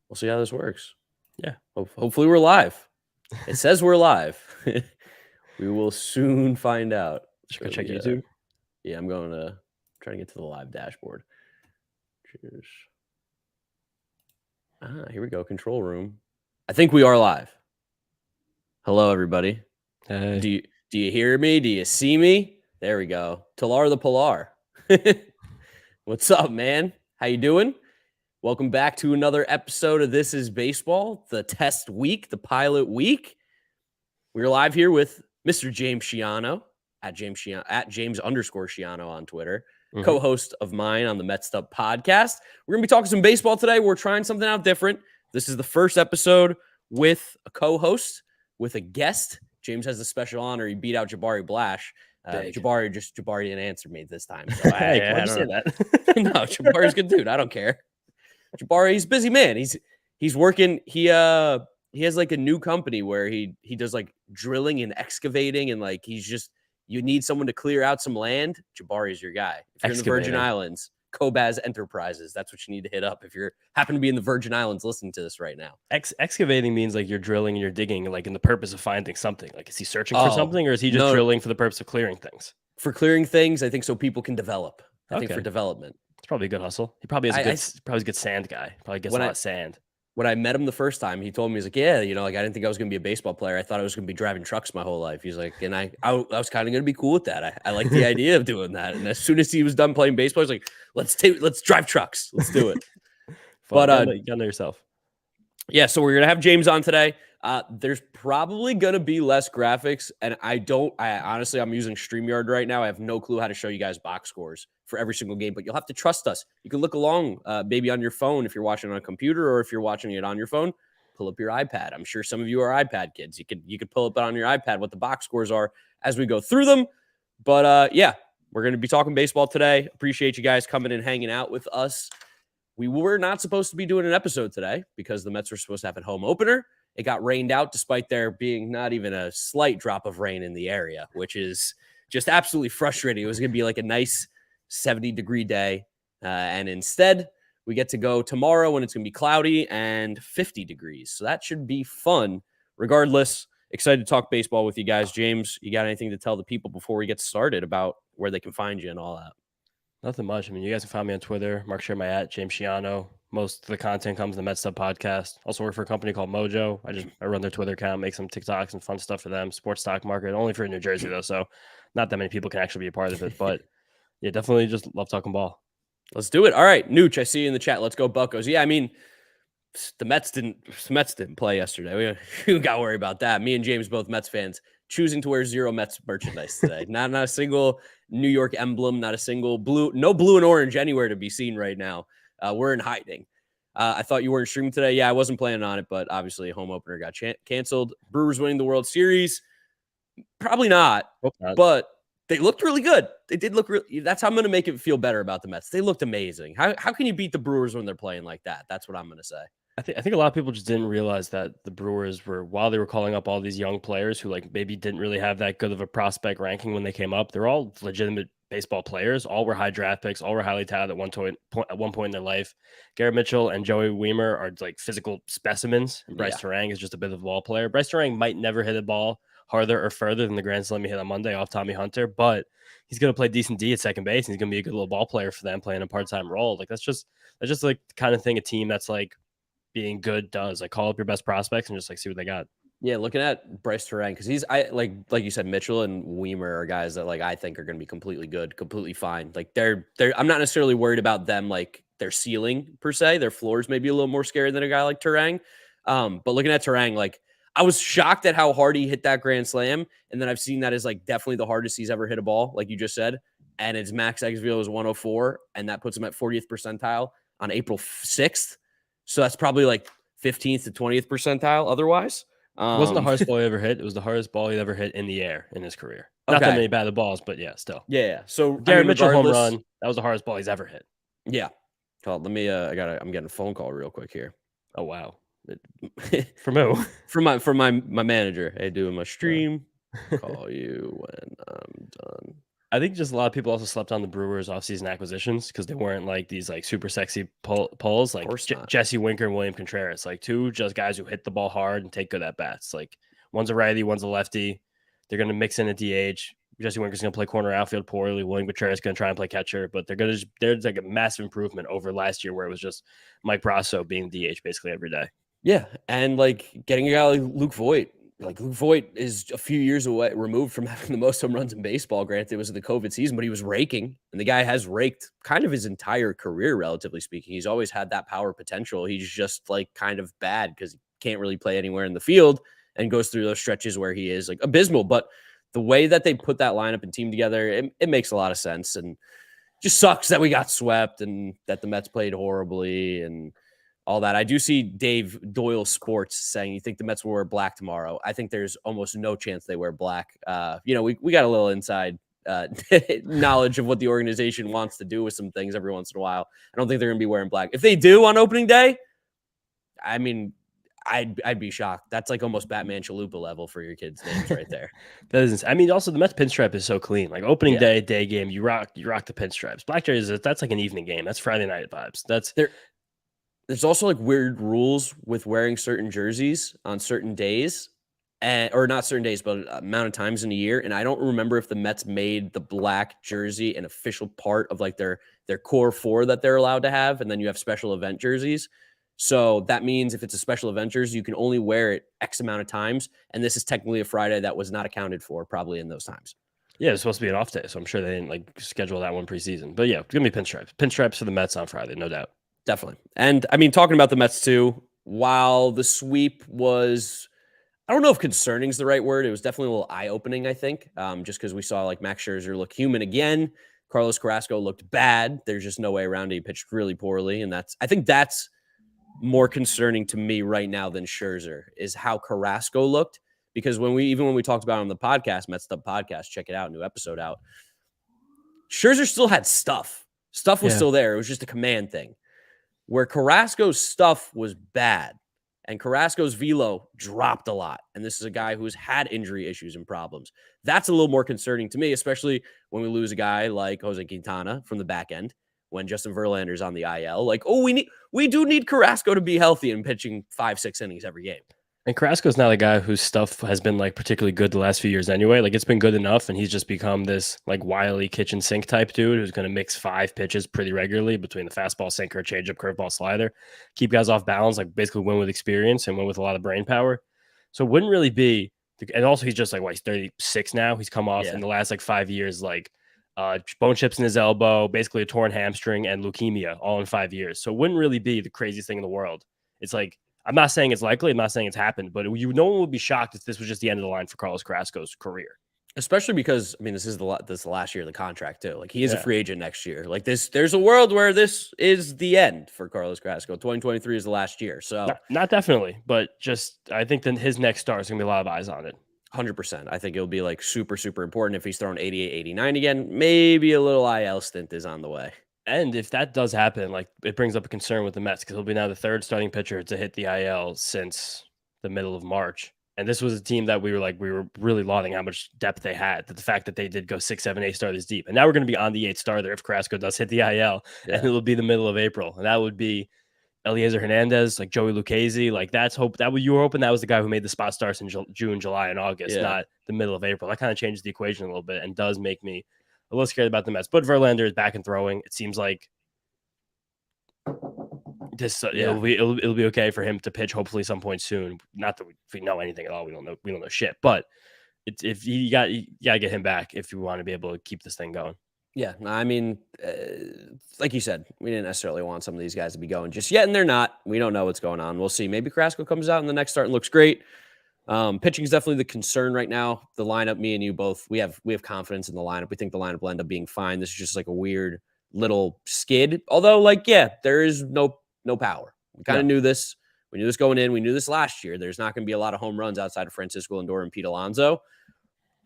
We'll see how this works. Yeah. Hopefully we're live. It says we're live. We will soon find out. Just go check YouTube. Yeah, I'm going to try to get to the live dashboard. Cheers. Here we go. Control room. I think we are live. Hello, everybody. Hey. Do you hear me? Do you see me? There we go. Talar the Pilar. What's up, man? How you doing? Welcome back to another episode of This is Baseball, the test week, the pilot week. We're live here with Mr. James Schiano at James_Schiano on Twitter, co-host of mine on the Mets Up podcast. We're going to be talking some baseball today. We're trying something out different. This is the first episode with a co-host, with a guest. James has a special honor. He beat out Jabari Blash. Jabari didn't answer me this time. So why'd you say that? No, Jabari's a good dude. I don't care. Jabari, he's a busy man. He's working. He has like a new company where he does like drilling and excavating, and like you need someone to clear out some land. Jabari is your guy. If you're in the Virgin Islands, Cobaz Enterprises, that's what you need to hit up if you're happen to be in the Virgin Islands listening to this right now. Excavating means like you're drilling and you're digging like in the purpose of finding something. Like, is he searching for something, or is he just drilling for the purpose of clearing things? For clearing things, I think, so people can develop. I think for development. It's probably a good hustle. He probably has a good sand guy. Probably gets a lot of sand. When I met him the first time, he told me, he's like, yeah, like I didn't think I was going to be a baseball player. I thought I was going to be driving trucks my whole life. He's like, and I was kind of going to be cool with that. I like the idea of doing that. And as soon as he was done playing baseball, he's like, let's drive trucks. Let's do it. But you gotta know yourself. Yeah. So we're going to have James on today. There's probably going to be less graphics. And honestly, I'm using StreamYard right now. I have no clue how to show you guys box scores for every single game, but you'll have to trust us. You can look along maybe on your phone if you're watching on a computer, or if you're watching it on your phone, pull up your iPad. I'm sure some of you are iPad kids. You could pull up on your iPad what the box scores are as we go through them. But yeah, we're going to be talking baseball today. Appreciate you guys coming and hanging out with us. We were not supposed to be doing an episode today because the Mets were supposed to have a home opener. It got rained out despite there being not even a slight drop of rain in the area, which is just absolutely frustrating. It was going to be like a nice 70-degree day. And instead, we get to go tomorrow when it's going to be cloudy and 50 degrees. So that should be fun. Regardless, excited to talk baseball with you guys. James, you got anything to tell the people before we get started about where they can find you and all that? Nothing much. I mean, you guys can find me on Twitter. Mark, share my @James Schiano. Most of the content comes in the Mets Up podcast. Also work for a company called Mojo. I run their Twitter account, make some TikToks and fun stuff for them. Sports stock market, only for New Jersey though, so not that many people can actually be a part of it. But yeah, definitely just love talking ball. Let's do it. All right, Nooch, I see you in the chat. Let's go Buccos. Yeah, I mean, the Mets didn't play yesterday. We got to worry about that. Me and James, both Mets fans, choosing to wear zero Mets merchandise today. Not a single New York emblem, not a single blue, no blue and orange anywhere to be seen right now. We're in hiding. I thought you weren't streaming today. Yeah, I wasn't planning on it, but obviously a home opener got canceled. Brewers winning the World Series. Probably not, but they looked really good. They did look really. That's how I'm going to make it feel better about the Mets. They looked amazing. How can you beat the Brewers when they're playing like that? That's what I'm going to say. I think a lot of people just didn't realize that the Brewers were, while they were calling up all these young players who like maybe didn't really have that good of a prospect ranking when they came up, they're all legitimate baseball players. All were high draft picks. All were highly touted at one point in their life. Garrett Mitchell and Joey Weimer are like physical specimens. And Bryce Terang is just a bit of a ball player. Bryce Terang might never hit a ball harder or further than the grand slam he hit on Monday off Tommy Hunter, but he's going to play decent D at second base, and he's going to be a good little ball player for them, playing a part-time role. Like that's just like the kind of thing a team that's like being good does. Like call up your best prospects and just like see what they got. Yeah, looking at Bryce Terang, because like you said, Mitchell and Weimer are guys that like I think are going to be completely good, completely fine. Like they're I'm not necessarily worried about them like their ceiling per se. Their floors may be a little more scary than a guy like Terang. But looking at Terang, like I was shocked at how hard he hit that grand slam, and then I've seen that as like definitely the hardest he's ever hit a ball, like you just said. And his max XVO is 104, and that puts him at 40th percentile on April 6th. So that's probably like 15th to 20th percentile otherwise. It wasn't the hardest ball he ever hit. It was the hardest ball he ever hit in the air in his career. Not that many batted balls, but yeah, still. Yeah. So Garrett Mitchell home run, that was the hardest ball he's ever hit. Yeah. Well, let me. I'm getting a phone call real quick here. Oh wow. From who? From my manager. Hey, doing my stream. Call you when I'm done I think just a lot of people also slept on the Brewers offseason acquisitions because they weren't like these like super sexy pulls Of like course not. Jesse Winker and William Contreras, like two just guys who hit the ball hard and take good at bats. Like one's a righty, one's a lefty. They're going to mix in a DH. Jesse Winker's going to play corner outfield poorly. William Contreras is going to try and play catcher, but there's like a massive improvement over last year where it was just Mike Brasso being DH basically every day. Yeah, and like getting a guy like Luke Voigt. Like Luke Voigt is a few years away removed from having the most home runs in baseball. Granted, it was the COVID season, but he was raking, and the guy has raked kind of his entire career, relatively speaking. He's always had that power potential. He's just like kind of bad because he can't really play anywhere in the field and goes through those stretches where he is like abysmal. But the way that they put that lineup and team together, it makes a lot of sense. And just sucks that we got swept and that the Mets played horribly and all that. I do see Dave Doyle Sports saying, you think the Mets will wear black tomorrow? I think there's almost no chance they wear black. We got a little inside knowledge of what the organization wants to do with some things every once in a while. I don't think they're going to be wearing black. If they do on opening day, I mean, I'd be shocked. That's like almost Batman Chalupa level for your kids' names right there. That isn't. I mean, also the Mets pinstripe is so clean. Like opening day game, you rock the pinstripes. Black jerseys, that's like an evening game. That's Friday night vibes. That's There's also like weird rules with wearing certain jerseys on certain days, or not certain days, but amount of times in a year. And I don't remember if the Mets made the black jersey an official part of like their core four that they're allowed to have, and then you have special event jerseys. So that means if it's a special event jersey, you can only wear it X amount of times. And this is technically a Friday that was not accounted for probably in those times. Yeah, it's supposed to be an off day, so I'm sure they didn't like schedule that one preseason. But yeah, it's gonna be pinstripes. Pinstripes for the Mets on Friday, no doubt. Definitely. And I mean, talking about the Mets too, while the sweep was, I don't know if concerning is the right word. It was definitely a little eye-opening, I think, just because we saw like Max Scherzer look human again. Carlos Carrasco looked bad. There's just no way around it. He pitched really poorly. And I think that's more concerning to me right now than Scherzer is how Carrasco looked. Because when we talked about it on the podcast, Mets Dub podcast, check it out, new episode out. Scherzer still had stuff. Stuff was still there. It was just a command thing. Where Carrasco's stuff was bad and Carrasco's velo dropped a lot. And this is a guy who's had injury issues and problems. That's a little more concerning to me, especially when we lose a guy like Jose Quintana from the back end, when Justin Verlander's on the IL. Like, we do need Carrasco to be healthy and pitching 5-6 innings every game. And Carrasco's not a guy whose stuff has been like particularly good the last few years anyway. Like it's been good enough, and he's just become this like wily kitchen sink type dude who's going to mix 5 pitches pretty regularly between the fastball, sinker, changeup, curveball, slider, keep guys off balance, like basically win with experience and win with a lot of brain power. So it wouldn't really be. And also, he's just like he's 36 now. He's come off in the last like 5 years, like bone chips in his elbow, basically a torn hamstring, and leukemia all in 5 years. So it wouldn't really be the craziest thing in the world. It's like, I'm not saying it's likely. I'm not saying it's happened, but no one would be shocked if this was just the end of the line for Carlos Carrasco's career. Especially because, I mean, this is the last year of the contract too. Like he is a free agent next year. Like there's a world where this is the end for Carlos Carrasco. 2023 is the last year. So not definitely, but just I think then his next start is going to be a lot of eyes on it. 100%. I think it'll be like super, super important if he's throwing 88, 89 again. Maybe a little IL stint is on the way. And if that does happen, like it brings up a concern with the Mets because he'll be now the 3rd starting pitcher to hit the IL since the middle of March. And this was a team that we were really lauding how much depth they had. That the fact that they did go 6, 7, 8 starters deep, and now we're going to be on the 8th starter if Carrasco does hit the IL, and it'll be the middle of April, and that would be Eliezer Hernandez, like Joey Lucchesi, like that's hope that you were hoping that was the guy who made the spot starts in June, July, and August, not the middle of April. That kind of changes the equation a little bit and does make me a little scared about the Mets. But Verlander is back and throwing. It seems like this it'll be okay for him to pitch hopefully some point soon. Not that we know anything at all. We don't know shit. But if you got to get him back if you want to be able to keep this thing going. Yeah, I mean, like you said, we didn't necessarily want some of these guys to be going just yet, and they're not. We don't know what's going on. We'll see. Maybe Carrasco comes out in the next start and looks great. Pitching is definitely the concern right now. The lineup, me and you both, we have confidence in the lineup. We think the lineup will end up being fine. This is just like a weird little skid. Although, like, there is no power. We kind of knew this. We knew this going in. We knew this last year. There's not going to be a lot of home runs outside of Francisco Lindor and Pete Alonso.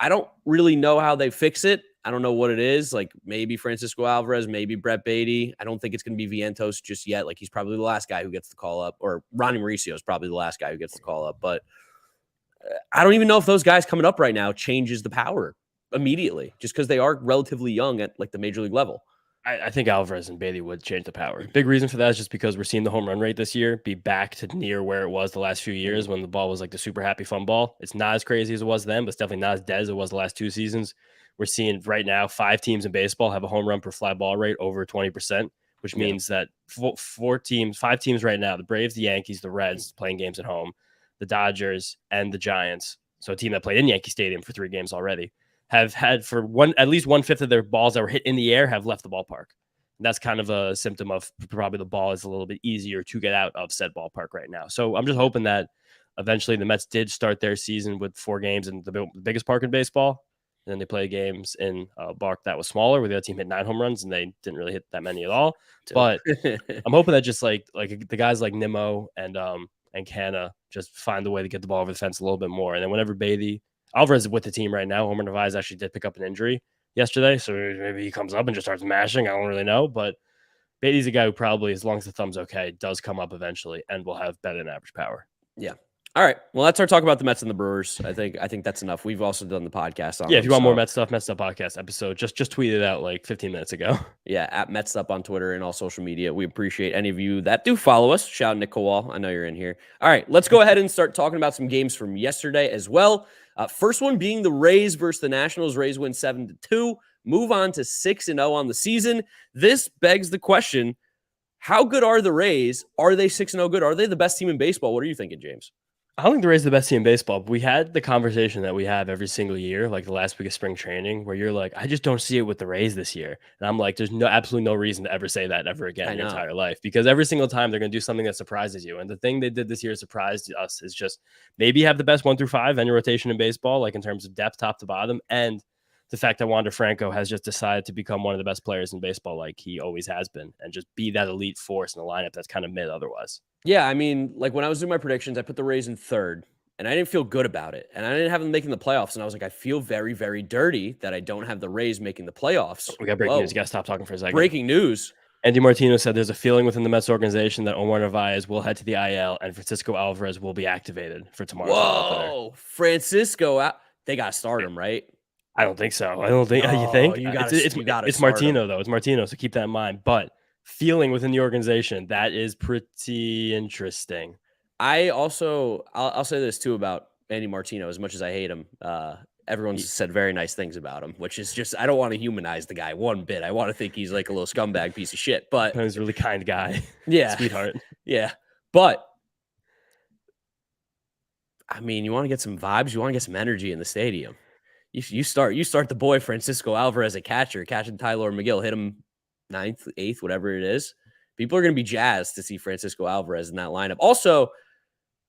I don't really know how they fix it. I don't know what it is. Like maybe Francisco Alvarez, maybe Brett Beatty. I don't think it's going to be Vientos just yet. Like he's probably the last guy who gets the call up, or Ronnie Mauricio is probably the last guy who gets the call up. But I don't even know if those guys coming up right now changes the power immediately just because they are relatively young at like the major league level. I think Alvarez and Bailey would change the power. Big reason for that is just because we're seeing the home run rate this year be back to near where it was the last few years when the ball was like the super happy fun ball. It's not as crazy as it was then, but it's definitely not as dead as it was the last 2 seasons. We're seeing right now 5 teams in baseball have a home run per fly ball rate over 20%, which means that 5 teams right now, the Braves, the Yankees, the Reds playing games at home, the Dodgers, and the Giants, so a team that played in Yankee Stadium for 3 games already, have had for at least 1/5 of their balls that were hit in the air have left the ballpark. And that's kind of a symptom of probably the ball is a little bit easier to get out of said ballpark right now. So I'm just hoping that eventually the Mets did start their season with 4 games in the biggest park in baseball. And then they play games in a park that was smaller where the other team hit 9 home runs and they didn't really hit that many at all. But I'm hoping that just like the guys like Nimmo and Canna just find a way to get the ball over the fence a little bit more. And then whenever Alvarez is with the team right now, Homer Narvaez actually did pick up an injury yesterday, so maybe he comes up and just starts mashing. I don't really know, but Beatty's a guy who probably, as long as the thumb's okay, does come up eventually and will have better than average power. Yeah. All right. Well, that's our talk about the Mets and the Brewers. I think that's enough. We've also done the podcast on if you want more Mets stuff podcast episode, just tweeted out like 15 minutes ago. Yeah, at Mets Up on Twitter and all social media. We appreciate any of you that do follow us. Shout out Nick Kowal. I know you're in here. All right, let's go ahead and start talking about some games from yesterday as well. First one being the Rays versus the Nationals. Rays win 7-2. Move on to 6-0 on the season. This begs the question, how good are the Rays? Are they 6-0 good? Are they the best team in baseball? What are you thinking, James? I don't think the Rays are the best team in baseball, but we had the conversation that we have every single year, like the last week of spring training, where you're like, I just don't see it with the Rays this year. And I'm like, there's absolutely no reason to ever say that ever again in your entire life, because every single time they're going to do something that surprises you. And the thing they did this year surprised us is just maybe have the best 1 through 5 in your rotation in baseball, like in terms of depth, top to bottom, and the fact that Wander Franco has just decided to become one of the best players in baseball like he always has been and just be that elite force in the lineup that's kind of mid otherwise. Yeah, I mean, like when I was doing my predictions, I put the Rays in 3rd. And I didn't feel good about it. And I didn't have them making the playoffs. And I was like, I feel very, very dirty that I don't have the Rays making the playoffs. We got breaking news. You got to stop talking for a second. Breaking news. Andy Martino said there's a feeling within the Mets organization that Omar Narvaez will head to the IL and Francisco Alvarez will be activated for tomorrow's Whoa, Francisco. They got to start him, right? I don't think so. I don't think. You think? It's Martino, though. It's Martino, so keep that in mind. But feeling within the organization, that is pretty interesting. I'll say this, too, about Andy Martino. As much as I hate him, everyone's said very nice things about him, which is just, I don't want to humanize the guy one bit. I want to think he's like a little scumbag piece of shit, but he's a really kind guy. Yeah. Sweetheart. Yeah. But I mean, you want to get some vibes, you want to get some energy in the stadium. You start the boy Francisco Alvarez at catcher, catching Tyler McGill, hit him 9th, 8th, whatever it is. People are going to be jazzed to see Francisco Alvarez in that lineup. Also,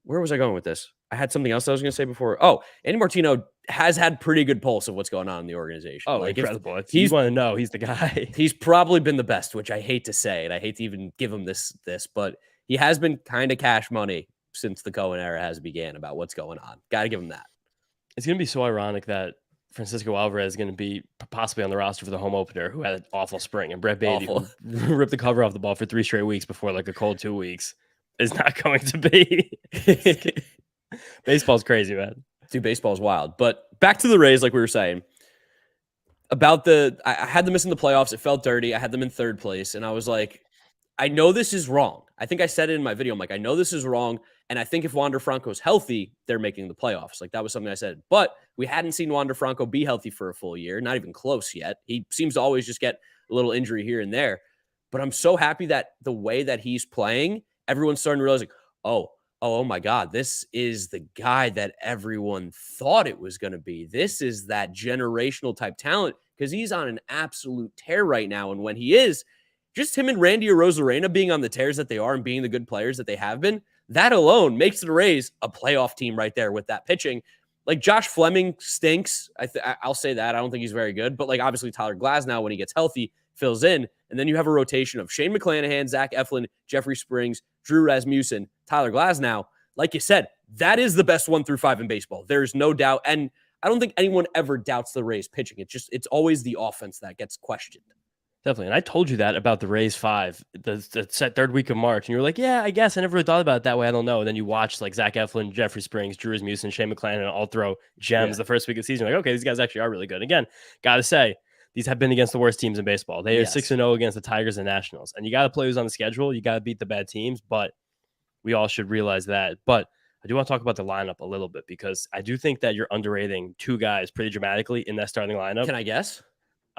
where was I going with this? I had something else I was going to say before. Oh, Andy Martino has had pretty good pulse of what's going on in the organization. Oh, like incredible. If you want to know, he's the guy. He's probably been the best, which I hate to say, and I hate to even give him this, but he has been kind of cash money since the Cohen era has began about what's going on. Got to give him that. It's going to be so ironic that Francisco Alvarez is going to be possibly on the roster for the home opener, who had an awful spring, and Brett Baty, who ripped the cover off the ball for 3 straight weeks before like a cold 2 weeks, is not going to be. Baseball's crazy, man. Dude, baseball's wild. But back to the Rays, like we were saying, about I had them missing the playoffs. It felt dirty. I had them in 3rd place, and I was like, I know this is wrong. I think I said it in my video. I'm like, I know this is wrong, and I think if Wander Franco's healthy, they're making the playoffs. Like, that was something I said. But we hadn't seen Wander Franco be healthy for a full year, not even close yet. He seems to always just get a little injury here and there. But I'm so happy that the way that he's playing, everyone's starting to realize, like, oh my God, this is the guy that everyone thought it was going to be. This is that generational type talent, because he's on an absolute tear right now. And when he is, just him and Randy Arozarena being on the tears that they are and being the good players that they have been, that alone makes the Rays a playoff team right there with that pitching. Like, Josh Fleming stinks. I'll say that. I don't think he's very good. But, like, obviously Tyler Glasnow, when he gets healthy, fills in. And then you have a rotation of Shane McClanahan, Zach Eflin, Jeffrey Springs, Drew Rasmussen, Tyler Glasnow. Like you said, that is the best 1 through 5 in baseball. There's no doubt. And I don't think anyone ever doubts the Rays pitching. It's always the offense that gets questioned. Definitely. And I told you that about the Rays 5, the set third week of March. And you were like, yeah, I guess I never really thought about it that way. I don't know. And then you watch like Zach Eflin, Jeffrey Springs, Drew Rasmussen, Shane McClanahan all throw gems Yeah. the first week of the season. You're like, okay, these guys actually are really good. Again, got to say, these have been against the worst teams in baseball. They are Yes. 6-0 against the Tigers and Nationals. And you got to play who's on the schedule. You got to beat the bad teams, but we all should realize that. But I do want to talk about the lineup a little bit because I do think that you're underrating two guys pretty dramatically in that starting lineup. Can I guess?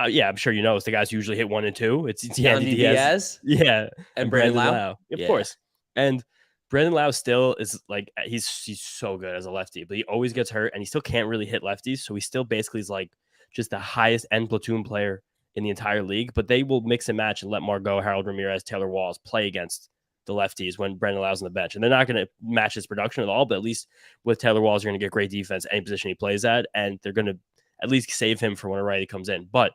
Yeah, I'm sure you know it's the guys who usually hit 1 and 2. It's Yandy Yandy Diaz, Diaz yeah, and and Brandon Brandon Lau? Lau, of Yeah. course. And Brandon Lau still is like he's so good as a lefty, but he always gets hurt and he still can't really hit lefties. So he still basically is like just the highest end platoon player in the entire league. But they will mix and match and let Margot, Harold Ramirez, Taylor Walls play against the lefties when Brandon Lau's on the bench. And they're not going to match his production at all, but at least with Taylor Walls, you're going to get great defense any position he plays at, and they're going to at least save him for when a righty comes in. But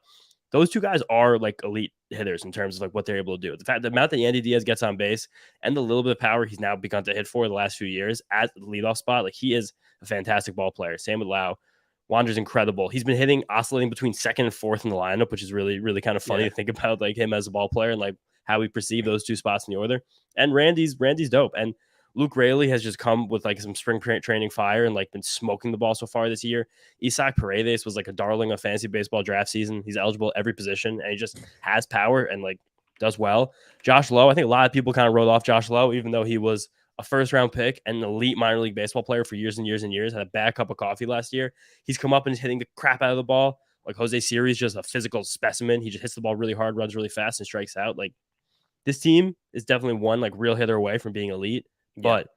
those two guys are like elite hitters in terms of like what they're able to do. The amount that Yandy Diaz gets on base and the little bit of power he's now begun to hit for the last few years at the leadoff spot, like he is a fantastic ball player. Same with Lau. Wander's incredible. He's been hitting, oscillating between second and fourth in the lineup, which is really, really kind of funny to think about, like him as a ball player and like how we perceive those two spots in the order. And Randy's dope. And Luke Raley has just come with like some spring training fire and like been smoking the ball so far this year. Isaac Paredes was like a darling of fantasy baseball draft season. He's eligible at every position and he just has power and like does well. Josh Lowe, I think a lot of people kind of wrote off Josh Lowe, even though he was a first round pick and an elite minor league baseball player for years and years and years. Had a bad cup of coffee last year. He's come up and is hitting the crap out of the ball. Like Jose Siri's just a physical specimen. He just hits the ball really hard, runs really fast, and strikes out. Like this team is definitely one like real hitter away from being elite. But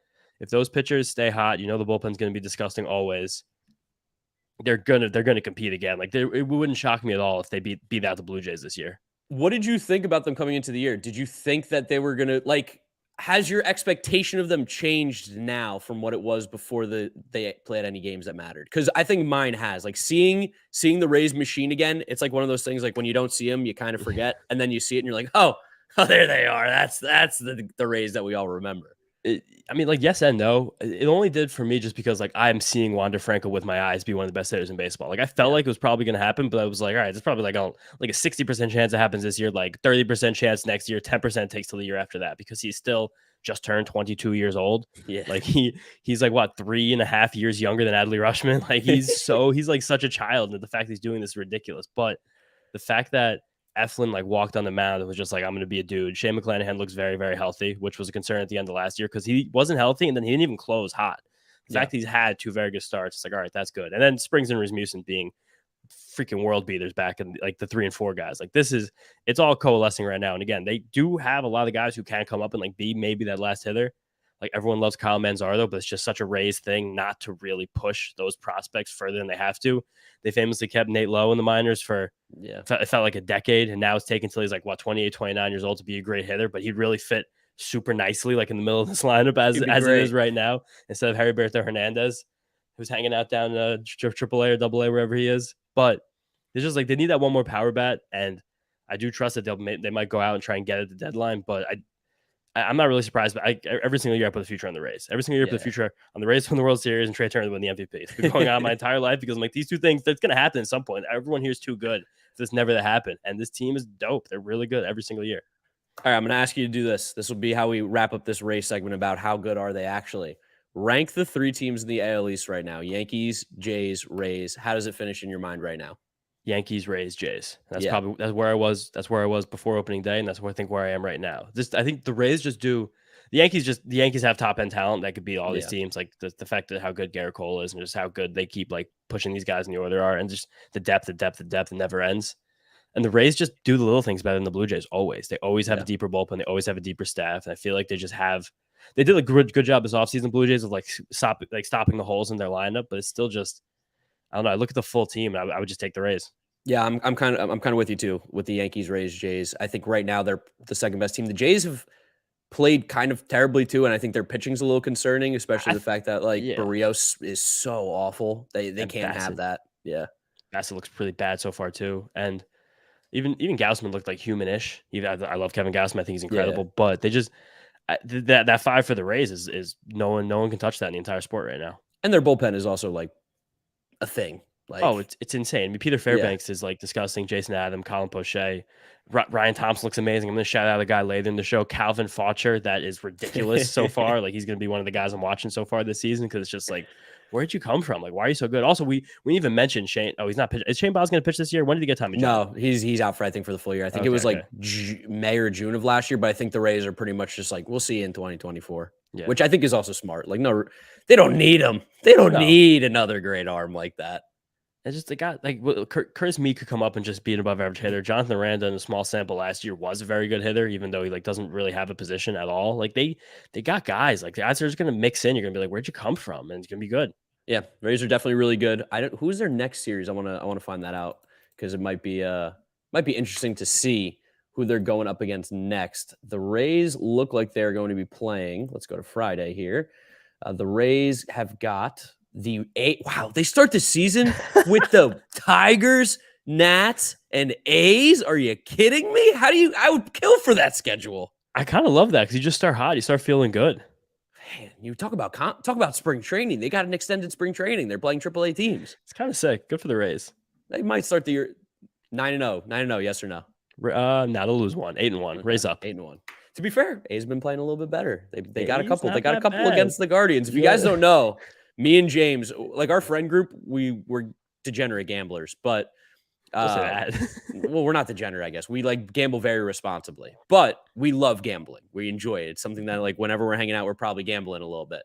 if those pitchers stay hot, you know the bullpen's going to be disgusting always. They're gonna compete again. Like it wouldn't shock me at all if they beat out the Blue Jays this year. What did you think about them coming into the year? Did you think that they were gonna like? Has your expectation of them changed now from what it was before they played any games that mattered? Because I think mine has. Like seeing the Rays machine again, it's like one of those things. Like when you don't see them, you kind of forget, and then you see it, and you're like, oh, there they are. That's the Rays that we all remember. I mean, like, yes and no. It only did for me just because, like, I'm seeing Wander Franco with my eyes be one of the best hitters in baseball. Like, I felt like it was probably going to happen, but I was like, all right, there's probably like a 60% chance it happens this year, like 30% chance next year, 10% takes till the year after that because he's still just turned 22 years old. Yeah, like he's like what 3.5 years younger than Adley Rushman. Like he's like such a child, and the fact he's doing this is ridiculous. But the fact that Eflin like walked on the mound and was just like, I'm going to be a dude. Shane McClanahan looks very, very healthy, which was a concern at the end of last year because he wasn't healthy and then he didn't even close hot. The fact he's had two very good starts, it's like, all right, that's good. And then Springs and Rasmussen being freaking world beaters back in like the 3 and 4 guys. Like it's all coalescing right now. And again, they do have a lot of guys who can come up and like be maybe that last hitter. Like everyone loves Kyle Manzardo, but it's just such a Rays thing not to really push those prospects further than they have to. They famously kept Nate Lowe in the minors for, it felt like a decade. And now it's taken until he's like, 28, 29 years old to be a great hitter, but he'd really fit super nicely, like in the middle of this lineup as it is right now, instead of Heriberto Hernandez, who's hanging out down AAA or AA, wherever he is. But it's just like, they need that one more power bat. And I do trust that they might go out and try and get it at the deadline, but I'm not really surprised, but every single year I put the future on the Rays. Every single year I put the future on the Rays from the World Series and Trey Turner to win the MVP. It's been going on my entire life because I'm like, these two things, that's going to happen at some point. Everyone here is too good for this never to happen. And this team is dope. They're really good every single year. All right, I'm going to ask you to do this. This will be how we wrap up this Rays segment about how good are they actually. Rank the 3 teams in the AL East right now. Yankees, Jays, Rays. How does it finish in your mind right now? Yankees, Rays, Jays. That's where I was. That's where I was before opening day, and that's where I think where I am right now. I think the Rays just do. The Yankees have top end talent that could beat all these teams. Like the fact that how good Garrett Cole is, and just how good they keep like pushing these guys in the order are, and just the depth never ends. And the Rays just do the little things better than the Blue Jays always. They always have a deeper bullpen. They always have a deeper staff, and I feel like they just have. They did a good job this offseason, Blue Jays, of stopping the holes in their lineup, but it's still just. I don't know. I look at the full team, and I would just take the Rays. Yeah, I'm kind of with you too with the Yankees, Rays, Jays. I think right now they're the second best team. The Jays have played kind of terribly too, and I think their pitching's a little concerning, especially the fact that Barrios is so awful. They can't have that. Yeah, Bassett looks pretty bad so far too, and even Gausman looked like humanish. I love Kevin Gausman. I think he's incredible, but they just that 5 for the Rays is no one can touch that in the entire sport right now. And their bullpen is also like a thing. Oh, Like, it's insane. I mean, Peter yeah. Fairbanks is like disgusting. Jason Adam, Colin Poche, Ryan Thompson looks amazing. I'm going to shout out a guy later in the show, Calvin Faucher. That is ridiculous so far. Like he's going to be one of the guys I'm watching so far this season because it's just like, where'd you come from? Like, why are you so good? Also, we even mentioned Shane. Oh, he's not pitching. Is Shane Baz going to pitch this year? When did he get Tommy John? No, he's out for, I think, for the full year. I think it Okay, was okay. like May or June of last year, but I think the Rays are pretty much just like, we'll see you in 2024, Yeah. which I think is also smart. Like, no, they don't need him. They don't No. need another great arm like that. It's just the guy like Curtis Mead could come up and just be an above average hitter. Jonathan Aranda in a small sample last year was a very good hitter, even though he like doesn't really have a position at all. Like they got guys like the guys are just gonna mix in. You're gonna be like, where'd you come from? And it's gonna be good. Yeah, Rays are definitely really good. Who's their next series? I wanna find that out because it might be interesting to see who they're going up against next. The Rays look like they're going to be playing. Let's go to Friday here. The Rays have got the eight. Wow, they start the season with the Tigers, Nats, and A's. Are you kidding me? I would kill for that schedule. I kind of love that because you just start hot, you start feeling good. Man, you talk about spring training. They got an extended spring training. They're playing AAA teams. It's kind of sick. Good for the Rays. They might start the year 9-0. 9-0, yes or no? Now they'll lose one. 8-1. Okay. Raise up. 8-1. To be fair, A's been playing a little bit better. They got a A's couple. not They got a that couple bad. against the Guardians. If you guys don't know, me and James, like our friend group, we were degenerate gamblers, but That. well, we're not degenerate, I guess. We like gamble very responsibly, but we love gambling. We enjoy it. It's something that like whenever we're hanging out, we're probably gambling a little bit.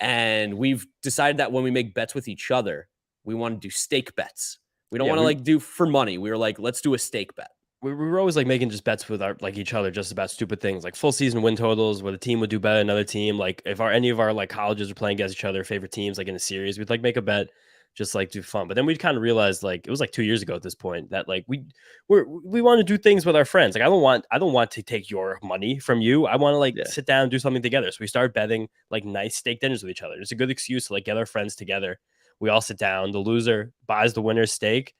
And we've decided that when we make bets with each other, we want to do stake bets. We don't want to like do for money. We were like, let's do a stake bet. We were always like making just bets with our like each other just about stupid things like full season win totals where the team would do better than another team. Like if any of our like colleges are playing against each other, favorite teams like in a series, we'd like make a bet, just like do fun. But then we kind of realized like it was like 2 years ago at this point that like we want to do things with our friends. Like I don't want to take your money from you. I want to like sit down and do something together. So we started betting like nice steak dinners with each other. It's a good excuse to like get our friends together. We all sit down. The loser buys the winner's steak.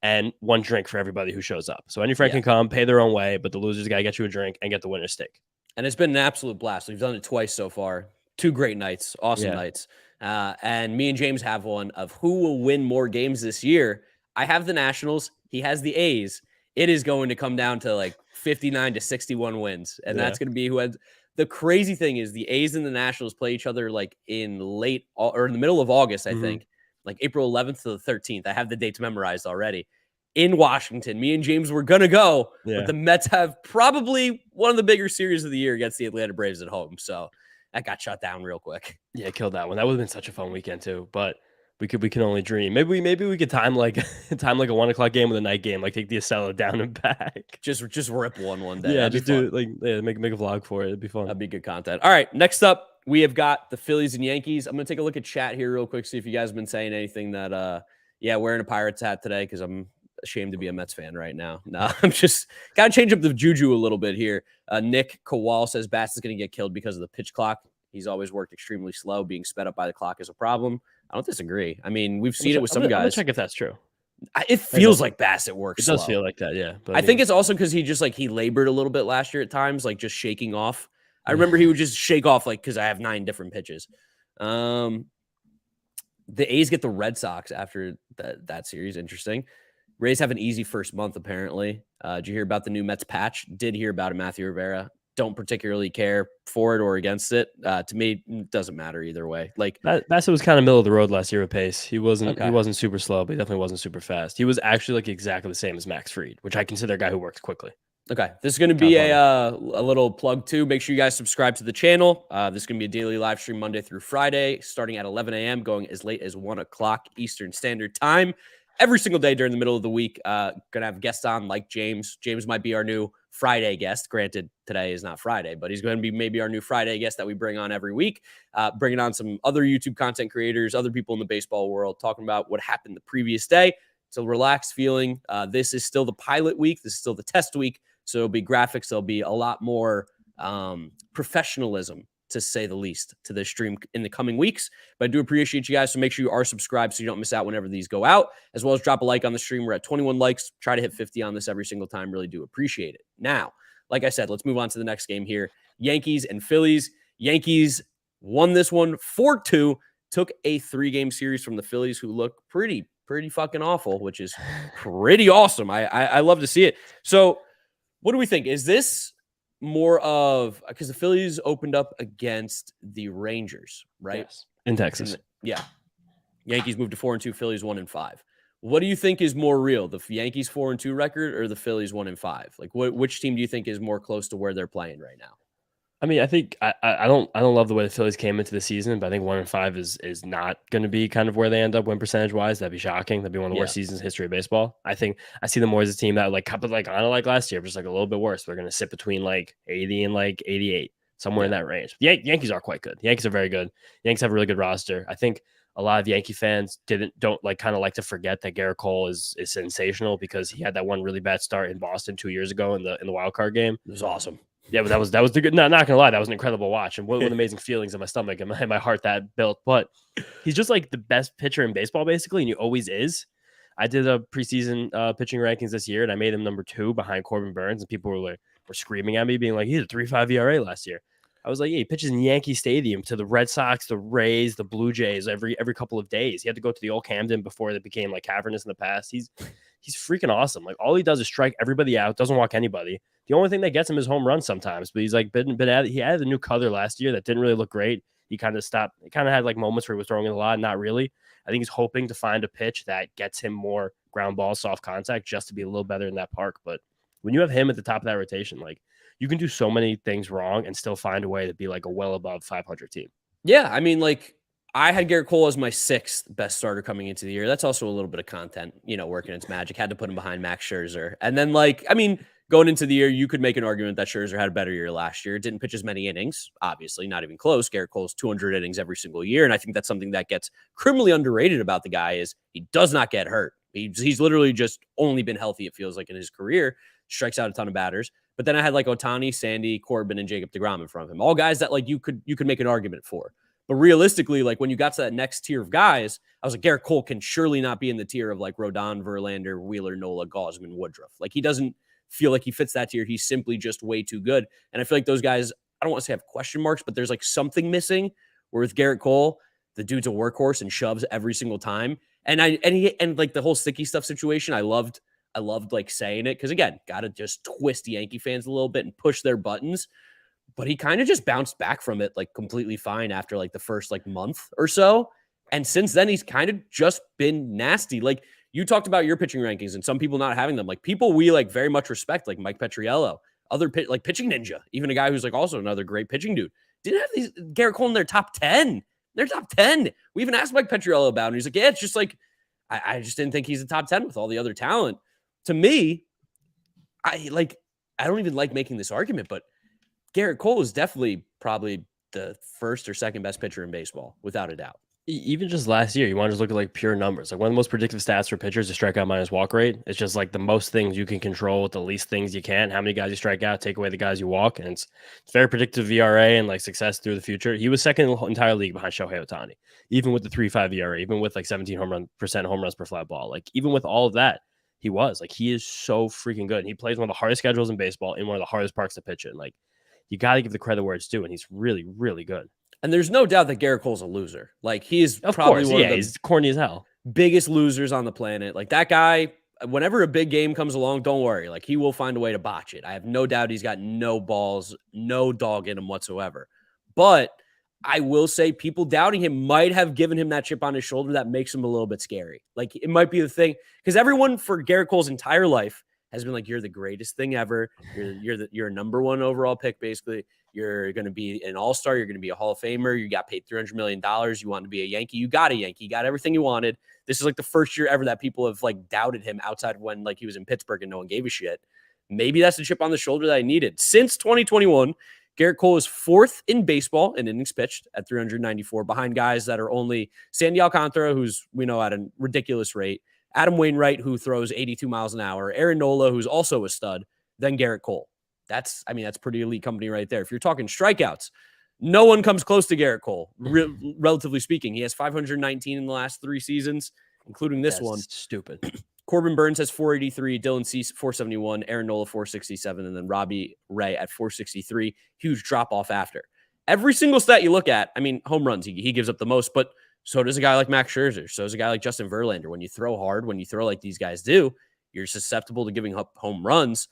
And one drink for everybody who shows up. So any friend can come, pay their own way, but the loser's got to get you a drink and get the winner's steak. And it's been an absolute blast. We've done it twice so far. 2 great nights, awesome nights. And me and James have one of who will win more games this year. I have the Nationals. He has the A's. It is going to come down to like 59 to 61 wins. And that's going to be who has. The crazy thing is the A's and the Nationals play each other like in the middle of August, I think. Like April 11th to the 13th. I have the dates memorized already. In Washington, me and James were going to go, but the Mets have probably one of the bigger series of the year against the Atlanta Braves at home. So that got shut down real quick. Yeah, killed that one. That would have been such a fun weekend too, but we can only dream. Maybe we could time like a 1:00 game with a night game, like take the Acela down and back. Just rip one day. Yeah, just do it, like make a vlog for it. It'd be fun. That'd be good content. All right, next up, we have got the Phillies and Yankees. I'm going to take a look at chat here real quick, see if you guys have been saying anything that, wearing a Pirates hat today because I'm ashamed to be a Mets fan right now. No, I'm just got to change up the juju a little bit here. Nick Kowal says Bass is going to get killed because of the pitch clock. He's always worked extremely slow. Being sped up by the clock is a problem. I don't disagree. I mean, we've seen it with some guys. I'm gonna check if that's true. It feels like Bassett works. It does feel like that, yeah. But I think it's also because he just like he labored a little bit last year at times, like just shaking off. I remember he would just shake off like because I have 9 different pitches. The A's get the Red Sox after that series. Interesting. Rays have an easy first month, apparently. Did you hear about the new Mets patch? Did hear about it, Matthew Rivera. Don't particularly care for it or against it. To me, it doesn't matter either way. Like Bassett was kind of middle of the road last year with pace. He wasn't super slow, but he definitely wasn't super fast. He was actually like exactly the same as Max Fried, which I consider a guy who works quickly. Okay, this is going to be a little plug too. Make sure you guys subscribe to the channel. This is going to be a daily live stream Monday through Friday, starting at 11 a.m., going as late as 1 o'clock Eastern Standard Time. Every single day during the middle of the week, going to have guests on like James. James might be our new Friday guest. Granted, today is not Friday, but he's going to be maybe our new Friday guest that we bring on every week. Bringing on some other YouTube content creators, other people in the baseball world, talking about what happened the previous day. It's a relaxed feeling. This is still the pilot week. This is still the test week. So it'll be graphics. There'll be a lot more professionalism, to say the least, to this stream in the coming weeks. But I do appreciate you guys. So make sure you are subscribed so you don't miss out whenever these go out, as well as drop a like on the stream. We're at 21 likes. Try to hit 50 on this every single time. Really do appreciate it. Now, like I said, let's move on to the next game here. Yankees and Phillies. Yankees won this one 4-2. Took a 3-game series from the Phillies, who look pretty pretty fucking awful, which is pretty awesome. I love to see it. So what do we think? Is this more of, because the Phillies opened up against the Rangers, right? Yes. In Texas. Yeah. Yankees moved to 4-2, Phillies 1-5. What do you think is more real, the Yankees 4-2 record or the Phillies 1-5? Like, which team do you think is more close to where they're playing right now? I mean, I think I don't love the way the Phillies came into the season, but I think 1-5 is not going to be kind of where they end up win percentage wise. That'd be shocking. That'd be one of the worst seasons in history of baseball. I think I see them more as a team that kind of like last year, just like a little bit worse. They're going to sit between like 80 and like 88, somewhere in that range. Yankees are quite good. The Yankees are very good. The Yankees have a really good roster. I think a lot of Yankee fans don't like to forget that Garrett Cole is sensational because he had that one really bad start in Boston 2 years ago in the wild card game. It was awesome. Yeah, but that was the good. Not gonna lie, that was an incredible watch, and what amazing feelings in my stomach and my heart that built. But he's just like the best pitcher in baseball, basically, and he always is. I did a preseason pitching rankings this year, and I made him number 2 behind Corbin Burns, and people were screaming at me, being like, "He's a 3.5 ERA last year." I was like, "Yeah, he pitches in Yankee Stadium to the Red Sox, the Rays, the Blue Jays every couple of days. He had to go to the old Camden before it became like cavernous in the past. He's freaking awesome. Like all he does is strike everybody out, doesn't walk anybody. The only thing that gets him is home runs sometimes, but he's like been at it. He added a new color last year that didn't really look great. He kind of stopped. He kind of had like moments where he was throwing it a lot, not really. I think he's hoping to find a pitch that gets him more ground ball, soft contact, just to be a little better in that park. But when you have him at the top of that rotation, like you can do so many things wrong and still find a way to be like a well above 500 team. Yeah, I mean, like I had Garrett Cole as my 6th best starter coming into the year. That's also a little bit of content, working its magic. Had to put him behind Max Scherzer. And then, going into the year, you could make an argument that Scherzer had a better year last year. Didn't pitch as many innings, obviously, not even close. Garrett Cole's 200 innings every single year. And I think that's something that gets criminally underrated about the guy is he does not get hurt. He's literally just only been healthy, it feels like, in his career. Strikes out a ton of batters. But then I had Ohtani, Sandy, Corbin, and Jacob deGrom in front of him. All guys that you could make an argument for. But realistically, when you got to that next tier of guys, I was like, Garrett Cole can surely not be in the tier of Rodon, Verlander, Wheeler, Nola, Gausman, Woodruff. He doesn't feel like he fits that tier. He's simply just way too good. And I feel like those guys, I don't want to say have question marks, but there's something missing. Where with Garrett Cole, the dude's a workhorse and shoves every single time. And the whole sticky stuff situation, I loved saying it because again, got to just twist Yankee fans a little bit and push their buttons. But he kind of just bounced back from it completely fine after the first month or so. And since then, he's kind of just been nasty. You talked about your pitching rankings and some people not having them. People we very much respect, like Mike Petriello, other pitching ninja, even a guy who's also another great pitching dude. Didn't have these Garrett Cole in their top 10. They're top 10. We even asked Mike Petriello about it. And he's like, yeah, it's just I just didn't think he's a top 10 with all the other talent. To me, I don't even like making this argument, but Garrett Cole is definitely probably the first or second best pitcher in baseball, without a doubt. Even just last year, you want to just look at pure numbers. One of the most predictive stats for pitchers is strikeout minus walk rate. It's just the most things you can control with the least things you can. How many guys you strike out, take away the guys you walk. And it's very predictive ERA and success through the future. He was second in the entire league behind Shohei Ohtani, even with the 3.5 ERA, even with 17% home runs per fly ball. Even with all of that, he was he is so freaking good. And he plays one of the hardest schedules in baseball in one of the hardest parks to pitch in. You got to give the credit where it's due. And he's really, really good. And there's no doubt that Garrett Cole's a loser. He is probably one of the he's corny as hell. Biggest losers on the planet. That guy, whenever a big game comes along, don't worry. He will find a way to botch it. I have no doubt he's got no balls, no dog in him whatsoever. But I will say people doubting him might have given him that chip on his shoulder that makes him a little bit scary. It might be the thing. Because everyone for Garrett Cole's entire life has been you're the greatest thing ever. You're a number 1 overall pick, basically. You're going to be an all-star. You're going to be a Hall of Famer. You got paid $300 million. You want to be a Yankee. You got a Yankee. You got everything you wanted. This is the first year ever that people have doubted him outside of when he was in Pittsburgh and no one gave a shit. Maybe that's the chip on the shoulder that I needed. Since 2021, Garrett Cole is 4th in baseball in innings pitched at 394 behind guys that are only Sandy Alcantara, who's we know at a ridiculous rate, Adam Wainwright, who throws 82 miles an hour, Aaron Nola, who's also a stud, then Garrett Cole. That's pretty elite company right there. If you're talking strikeouts, no one comes close to Garrett Cole, relatively speaking. He has 519 in the last 3 seasons, including this one. Stupid. Corbin Burns has 483, Dylan Cease 471, Aaron Nola 467, and then Robbie Ray at 463. Huge drop off after. Every single stat you look at, home runs, he gives up the most, but So does a guy like Max Scherzer. So does a guy like Justin Verlander. When you throw hard, when you throw like these guys do, you're susceptible to giving up home runs.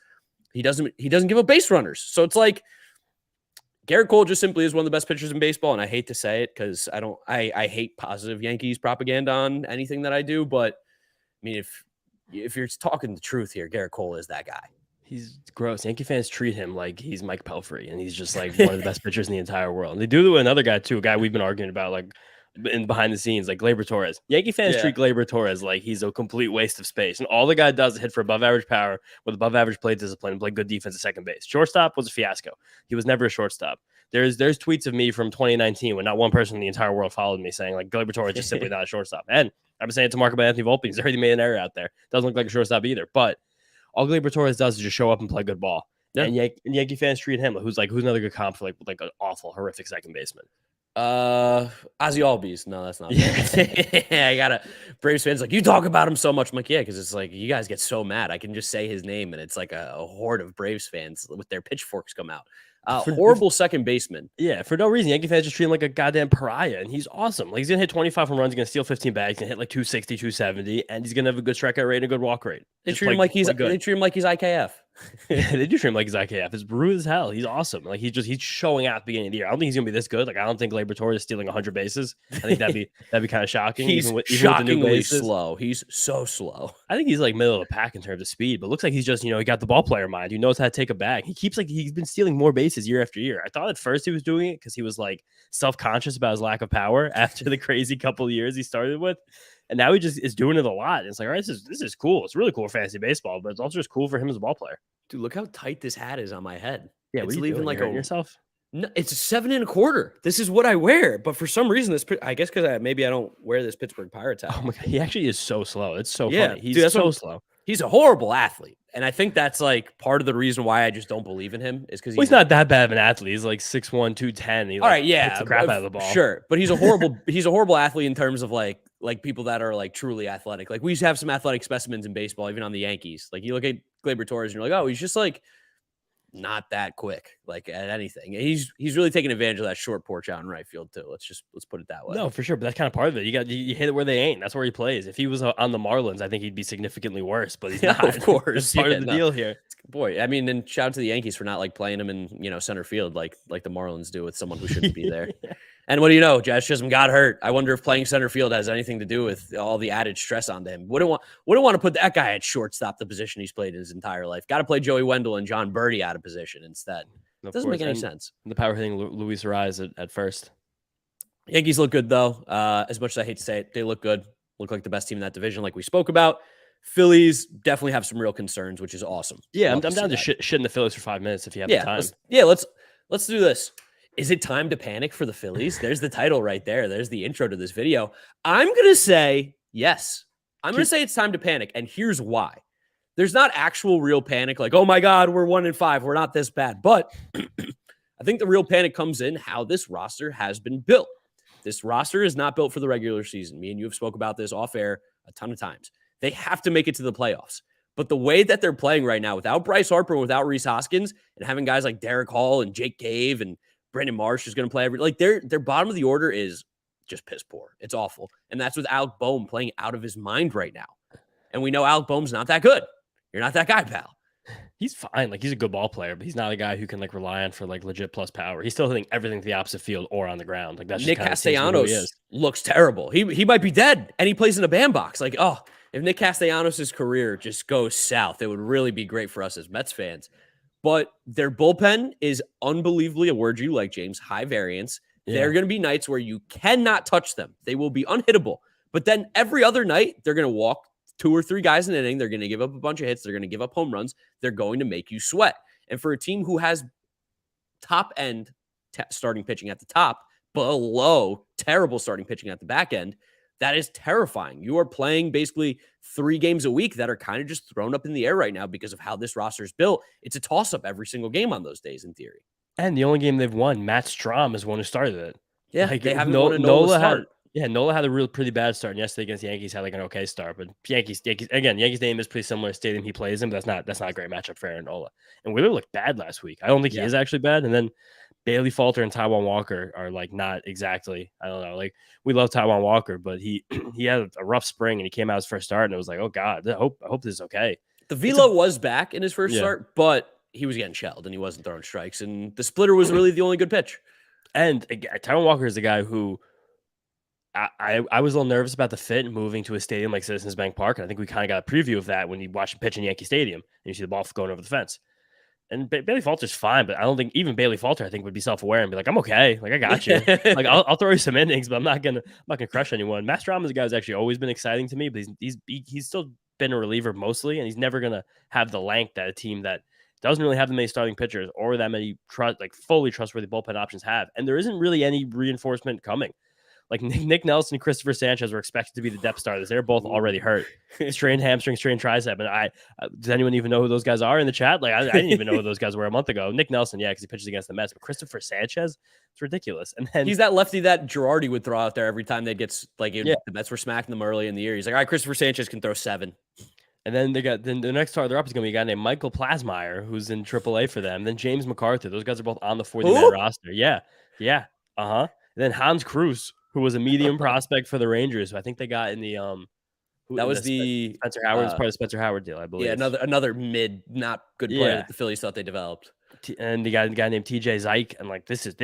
He doesn't give up base runners. So it's like Garrett Cole just simply is one of the best pitchers in baseball. And I hate to say it because I hate positive Yankees propaganda on anything that I do. But I mean, if you're talking the truth here, Garrett Cole is that guy. He's gross. Yankee fans treat him like he's Mike Pelfrey, and he's just like one of the best pitchers in the entire world. And they do with another guy too, a guy we've been arguing about like in behind the scenes, like Gleyber Torres. Yankee fans treat Gleyber Torres like he's a complete waste of space, and all the guy does is hit for above average power with above average play discipline and play good defense at second base. Shortstop was a fiasco. He was never a shortstop. There's tweets of me from 2019 when not one person in the entire world followed me saying like Gleyber Torres is just simply not a shortstop. And I've been saying it to Mark about Anthony Volpe. He's already made an error out there. Doesn't look like a shortstop either, but all Gleyber Torres does is just show up and play good ball. Yeah. And Yankee fans treat him who's another good comp for like an awful, horrific second baseman. Ozzy Albies. No, that's not. I gotta. Braves fans like, you talk about him so much. I'm like, yeah, because it's like you guys get so mad. I can just say his name, and it's like a horde of Braves fans with their pitchforks come out. Horrible second baseman. Yeah, for no reason. Yankee fans just treat him like a goddamn pariah, and he's awesome. Like, he's going to hit 25 home runs, he's going to steal 15 bags, he's going to hit like 260, 270, and he's going to have a good strikeout rate and a good walk rate. They treat him like he's IKF. Yeah, they do treat him like he's IKF. It's rude as hell. He's awesome. Like, he's showing out at the beginning of the year. I don't think he's going to be this good. Like, I don't think Gleyber Torres is stealing 100 bases. I think that'd be kind of shocking. He's shockingly slow. He's so slow. I think he's like middle of the pack in terms of speed, but looks like he's just, he got the ball player mind. He knows how to take a bag. He's been stealing more bases year after year. I thought at first he was doing it because he was like self-conscious about his lack of power after the crazy couple of years he started with. And now he just is doing it a lot. And it's like, all right, this is cool. It's really cool for fantasy baseball, but it's also just cool for him as a ball player. Dude, look how tight this hat is on my head. Yeah, it's leaving like yourself. No, it's 7 1/4. This is what I wear, but for some reason, I guess because maybe I don't wear this Pittsburgh Pirates hat. Oh my god, he actually is so slow. It's so funny. He's so slow. He's a horrible athlete, and I think that's like part of the reason why I just don't believe in him is because he's not that bad of an athlete. He's like 6'1", 210. He, all right, yeah, hits the crap out of the ball. Sure, but he's a horrible athlete in terms of like people that are like truly athletic. Like we used to have some athletic specimens in baseball, even on the Yankees. Like you look at Gleyber Torres, and you're like, oh, he's just like not that quick, like at anything. He's really taking advantage of that short porch out in right field too. Let's put it that way. No, for sure, but that's kind of part of it. You hit it where they ain't. That's where he plays. If he was on the Marlins, I think he'd be significantly worse. But he's not. Of course, that's part of the deal here. Boy, I mean, and shout out to the Yankees for not like playing him in center field like the Marlins do with someone who shouldn't be there. Yeah. And what do you know? Jazz Chisholm got hurt. I wonder if playing center field has anything to do with all the added stress onto him. Wouldn't want to put that guy at shortstop, the position he's played his entire life. Got to play Joey Wendell and John Birdie out of position instead. It doesn't make any sense. The power hitting Luis Ariz at first. Yankees look good, though. As much as I hate to say it, they look good. Look like the best team in that division, like we spoke about. Phillies definitely have some real concerns, which is awesome. Yeah, I'm down to shit in the Phillies for 5 minutes if you have the time. Let's do this. Is it time to panic for the Phillies? There's the title right there. There's the intro to this video. I'm going to say yes. I'm going to say it's time to panic, and here's why. There's not actual real panic like, oh my God, we're 1-5. We're not this bad. But I think the real panic comes in how this roster has been built. This roster is not built for the regular season. Me and you have spoke about this off air a ton of times. They have to make it to the playoffs. But the way that they're playing right now, without Bryce Harper and without Rhys Hoskins, and having guys like Derek Hall and Jake Cave and Brandon Marsh is going to play their bottom of the order is just piss poor. It's awful. And that's with Alec Boehm playing out of his mind right now. And we know Alec Boehm's not that good. You're not that guy, pal. He's fine. Like, he's a good ball player, but he's not a guy who can like rely on for like legit plus power. He's still hitting everything to the opposite field or on the ground. Like, that's Nick Castellanos looks terrible. He might be dead, and he plays in a bandbox. Like, oh, if Nick Castellanos' career just goes south, it would really be great for us as Mets fans. But their bullpen is unbelievably, a word you like, James, high variance. Yeah. There are going to be nights where you cannot touch them. They will be unhittable. But then every other night, they're going to walk 2 or 3 guys in an inning. They're going to give up a bunch of hits. They're going to give up home runs. They're going to make you sweat. And for a team who has top-end starting pitching at the top, below terrible starting pitching at the back end, that is terrifying. You are playing basically 3 games a week that are kind of just thrown up in the air right now because of how this roster is built. It's a toss-up every single game on those days, in theory. And the only game they've won, Matt Strom is one who started it. Yeah, like, they haven't won a Nola start. Nola had a real pretty bad start. And yesterday against the Yankees had like an okay start. But Yankees name is pretty similar to stadium he plays in, but that's not a great matchup for Aaron Nola. And Wheeler looked bad last week. I don't think he is actually bad. And then Bailey Falter and Taijuan Walker are like not exactly. I don't know. Like we love Taijuan Walker, but he he had a rough spring and he came out his first start and it was like, oh God, I hope this is okay. The velo was back in his first Yeah. start, but he was getting shelled and he wasn't throwing strikes. And the splitter was really the only good pitch. And Taijuan Walker is a guy who I was a little nervous about the fit moving to a stadium like Citizens Bank Park. And I think we kind of got a preview of that when you watch him pitch in Yankee Stadium and you see the ball going over the fence. And Bailey Falter's fine, but I don't think even Bailey Falter, I think, would be self-aware and be like, I'm okay. Like, I got you. Like, I'll throw you some innings, but I'm not gonna crush anyone. Mastrodom's a guy who's actually always been exciting to me, but he's still been a reliever mostly, and he's never gonna have the length that a team that doesn't really have that many starting pitchers or that many fully trustworthy bullpen options have. And there isn't really any reinforcement coming. Like Nick Nelson and Christopher Sanchez were expected to be the depth starters. They're both already hurt. Strained hamstring, strained tricep. And does anyone even know who those guys are in the chat? Like I didn't even know who those guys were a month ago. Nick Nelson, yeah, because he pitches against the Mets. But Christopher Sanchez, it's ridiculous. And then he's that lefty that Girardi would throw out there every time they get the Mets were smacking them early in the year. He's like, all right, Christopher Sanchez can throw 7. And then the next starter up is going to be a guy named Michael Plasmeyer, who's in AAA for them. Then James McArthur. Those guys are both on the 40-man roster. Yeah. And then Hans Cruz, who was a medium prospect for the Rangers, who I think they got in the that was the Spencer Howard, part of the Spencer Howard deal, I believe. Yeah, another mid, not good player that the Phillies thought they developed. And the guy named TJ Zeik, and like this is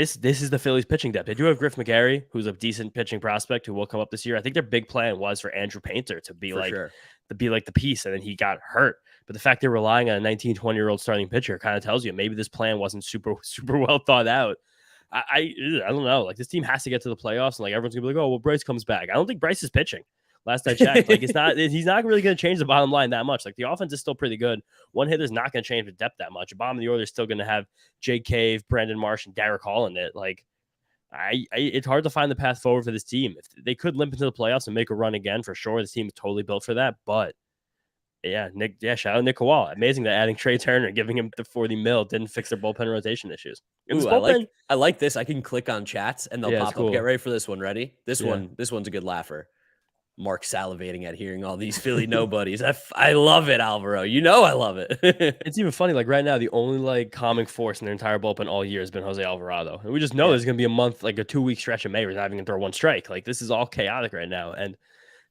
the Phillies pitching depth. They do have Griff McGarry, who's a decent pitching prospect who will come up this year. I think their big plan was for Andrew Painter to be the piece, and then he got hurt. But the fact they're relying on a 19, 20-year-old starting pitcher kind of tells you maybe this plan wasn't super well thought out. I don't know. Like this team has to get to the playoffs, and like everyone's gonna be like, oh well, Bryce comes back. I don't think Bryce is pitching. Last I checked, like he's not really going to change the bottom line that much. Like the offense is still pretty good. One hitter's not going to change the depth that much. The bottom of the order is still going to have Jake Cave, Brandon Marsh, and Derek Hall in it. Like it's hard to find the path forward for this team. If they could limp into the playoffs and make a run again, for sure, this team is totally built for that. But shout out Nick Kowal. Amazing that adding Trey Turner, giving him the $40 million didn't fix their bullpen rotation issues. I like this. I can click on chats and they'll pop up. Get ready for this one. Ready? This one's a good laugher. Mark salivating at hearing all these Philly nobodies. I love it, Alvaro. You know I love it. It's even funny. Like right now, the only like calming force in their entire bullpen all year has been Jose Alvarado, and we just know there's going to be a month, like a 2-week stretch in May, where he's not even going to throw one strike. Like this is all chaotic right now, and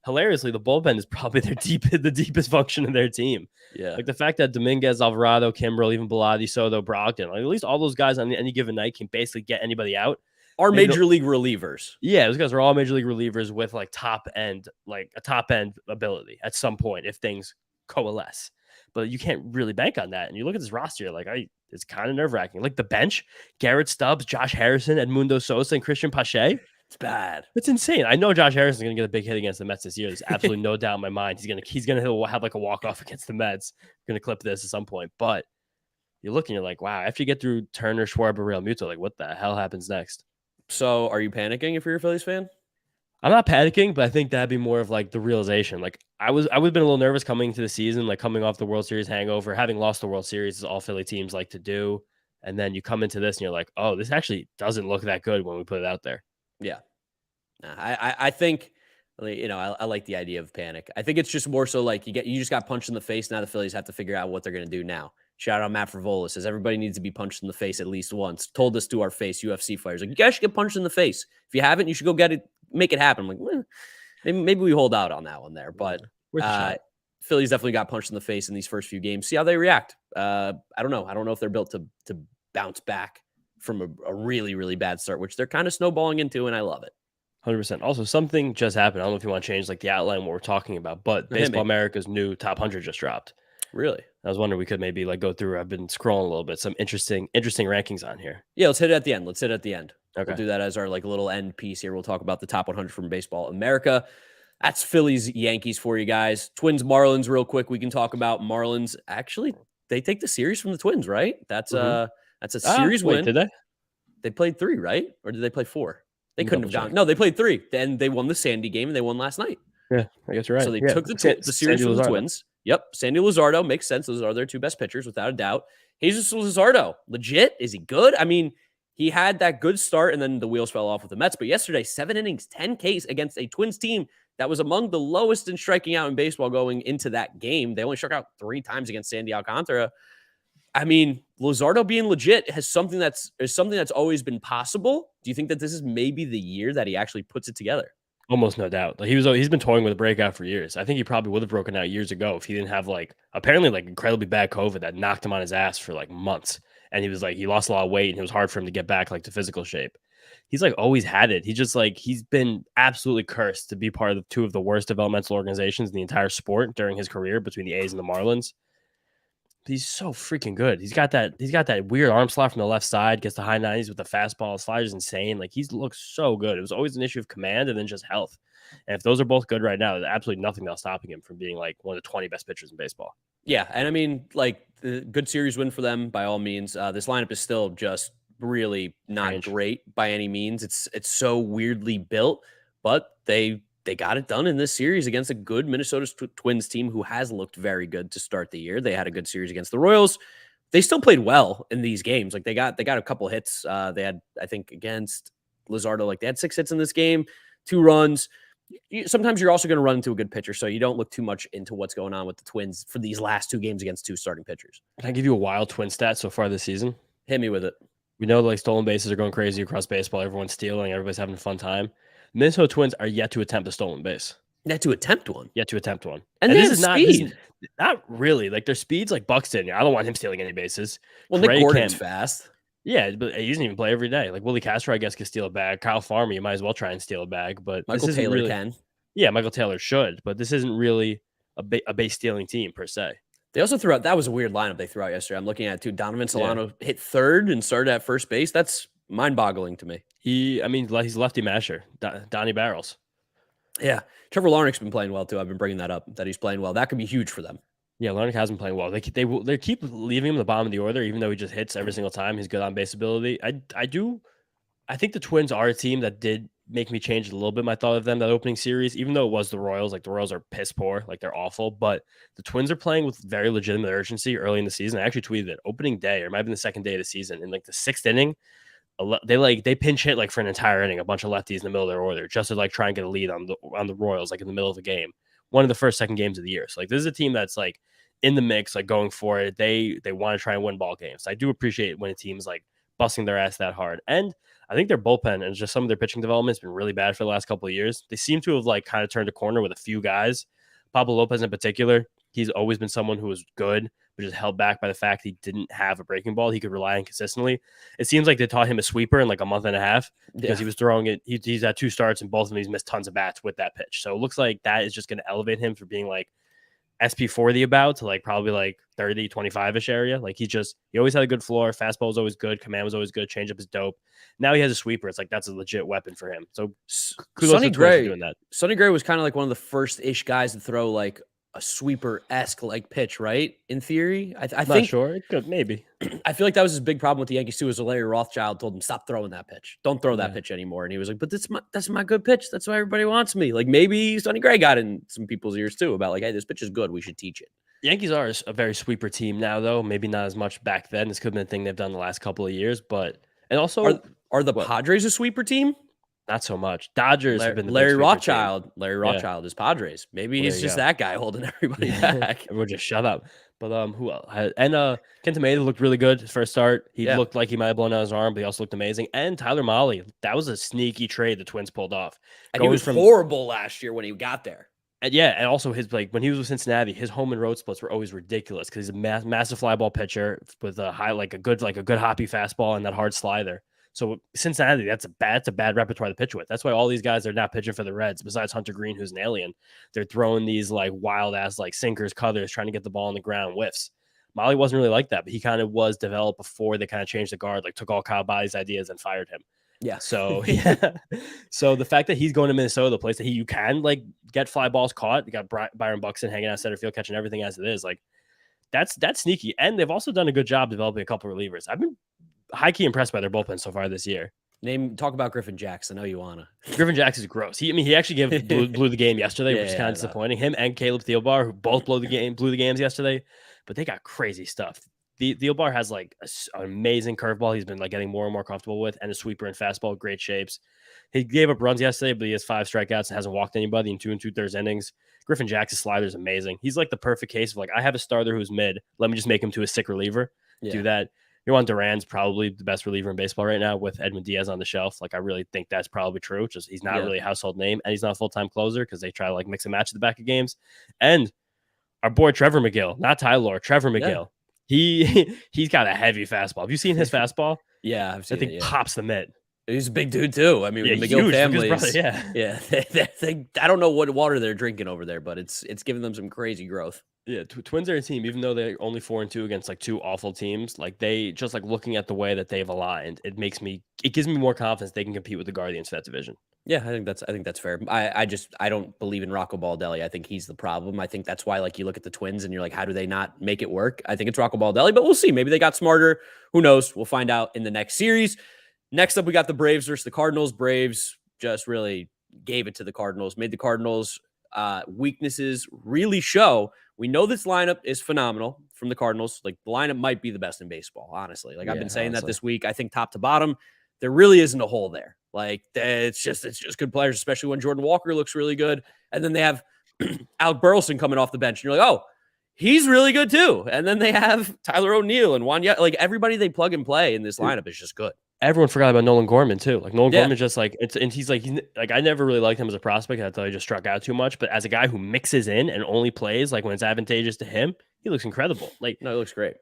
hilariously, the bullpen is probably the deepest function of their team. Yeah, like the fact that Dominguez, Alvarado, Kimbrel, even Bilotti, Soto, Brogdon, like at least all those guys on any given night can basically get anybody out. Are major league relievers. Yeah, those guys are all major league relievers with like a top end ability at some point if things coalesce. But you can't really bank on that. And you look at this roster, like it's kind of nerve wracking. Like the bench, Garrett Stubbs, Josh Harrison, Edmundo Sosa, and Christian Pache. It's bad. It's insane. I know Josh Harrison's going to get a big hit against the Mets this year. There's absolutely no doubt in my mind. He's going to have like a walk off against the Mets. Going to clip this at some point, but you look and you're like, wow. After you get through Turner, Schwarber, Real Muto, like what the hell happens next? So are you panicking if you're a Phillies fan? I'm not panicking, but I think that'd be more of like the realization. Like I would have been a little nervous coming into the season, like coming off the World Series hangover, having lost the World Series is all Philly teams like to do. And then you come into this and you're like, oh, this actually doesn't look that good when we put it out there. Yeah. I think, I like the idea of panic. I think it's just more so like you just got punched in the face. Now the Phillies have to figure out what they're going to do now. Shout out Matt Frivola says everybody needs to be punched in the face at least once. Told us to our face, UFC fighters. Like, you guys should get punched in the face. If you haven't, you should go get it, make it happen. I'm like, maybe we hold out on that one there. But Phillies definitely got punched in the face in these first few games. See how they react. I don't know. I don't know if they're built to bounce back from a really, really bad start, which they're kind of snowballing into, and I love it. 100%. Also, something just happened. I don't know if you want to change like the outline what we're talking about, but Baseball America's new top 100 just dropped. Really? I was wondering we could maybe like go through. I've been scrolling a little bit. Some interesting rankings on here. Yeah, let's hit it at the end. Okay. We'll do that as our like little end piece here. We'll talk about the top 100 from Baseball America. That's Phillies, Yankees for you guys. Twins, Marlins, real quick. We can talk about Marlins. Actually, they take the series from the Twins, right? That's a series win. Did they? They played 3, right? Or did they play 4? They couldn't have gone. No, they played 3. Then they won the Sandy game and they won last night. Yeah, I guess you're right. So they took the series from the Twins. Yep. Sandy Luzardo makes sense. Those are their 2 best pitchers without a doubt. Jesus Luzardo, legit. Is he good? I mean, he had that good start and then the wheels fell off with the Mets. But yesterday, 7 innings, 10 Ks against a Twins team that was among the lowest in striking out in baseball going into that game. They only struck out 3 times against Sandy Alcantara. I mean, Luzardo being legit is something that's always been possible. Do you think that this is maybe the year that he actually puts it together? Almost no doubt. Like he's been toying with a breakout for years. I think he probably would have broken out years ago if he didn't have apparently incredibly bad COVID that knocked him on his ass for months. And he lost a lot of weight and it was hard for him to get back to physical shape. He's always had it. He just he's been absolutely cursed to be part of two of the worst developmental organizations in the entire sport during his career between the A's and the Marlins. He's so freaking good. He's got that weird arm slot from the left side, gets the high 90s with the fastball. His slider's insane. He looks so good. It was always an issue of command and then just health. And if those are both good right now, there's absolutely nothing that's stopping him from being one of the 20 best pitchers in baseball. Yeah, and I mean, the good series win for them by all means. This lineup is still just really not great by any means. It's so weirdly built, but they got it done in this series against a good Minnesota Twins team who has looked very good to start the year. They had a good series against the Royals. They still played well in these games. They got a couple hits. They had, I think, against Luzardo, they had 6 hits in this game, 2 runs. Sometimes you're also going to run into a good pitcher, so you don't look too much into what's going on with the Twins for these last 2 games against 2 starting pitchers. Can I give you a wild Twin stat so far this season? Hit me with it. We know stolen bases are going crazy across baseball. Everyone's stealing. Everybody's having a fun time. Minnesota Twins are yet to attempt a stolen base. Yet to attempt one. And this is speed. Not really. Their speed's Buxton. I don't want him stealing any bases. Well, Nick Gordon's fast. Yeah, but he doesn't even play every day. Willie Castro, I guess, can steal a bag. Kyle Farmer, you might as well try and steal a bag. But Michael Taylor can. Yeah, Michael Taylor should. But this isn't really a base stealing team per se. They also threw out, that was a weird lineup they threw out yesterday. I'm looking at it too. Donovan Solano hit third and started at first base. That's mind-boggling to me. He's lefty masher, Donnie Barrels. Yeah. Trevor Larnach's been playing well too. I've been bringing that up, that he's playing well. That could be huge for them. Yeah, Larnach has been playing well. They keep leaving him the bottom of the order, even though he just hits every single time. He's good on base ability. I think the Twins are a team that did make me change a little bit my thought of them that opening series, even though it was the Royals. The Royals are piss poor, they're awful. But the Twins are playing with very legitimate urgency early in the season. I actually tweeted it opening day, or it might have been the second day of the season. In the 6th inning, they pinch hit for an entire inning, a bunch of lefties in the middle of their order, just to try and get a lead on the Royals in the middle of the game. One of the first, second games of the year. So this is a team that's in the mix, going for it. They want to try and win ball games. I do appreciate when a team's busting their ass that hard. And I think their bullpen and just some of their pitching development has been really bad for the last couple of years. They seem to have kind of turned a corner with a few guys. Pablo Lopez in particular, he's always been someone who was good, but just held back by the fact he didn't have a breaking ball he could rely on consistently. It seems like they taught him a sweeper in a month and a half because he was throwing it. He's had 2 starts and both of them he's missed tons of bats with that pitch. So it looks like that is just going to elevate him from being SP40 about to probably 30, 25-ish area. He always had a good floor. Fastball was always good. Command was always good. Changeup is dope. Now he has a sweeper. It's that's a legit weapon for him. So Sonny Gray doing that. Sonny Gray was kind of one of the first-ish guys to throw a sweeper-esque pitch, right? In theory, I think. Not sure. It could, maybe. I feel that was his big problem with the Yankees too. Was Larry Rothschild told him stop throwing that pitch. Don't throw that pitch anymore. And he was like, "But that's my good pitch. That's why everybody wants me." Maybe Sonny Gray got in some people's ears too about "Hey, this pitch is good. We should teach it." Yankees are a very sweeper team now, though. Maybe not as much back then. This could have been a thing they've done the last couple of years. But and also, are the Padres a sweeper team? Not so much. Dodgers have been the Larry Rothschild. Larry Rothschild is Padres. Maybe he's just that guy holding everybody back. Everyone just shut up. But who else? And Kenta Maeda looked really good his first start. He looked like he might have blown out his arm, but he also looked amazing. And Tyler Mahle, that was a sneaky trade the Twins pulled off. And he was horrible last year when he got there. And and also his when he was with Cincinnati, his home and road splits were always ridiculous because he's a massive fly ball pitcher with a high a good hoppy fastball and that hard slider. So Cincinnati, that's a bad repertoire to pitch with. That's why all these guys are not pitching for the Reds. Besides Hunter Green, who's an alien, they're throwing these wild ass sinkers, cutters, trying to get the ball on the ground, whiffs. Mahle wasn't really like that, but he kind of was developed before they kind of changed the guard, took all Kyle Body's ideas and fired him. Yeah. So so the fact that he's going to Minnesota, the place that you can get fly balls caught, you got Byron Buxton hanging out center field, catching everything as it is. That's sneaky. And they've also done a good job developing a couple of relievers. I've been high-key impressed by their bullpen so far this year. Talk about Griffin Jackson. I know you wanna. Griffin Jackson is gross. He actually blew the game yesterday, which is kind of disappointing. Him and Caleb Thielbar, who both blew the games yesterday, but they got crazy stuff. Thielbar has an amazing curveball he's been getting more and more comfortable with, and a sweeper and fastball, great shapes. He gave up runs yesterday, but he has 5 strikeouts and hasn't walked anybody in 2 2/3 innings. Griffin Jackson's slider is amazing. He's the perfect case of I have a starter who's mid. Let me just make him to a sick reliever. do that. Yohan Duran's probably the best reliever in baseball right now with Edwin Diaz on the shelf. Like, I really think that's probably true. Just he's not really a household name, and he's not a full-time closer because they try to like mix and match at the back of games. And our boy Trevor McGill, not Tyler, Trevor McGill. He's got a heavy fastball. Have you seen his fastball? Yeah, I've seen that thing pops the mitt. He's a big dude too. I mean, the McGill family, I don't know what water they're drinking over there, but it's giving them some crazy growth. Yeah, Twins are a team, even though they're only 4-2 against like two awful teams. Like, they just like looking at the way that they've aligned, it gives me more confidence they can compete with the Guardians for that division. Yeah, I think that's fair. I don't believe in Rocco Baldelli. I think he's the problem. I think that's why, like, you look at the Twins and you're like, how do they not make it work? I think it's Rocco Baldelli, but we'll see. Maybe they got smarter. Who knows? We'll find out in the next series. Next up, we got the Braves versus the Cardinals. Braves just really gave it to the Cardinals, made the Cardinals' weaknesses really show. We know this lineup is phenomenal from the Cardinals. Like, the lineup might be the best in baseball, honestly. Like, I've been saying that this week. I think top to bottom, there really isn't a hole there. Like, it's just good players, especially when Jordan Walker looks really good. And then they have Alec Burleson coming off the bench. And you're like, oh, he's really good too. And then they have Tyler O'Neill and Juan. Like, everybody they plug and play in this lineup is just good. Everyone forgot about Nolan Gorman too. Like, Nolan Gorman just like he's like I never really liked him as a prospect. I thought he just struck out too much. But as a guy who mixes in and only plays like when it's advantageous to him, he looks incredible. Like, no, he looks great.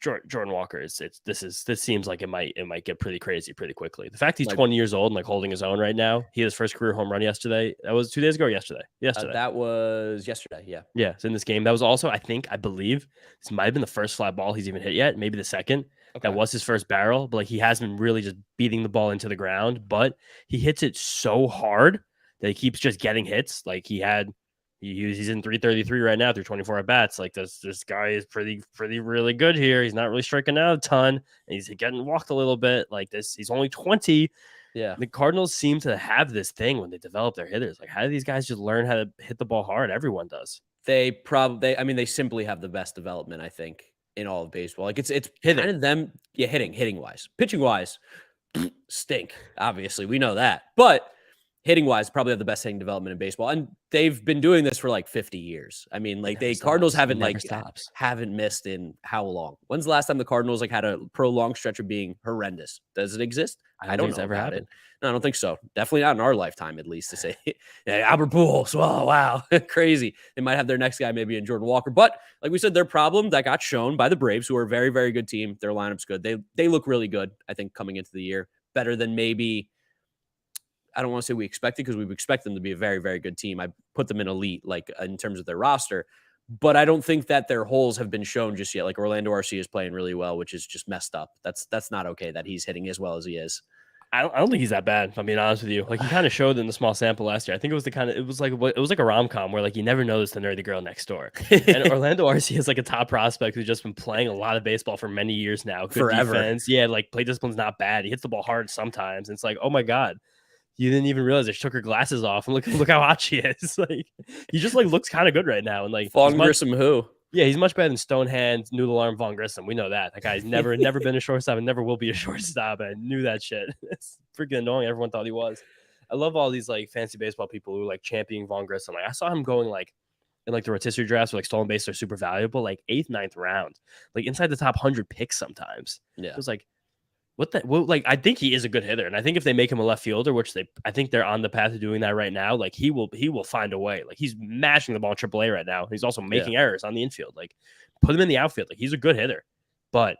Jordan Walker this seems like it might get pretty crazy pretty quickly. The fact he's 20 years old and like holding his own right now. He had his first career home run yesterday. That was 2 days ago or yesterday? That was yesterday. Yeah. Yeah. So in this game, that was also, I believe this might have been the first fly ball he's even hit yet. Maybe the second. Okay. That was his first barrel, but like, he has been really just beating the ball into the ground, but he hits it so hard that he keeps just getting hits. Like, he's in 333 right now through 24 at bats. Like, this guy is pretty really good here. He's not really striking out a ton, and he's getting walked a little bit. Like this, he's only 20. Yeah, the Cardinals seem to have this thing when they develop their hitters. Like, how do these guys just learn how to hit the ball hard? Everyone does. They simply have the best development, I think, in all of baseball. Like, it's hitting. Kind of them, hitting wise, pitching wise, stink. Obviously, we know that, but hitting wise, probably have the best hitting development in baseball, and they've been doing this for like 50 years. I mean, like, Cardinals haven't missed in how long? When's the last time the Cardinals like had a prolonged stretch of being horrendous? Does it exist? I don't know about it. No, I don't think so. Definitely not in our lifetime, at least. To say, Albert Pujols, oh wow, crazy. They might have their next guy maybe in Jordan Walker, but like we said, their problem that got shown by the Braves, who are a very, very good team. Their lineup's good. They look really good. I think coming into the year, better than maybe. I don't want to say we expected, because we expect them to be a very, very good team. I put them in elite, like, in terms of their roster, but I don't think that their holes have been shown just yet. Like, Orlando Arcia is playing really well, which is just messed up. That's not okay that he's hitting as well as he is. I don't think he's that bad, if I'm being honest with you. Like, he kind of showed in the small sample last year. I think it was like a rom-com where like you never noticed the nerdy girl next door. And Orlando Arcia is like a top prospect who's just been playing a lot of baseball for many years now. Good forever. Defense. Yeah, like, play discipline's not bad. He hits the ball hard sometimes. And it's like, oh my God. You didn't even realize she took her glasses off, and look how hot she is. Like, he just like looks kind of good right now. And like, Vaughn Grissom, who? Yeah, he's much better than Stonehand, Noodle Arm, Vaughn Grissom. We know that. That guy's never been a shortstop and never will be a shortstop. I knew that shit. It's freaking annoying. Everyone thought he was. I love all these like fancy baseball people who like championing Vaughn Grissom. Like, I saw him going like in like the rotisserie drafts where like stolen bases are super valuable, like 8th, 9th round, like inside the top 100 picks sometimes. Yeah, it was like. Like, I think he is a good hitter, and I think if they make him a left fielder, which I think they're on the path of doing that right now, like, he will find a way. Like, he's mashing the ball in AAA right now. He's also making errors on the infield. Like, put him in the outfield. It's a good hitter, but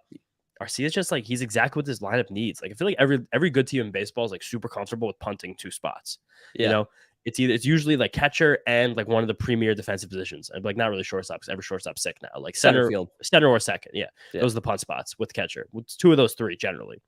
Arcia's just like, he's exactly what this lineup needs. Like, I feel like every good team in baseball is like super comfortable with punting 2 spots. Yeah. You know, it's usually like catcher and like one of the premier defensive positions, and like not really shortstop, because every shortstop's sick now. Like center or second. Yeah, those are the punt spots with catcher. It's 2 of those 3 generally.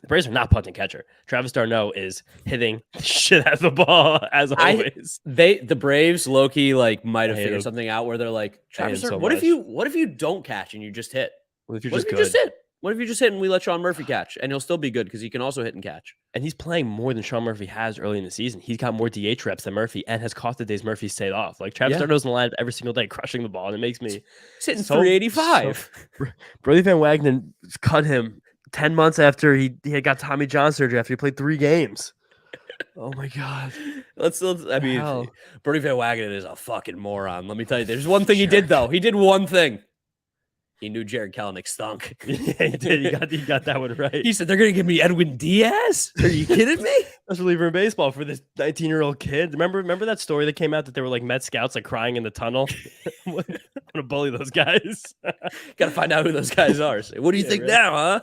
The Braves are not punting catcher. Travis d'Arnaud is hitting the shit out of the ball as always. The Braves low-key like might have figured something out where they're like, Travis, what if you don't catch and you just hit? What if you just hit? What if you just hit and we let Sean Murphy catch, and he'll still be good because he can also hit and catch. And he's playing more than Sean Murphy has early in the season. He's got more DH reps than Murphy and has caught the days Murphy stayed off. Like, Travis d'Arnaud's in the lineup every single day, crushing the ball, and it makes me hitting 385. Brody Van Wagenen cut him 10 months after he had got Tommy John surgery after he played 3 games. Oh my God. I mean, Brody Van Wagenen is a fucking moron. Let me tell you. There's one thing he did though. He did one thing. He knew Jared Kelenic stunk. Yeah, he did. He got that one right. He said, they're going to give me Edwin Diaz? Are you kidding me? Best reliever in baseball for this 19-year-old kid. Remember that story that came out that there were like Met scouts like crying in the tunnel? I'm going to bully those guys. Got to find out who those guys are. So, what do you think now,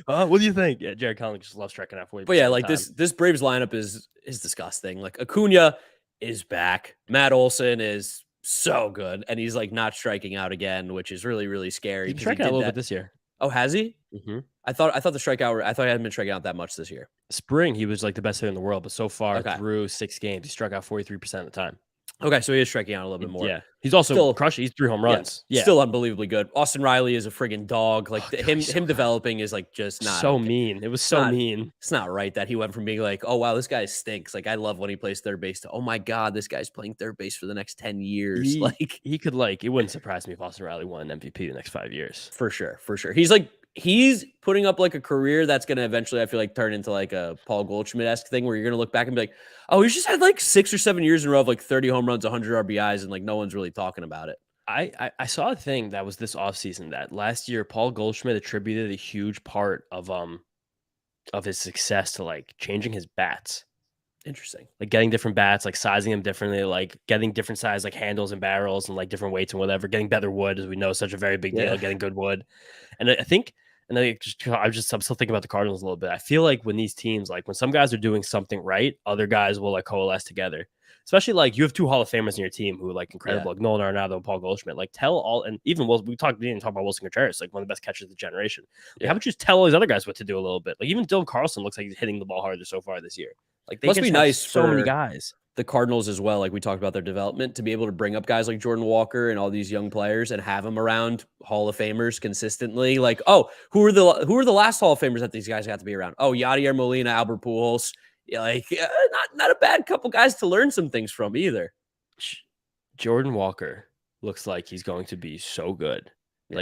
huh? What do you think? Yeah, Jared Kelenic just loves striking out 40%. But yeah, like this Braves lineup is disgusting. Like Acuna is back. Matt Olson is so good, and he's like not striking out again, which is really, really scary. He's striking out a little bit this year. Oh, has he? Mm-hmm. I thought the strikeout. I thought he hadn't been striking out that much this year. Spring, he was like the best hitter in the world, but so far through 6 games, he struck out 43% of the time. Okay, so he is striking out a little bit more. Yeah, he's also still crushing. He's 3 home runs. Yeah, still unbelievably good. Austin Riley is a friggin' dog. Like him developing is like just not so mean. It was so mean. It's not right that he went from being like, oh wow, this guy stinks. Like I love when he plays third base to, oh my god, this guy's playing third base for the next 10 years. He could it wouldn't surprise me if Austin Riley won an MVP the next 5 years. For sure. He's putting up like a career that's going to eventually, I feel like, turn into like a Paul Goldschmidt-esque thing where you're going to look back and be like, oh, he's just had like 6 or 7 years in a row of like 30 home runs, 100 RBIs, and like no one's really talking about it. I saw a thing that was this offseason that last year Paul Goldschmidt attributed a huge part of his success to like changing his bats. Interesting. Like getting different bats, like sizing them differently, like getting different size like handles and barrels and like different weights and whatever, getting better wood, as we know, such a very big deal, getting good wood. And I think, and I'm still thinking about the Cardinals a little bit. I feel like when these teams, like when some guys are doing something right, other guys will like coalesce together. Especially like you have 2 Hall of Famers in your team who are like incredible, like Nolan Arenado and Paul Goldschmidt. Like and even we didn't talk about Wilson Contreras, like one of the best catchers of the generation. Like, how about you just tell all these other guys what to do a little bit? Like even Dylan Carlson looks like he's hitting the ball harder so far this year. Like they must be nice so many guys. The Cardinals as well, like we talked about their development, to be able to bring up guys like Jordan Walker and all these young players and have them around Hall of Famers consistently. Like, oh, who are the last Hall of Famers that these guys got to be around? Oh, Yadier Molina, Albert Pujols. Yeah, like not a bad couple guys to learn some things from either. Jordan Walker looks like he's going to be so good. Yeah.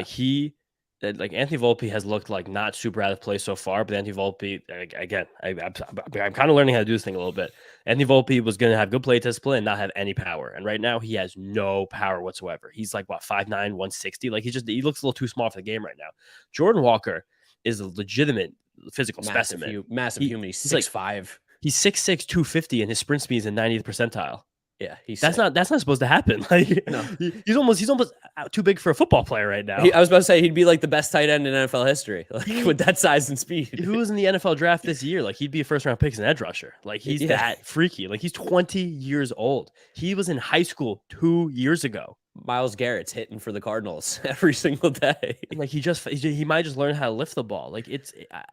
Like Anthony Volpe has looked like not super out of place so far, but Anthony Volpe, again, I'm kind of learning how to do this thing a little bit. Anthony Volpe was going to have good play discipline and not have any power. And right now he has no power whatsoever. He's like, 5'9", 160. Like he looks a little too small for the game right now. Jordan Walker is a legitimate physical specimen. Massive human. He's 6'5". He's 6'6", 250, and his sprint speed is in 90th percentile. Yeah, that's not supposed to happen. Like no. he's almost too big for a football player right now. I was about to say he'd be like the best tight end in NFL history, like with that size and speed. Who was in the NFL draft this year? Like he'd be a first-round pick as an edge rusher. Like he's that freaky. Like he's 20 years old. He was in high school 2 years ago. Myles Garrett's hitting for the Cardinals every single day. Like he might just learn how to lift the ball. Like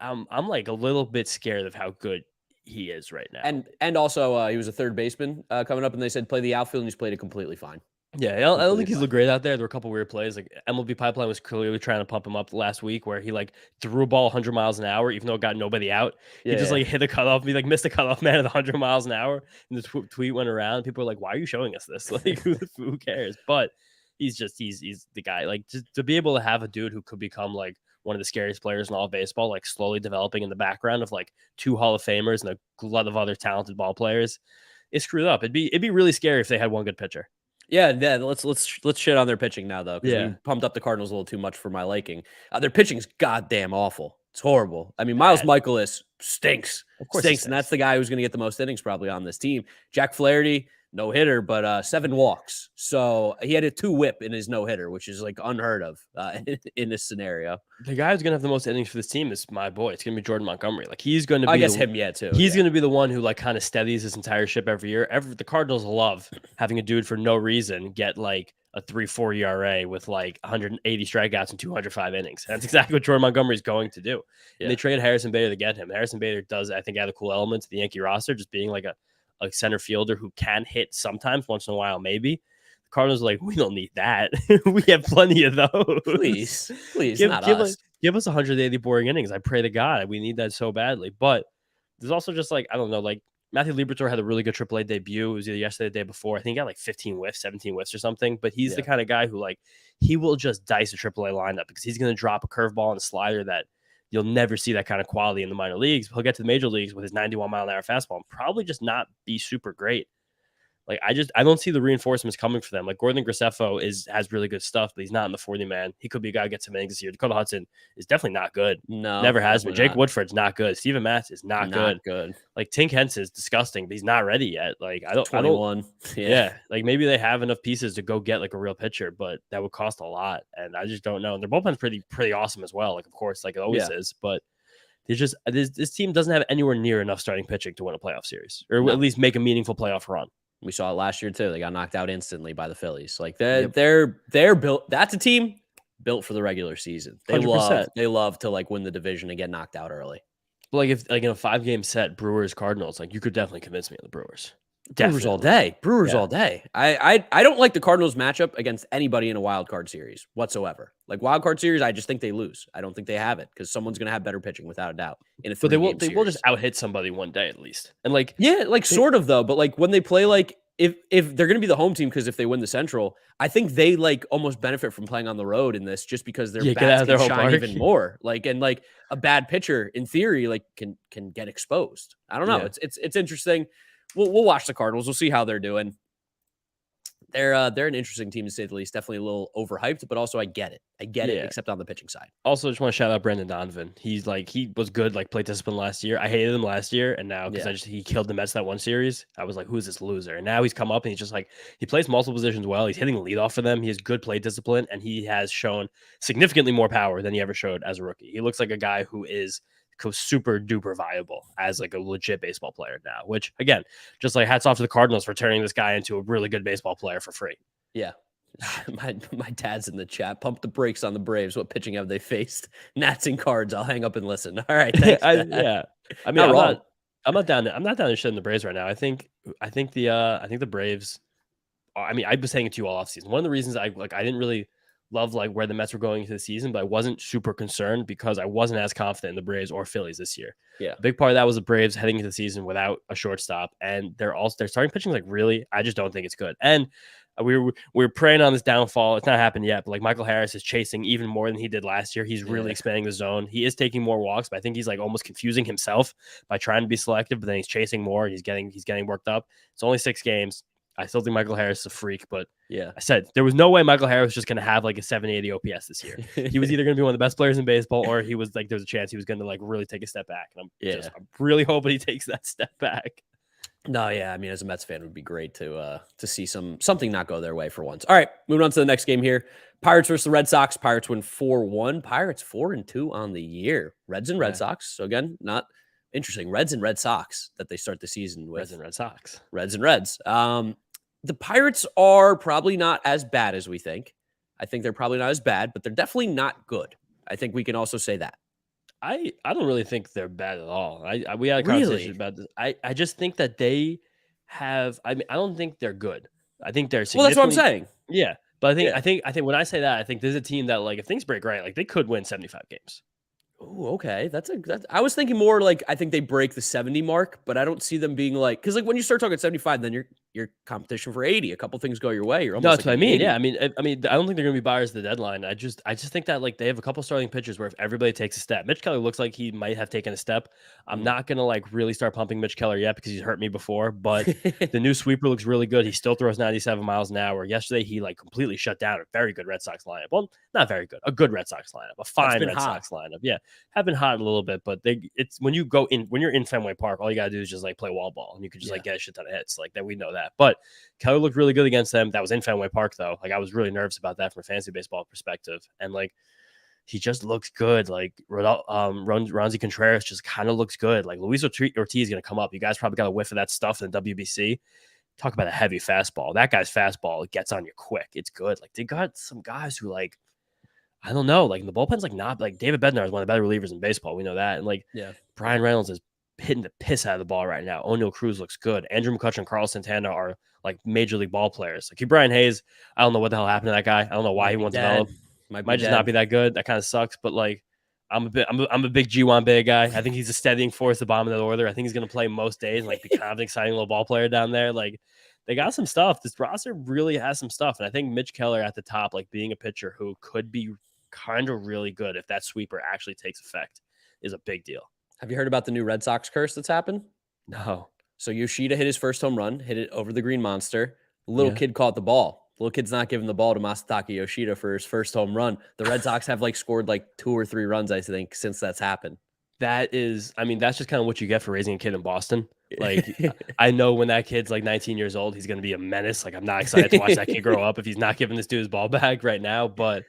I'm like a little bit scared of how good he is right now. And also he was a third baseman coming up, and they said play the outfield, and he's played it completely fine. Yeah, I don't think he's looked great out there. There were a couple weird plays. Like MLB Pipeline was clearly trying to pump him up last week, where he like threw a ball 100 miles an hour, even though it got nobody out. He just like hit a cutoff. He like missed a cutoff man at 100 miles an hour. And the tweet went around. People were like, "Why are you showing us this? Like, who cares?" But he's the guy. Like to be able to have a dude who could become like one of the scariest players in all of baseball, like slowly developing in the background of like 2 Hall of Famers and a glut of other talented ball players, it's screwed up. It'd be really scary if they had one good pitcher. Yeah, let's shit on their pitching now though, because we pumped up the Cardinals a little too much for my liking. Their pitching's goddamn awful. It's horrible. I mean, Miles Michaelis stinks. Of course, stinks, and that's the guy who's going to get the most innings probably on this team. Jack Flaherty, no hitter, but 7 walks. So he had a 2 whip in his no hitter, which is like unheard of in this scenario. The guy who's gonna have the most innings for this team is my boy. It's gonna be Jordan Montgomery. Like he's gonna be. I guess him, too. He's gonna be the one who like kind of steadies this entire ship every year. The Cardinals love having a dude for no reason get like a 3.4 ERA with like 180 strikeouts and 205 innings. That's exactly what Jordan Montgomery is going to do. Yeah. And they traded Harrison Bader to get him. Harrison Bader does, I think, add a cool element to the Yankee roster, just being like a center fielder who can hit sometimes, once in a while, maybe. The Cardinals are like, we don't need that. We have plenty of those. Please, give us 180 boring innings. I pray to God. We need that so badly. But there's also just like, I don't know, like Matthew Liberatore had a really good AAA debut. It was either yesterday or the day before. I think he got like 15 whiffs, 17 whiffs or something. But he's the kind of guy who like, he will just dice a AAA lineup because he's going to drop a curveball and a slider that you'll never see that kind of quality in the minor leagues. He'll get to the major leagues with his 91-mile-an-hour fastball and probably just not be super great. Like I don't see the reinforcements coming for them. Like Gordon Graceffo has really good stuff, but he's not in the 40 man. He could be a guy who gets some innings this year. Dakota Hudson is definitely not good. No, Never has been. definitely Jake not. Woodford's not good. Steven Matz is not good. Not good. Like Tink Hence is disgusting, but he's not ready yet. Like I don't 21. yeah. Like maybe they have enough pieces to go get like a real pitcher, but that would cost a lot. And I just don't know. And their bullpen's pretty awesome as well. Like, of course, like it always is, but there's just this team doesn't have anywhere near enough starting pitching to win a playoff series or at least make a meaningful playoff run. We saw it last year too. They got knocked out instantly by the Phillies. Like they're built. That's a team built for the regular season. They 100%. love to like win the division and get knocked out early. But like if like in a 5-game set, Brewers Cardinals, like you could definitely convince me of the Brewers. Brewers all day. Brewers all day. I don't like the Cardinals matchup against anybody in a wild card series whatsoever. Like wild card series, I just think they lose. I don't think they have it because someone's going to have better pitching without a doubt. But they will just out hit somebody one day at least. And like sort of though. But like when they play, like if they're going to be the home team, because if they win the Central, I think they like almost benefit from playing on the road in this just because their bats can shine even more. Like and like a bad pitcher in theory like can get exposed. I don't know. It's interesting. We'll watch the Cardinals. We'll see how they're doing. They're an interesting team to say the least. Definitely a little overhyped, but also I get it. Except on the pitching side. Also, just want to shout out Brendan Donovan. He was good, like play discipline last year. I hated him last year, and now because he killed the Mets that one series, I was like, who is this loser? And now he's come up and he's just like he plays multiple positions well. He's hitting the leadoff for them. He has good play discipline, and he has shown significantly more power than he ever showed as a rookie. He looks like a guy who is super duper viable as like a legit baseball player now, which again, just like hats off to the Cardinals for turning this guy into a really good baseball player for free. Yeah. my dad's in the chat. Pump the brakes on the Braves. What pitching have they faced? Nats and Cards. I'll hang up and listen. All right. Thanks, I mean, I'm not down to shit in the Braves right now. I think the Braves. I mean, I've been saying it to you all offseason. One of the reasons I didn't really love like where the Mets were going into the season, but I wasn't super concerned because I wasn't as confident in the Braves or Phillies this year. Yeah. A big part of that was the Braves heading into the season without a shortstop, and their starting pitching like really, I just don't think it's good. And we're preying on this downfall. It's not happened yet, but like Michael Harris is chasing even more than he did last year. He's really expanding the zone. He is taking more walks, but I think he's like almost confusing himself by trying to be selective, but then he's chasing more and he's getting worked up. It's only 6 games. I still think Michael Harris is a freak, but I said there was no way Michael Harris was just going to have like a 780 OPS this year. He was either going to be one of the best players in baseball, or he was like, there's a chance he was going to like really take a step back. And I'm really hoping he takes that step back. No, yeah. I mean, as a Mets fan, it would be great to see something not go their way for once. All right, moving on to the next game here. Pirates versus the Red Sox. Pirates win 4-1. Pirates 4-2 on the year. Reds and Red Sox. So again, not interesting. Reds and Red Sox that they start the season with. Reds and Red Sox. Reds and Reds. The Pirates are probably not as bad as we think. I think they're probably not as bad, but they're definitely not good. I think we can also say that. I don't really think they're bad at all. We had a conversation about this. I just think that they have. I mean, I don't think they're good. I think they're. Well, that's what I'm saying. Yeah, but I think when I say that, I think there's a team that like if things break right, like they could win 75 games. Oh, okay. I was thinking more like I think they break the 70 mark, but I don't see them being like because like when you start talking 75, then you're competition for 80. A couple things go your way. You're almost no, that's like what I mean. 80. Yeah, I mean, I don't think they're going to be buyers at the deadline. I just think that like they have a couple starting pitchers where if everybody takes a step, Mitch Keller looks like he might have taken a step. I'm not going to like really start pumping Mitch Keller yet because he's hurt me before, but the new sweeper looks really good. He still throws 97 miles an hour. Yesterday, he like completely shut down a very good Red Sox lineup. Well, not very good, a good Red Sox lineup, a fine Red Sox lineup. Yeah, have been hot a little bit, but it's when you're in Fenway Park, all you gotta do is just like play wall ball, and you could just like get a shit ton of hits. Like that, we know that. But Keller looked really good against them. That was in Fenway Park, though. Like I was really nervous about that from a fantasy baseball perspective, and like he just looks good. Like Ronzi Contreras just kind of looks good. Like Luis Ortiz is gonna come up. You guys probably got a whiff of that stuff in the WBC. Talk about a heavy fastball. That guy's fastball gets on you quick. It's good. Like they got some guys who like. I don't know. Like the bullpen's like not like David Bednar is one of the better relievers in baseball. We know that. And like Brian Reynolds is hitting the piss out of the ball right now. O'Neal Cruz looks good. Andrew McCutcheon and Carlos Santana are like major league ball players. Like Brian Hayes, I don't know what the hell happened to that guy. I don't know why he wants to develop. Might just not be that good. That kind of sucks. But like I'm a big G1 big guy. I think he's a steadying force at the bottom of the order. I think he's gonna play most days and like be kind of an exciting little ball player down there. Like they got some stuff. This roster really has some stuff. And I think Mitch Keller at the top, like being a pitcher who could be kind of really good if that sweeper actually takes effect, is a big deal. Have you heard about the new Red Sox curse that's happened? No. So Yoshida hit his first home run, hit it over the green monster. The little Yeah. kid caught the ball. The little kid's not giving the ball to Masataka Yoshida for his first home run. The Red Sox have like scored like 2 or 3 runs, I think, since that's happened. That is, I mean, that's just kind of what you get for raising a kid in Boston. Like, I know when that kid's like 19 years old, he's going to be a menace. Like, I'm not excited to watch that kid grow up if he's not giving this dude his ball back right now. But,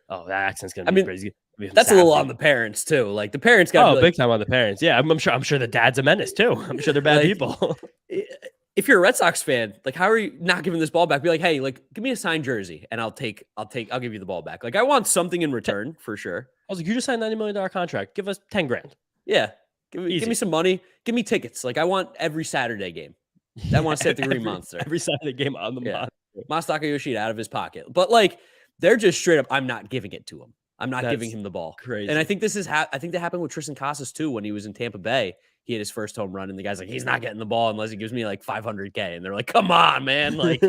that accent's going to be crazy. That's a little on the parents too. Like the parents got big time on the parents. Yeah, I'm sure the dad's a menace too. I'm sure they're bad like, people. If you're a Red Sox fan, like how are you not giving this ball back? Be like, hey, like give me a signed jersey and I'll give you the ball back. Like I want something in return for sure. I was like, you just signed $90 million contract. Give us 10 grand. Yeah. Give me some money. Give me tickets. Like I want every Saturday game. I want to sit at the Green Monster. Every Saturday game on the Monster. Masataka Yoshida out of his pocket. But like they're just straight up, I'm not giving it to him. I'm not giving him the ball. Crazy. And I think I think that happened with Tristan Casas too when he was in Tampa Bay. He hit his first home run, and the guy's like, he's not getting the ball unless he gives me like $500K. And they're like, come on, man. Like,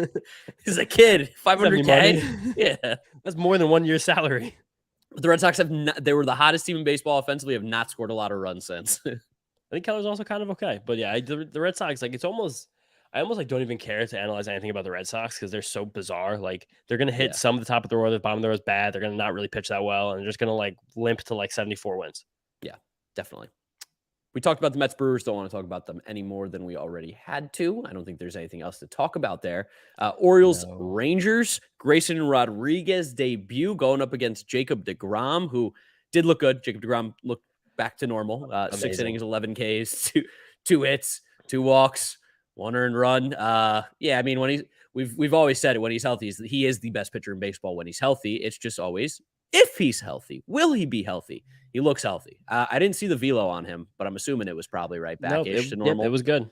he's a kid. $500K. Yeah. That's more than 1 year's salary. But the Red Sox they were the hottest team in baseball offensively, have not scored a lot of runs since. I think Keller's also kind of okay. But yeah, the Red Sox, like, I almost like don't even care to analyze anything about the Red Sox because they're so bizarre. Like they're going to hit some of the top of the row, the bottom of the row is bad. They're going to not really pitch that well. And they're just going to like limp to like 74 wins. Yeah, definitely. We talked about the Mets Brewers. Don't want to talk about them any more than we already had to. I don't think there's anything else to talk about there. Orioles, Rangers, Grayson Rodriguez debut going up against Jacob deGrom, who did look good. Jacob deGrom looked back to normal. 6 innings, 11 Ks, two hits, 2 walks, 1 earned run. Yeah, I mean, when we've always said it, when he's healthy, he is the best pitcher in baseball when he's healthy. It's just always if he's healthy. Will he be healthy? He looks healthy. I didn't see the velo on him, but I'm assuming it was probably right back-ish to normal. It was good.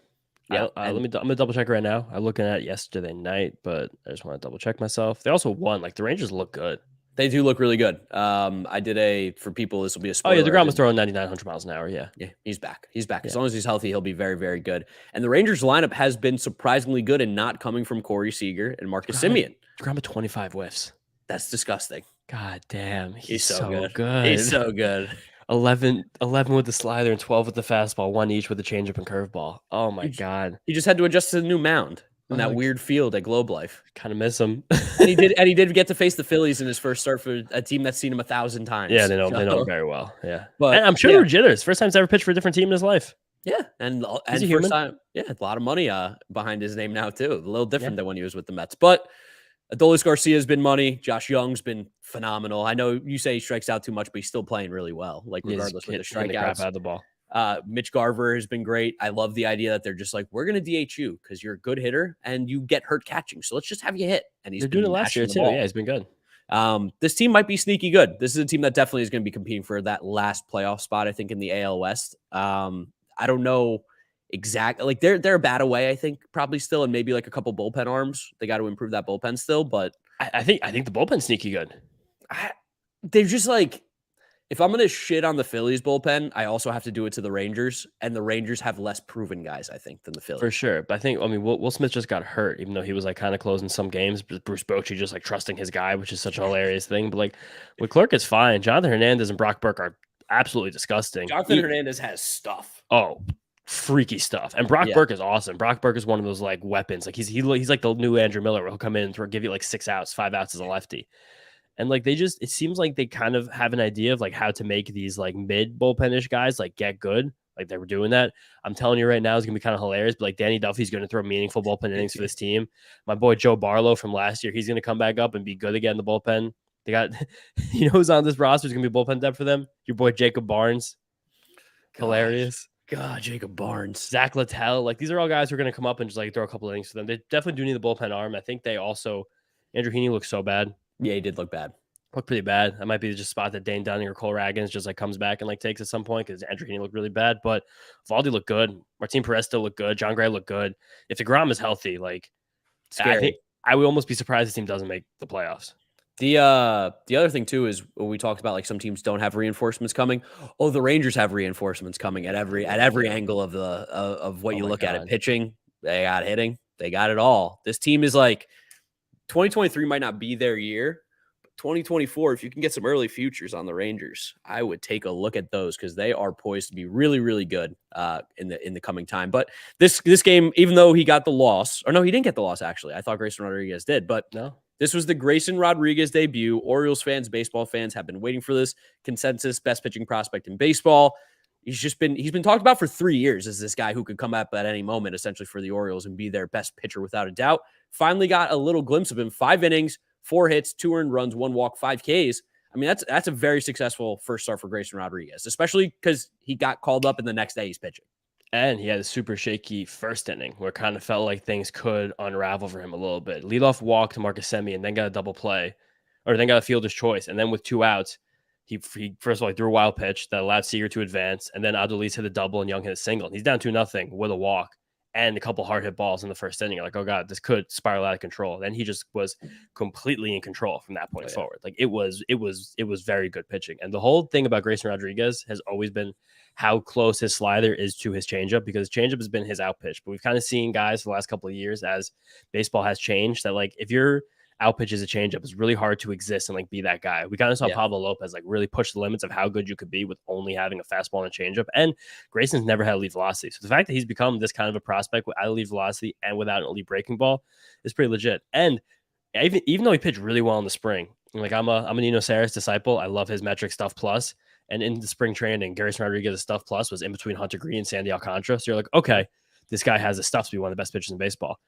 Yeah, I'm gonna double check right now. I'm looking at yesterday night, but I just want to double check myself. They also won. Like the Rangers look good. They do look really good. I did for people, this will be a spoiler. Oh yeah, deGrom was throwing 9,900 miles an hour. Yeah, he's back. He's back. As long as he's healthy, he'll be very, very good. And the Rangers lineup has been surprisingly good and not coming from Corey Seager and Marcus Semien. deGrom had 25 whiffs. That's disgusting. God damn, he's so good. He's so good. 11 with the slider and 12 with the fastball, 1 each with the changeup and curveball. Oh my God. He just had to adjust to the new mound in that weird field at Globe Life. Kind of miss him. and he did get to face the Phillies in his first start for a team that's seen him 1,000 times. Yeah, they know him very well. Yeah. But and I'm sure they're jitters. First time he's ever pitched for a different team in his life. Yeah. And first time, a lot of money behind his name now too. A little different than when he was with the Mets. But Adolis Garcia's been money. Josh Young's been phenomenal. I know you say he strikes out too much, but he's still playing really well. Like regardless with the strikeouts, out of the ball. Mitch Garver has been great. I love the idea that they're just like, we're going to DH you because you're a good hitter and you get hurt catching. So let's just have you hit. And he's doing it last year too. Yeah, he's been good. This team might be sneaky good. This is a team that definitely is going to be competing for that last playoff spot, I think, in the AL West. I don't know exactly. Like they're a bat away, I think, probably still, and maybe like a couple bullpen arms. They got to improve that bullpen still, but I think the bullpen's sneaky good. They're just like, if I'm going to shit on the Phillies bullpen, I also have to do it to the Rangers, and the Rangers have less proven guys, I think, than the Phillies. For sure. But I mean, Will Smith just got hurt, even though he was like kind of closing some games. Bruce Bochy just like trusting his guy, which is such a hilarious thing. But like with Clerk, it's fine. Jonathan Hernandez and Brock Burke are absolutely disgusting. Jonathan Hernandez has stuff. Oh, freaky stuff. And Brock Burke is awesome. Brock Burke is one of those like weapons. Like he's like the new Andrew Miller, where he'll come in and give you like 6 outs, 5 outs as a lefty. And like it seems like they kind of have an idea of like how to make these like mid bullpenish guys like get good. Like they were doing that. I'm telling you right now, it's gonna be kind of hilarious. But like Danny Duffy's gonna throw meaningful bullpen innings for this team. My boy Joe Barlow from last year, he's gonna come back up and be good again in the bullpen. They got, who's on this roster is gonna be bullpen depth for them. Your boy Jacob Barnes, hilarious. God, Jacob Barnes, Zach Littell, like these are all guys who are gonna come up and just like throw a couple innings for them. They definitely do need the bullpen arm. I think they also Andrew Heaney looks so bad. Yeah, he did look bad. Looked pretty bad. That might be just a spot that Dane Dunning or Cole Ragans just like comes back and like takes at some point because Andrew Heaney looked really bad. But Valdi looked good. Martin Perez still looked good. John Gray looked good. If deGrom is healthy, like scary. I would almost be surprised this team doesn't make the playoffs. The other thing too is when we talked about like some teams don't have reinforcements coming. Oh, the Rangers have reinforcements coming at every angle of what you look at it. Pitching, they got hitting, they got it all. This team is like 2023 might not be their year. 2024, if you can get some early futures on the Rangers, I would take a look at those because they are poised to be really, really good in the coming time. But this game, even though he got the loss, or no, he didn't get the loss, actually. I thought Grayson Rodriguez did, but No. this was the Grayson Rodriguez debut. Orioles fans, baseball fans have been waiting for this. Consensus best pitching prospect in baseball. He's been talked about for 3 years as this guy who could come up at any moment, essentially, for the Orioles and be their best pitcher without a doubt. Finally got a little glimpse of him. 5 innings, 4 hits, 2 earned runs, 1 walk, 5 Ks. I mean, that's a very successful first start for Grayson Rodriguez, especially because he got called up and the next day he's pitching. And he had a super shaky first inning where it kind of felt like things could unravel for him a little bit. Leadoff walk to Marcus Semien and then got a double play, or then got a fielder's choice. And then with 2 outs, he first of all, he threw a wild pitch that allowed Seager to advance. And then Adolis hit a double and Young hit a single. And he's down 2-0 with a walk and a couple hard hit balls in the first inning. You're like, oh God, this could spiral out of control. Then he just was completely in control from that point forward. Like it was very good pitching. And the whole thing about Grayson Rodriguez has always been how close his slider is to his changeup, because changeup has been his out pitch. But we've kind of seen guys for the last couple of years as baseball has changed that, like, if your out pitch is a changeup, it's really hard to exist and like be that guy. We kind of saw Pablo Lopez like really push the limits of how good you could be with only having a fastball and a changeup. And Grayson's never had elite velocity. So the fact that he's become this kind of a prospect without elite velocity and without an elite breaking ball is pretty legit. And even though he pitched really well in the spring, like I'm a Nino Saris disciple. I love his metric stuff plus. And in the spring training, Grayson Rodriguez's stuff plus was in between Hunter Green and Sandy Alcantara. So you're like, okay, this guy has the stuff to be one of the best pitchers in baseball.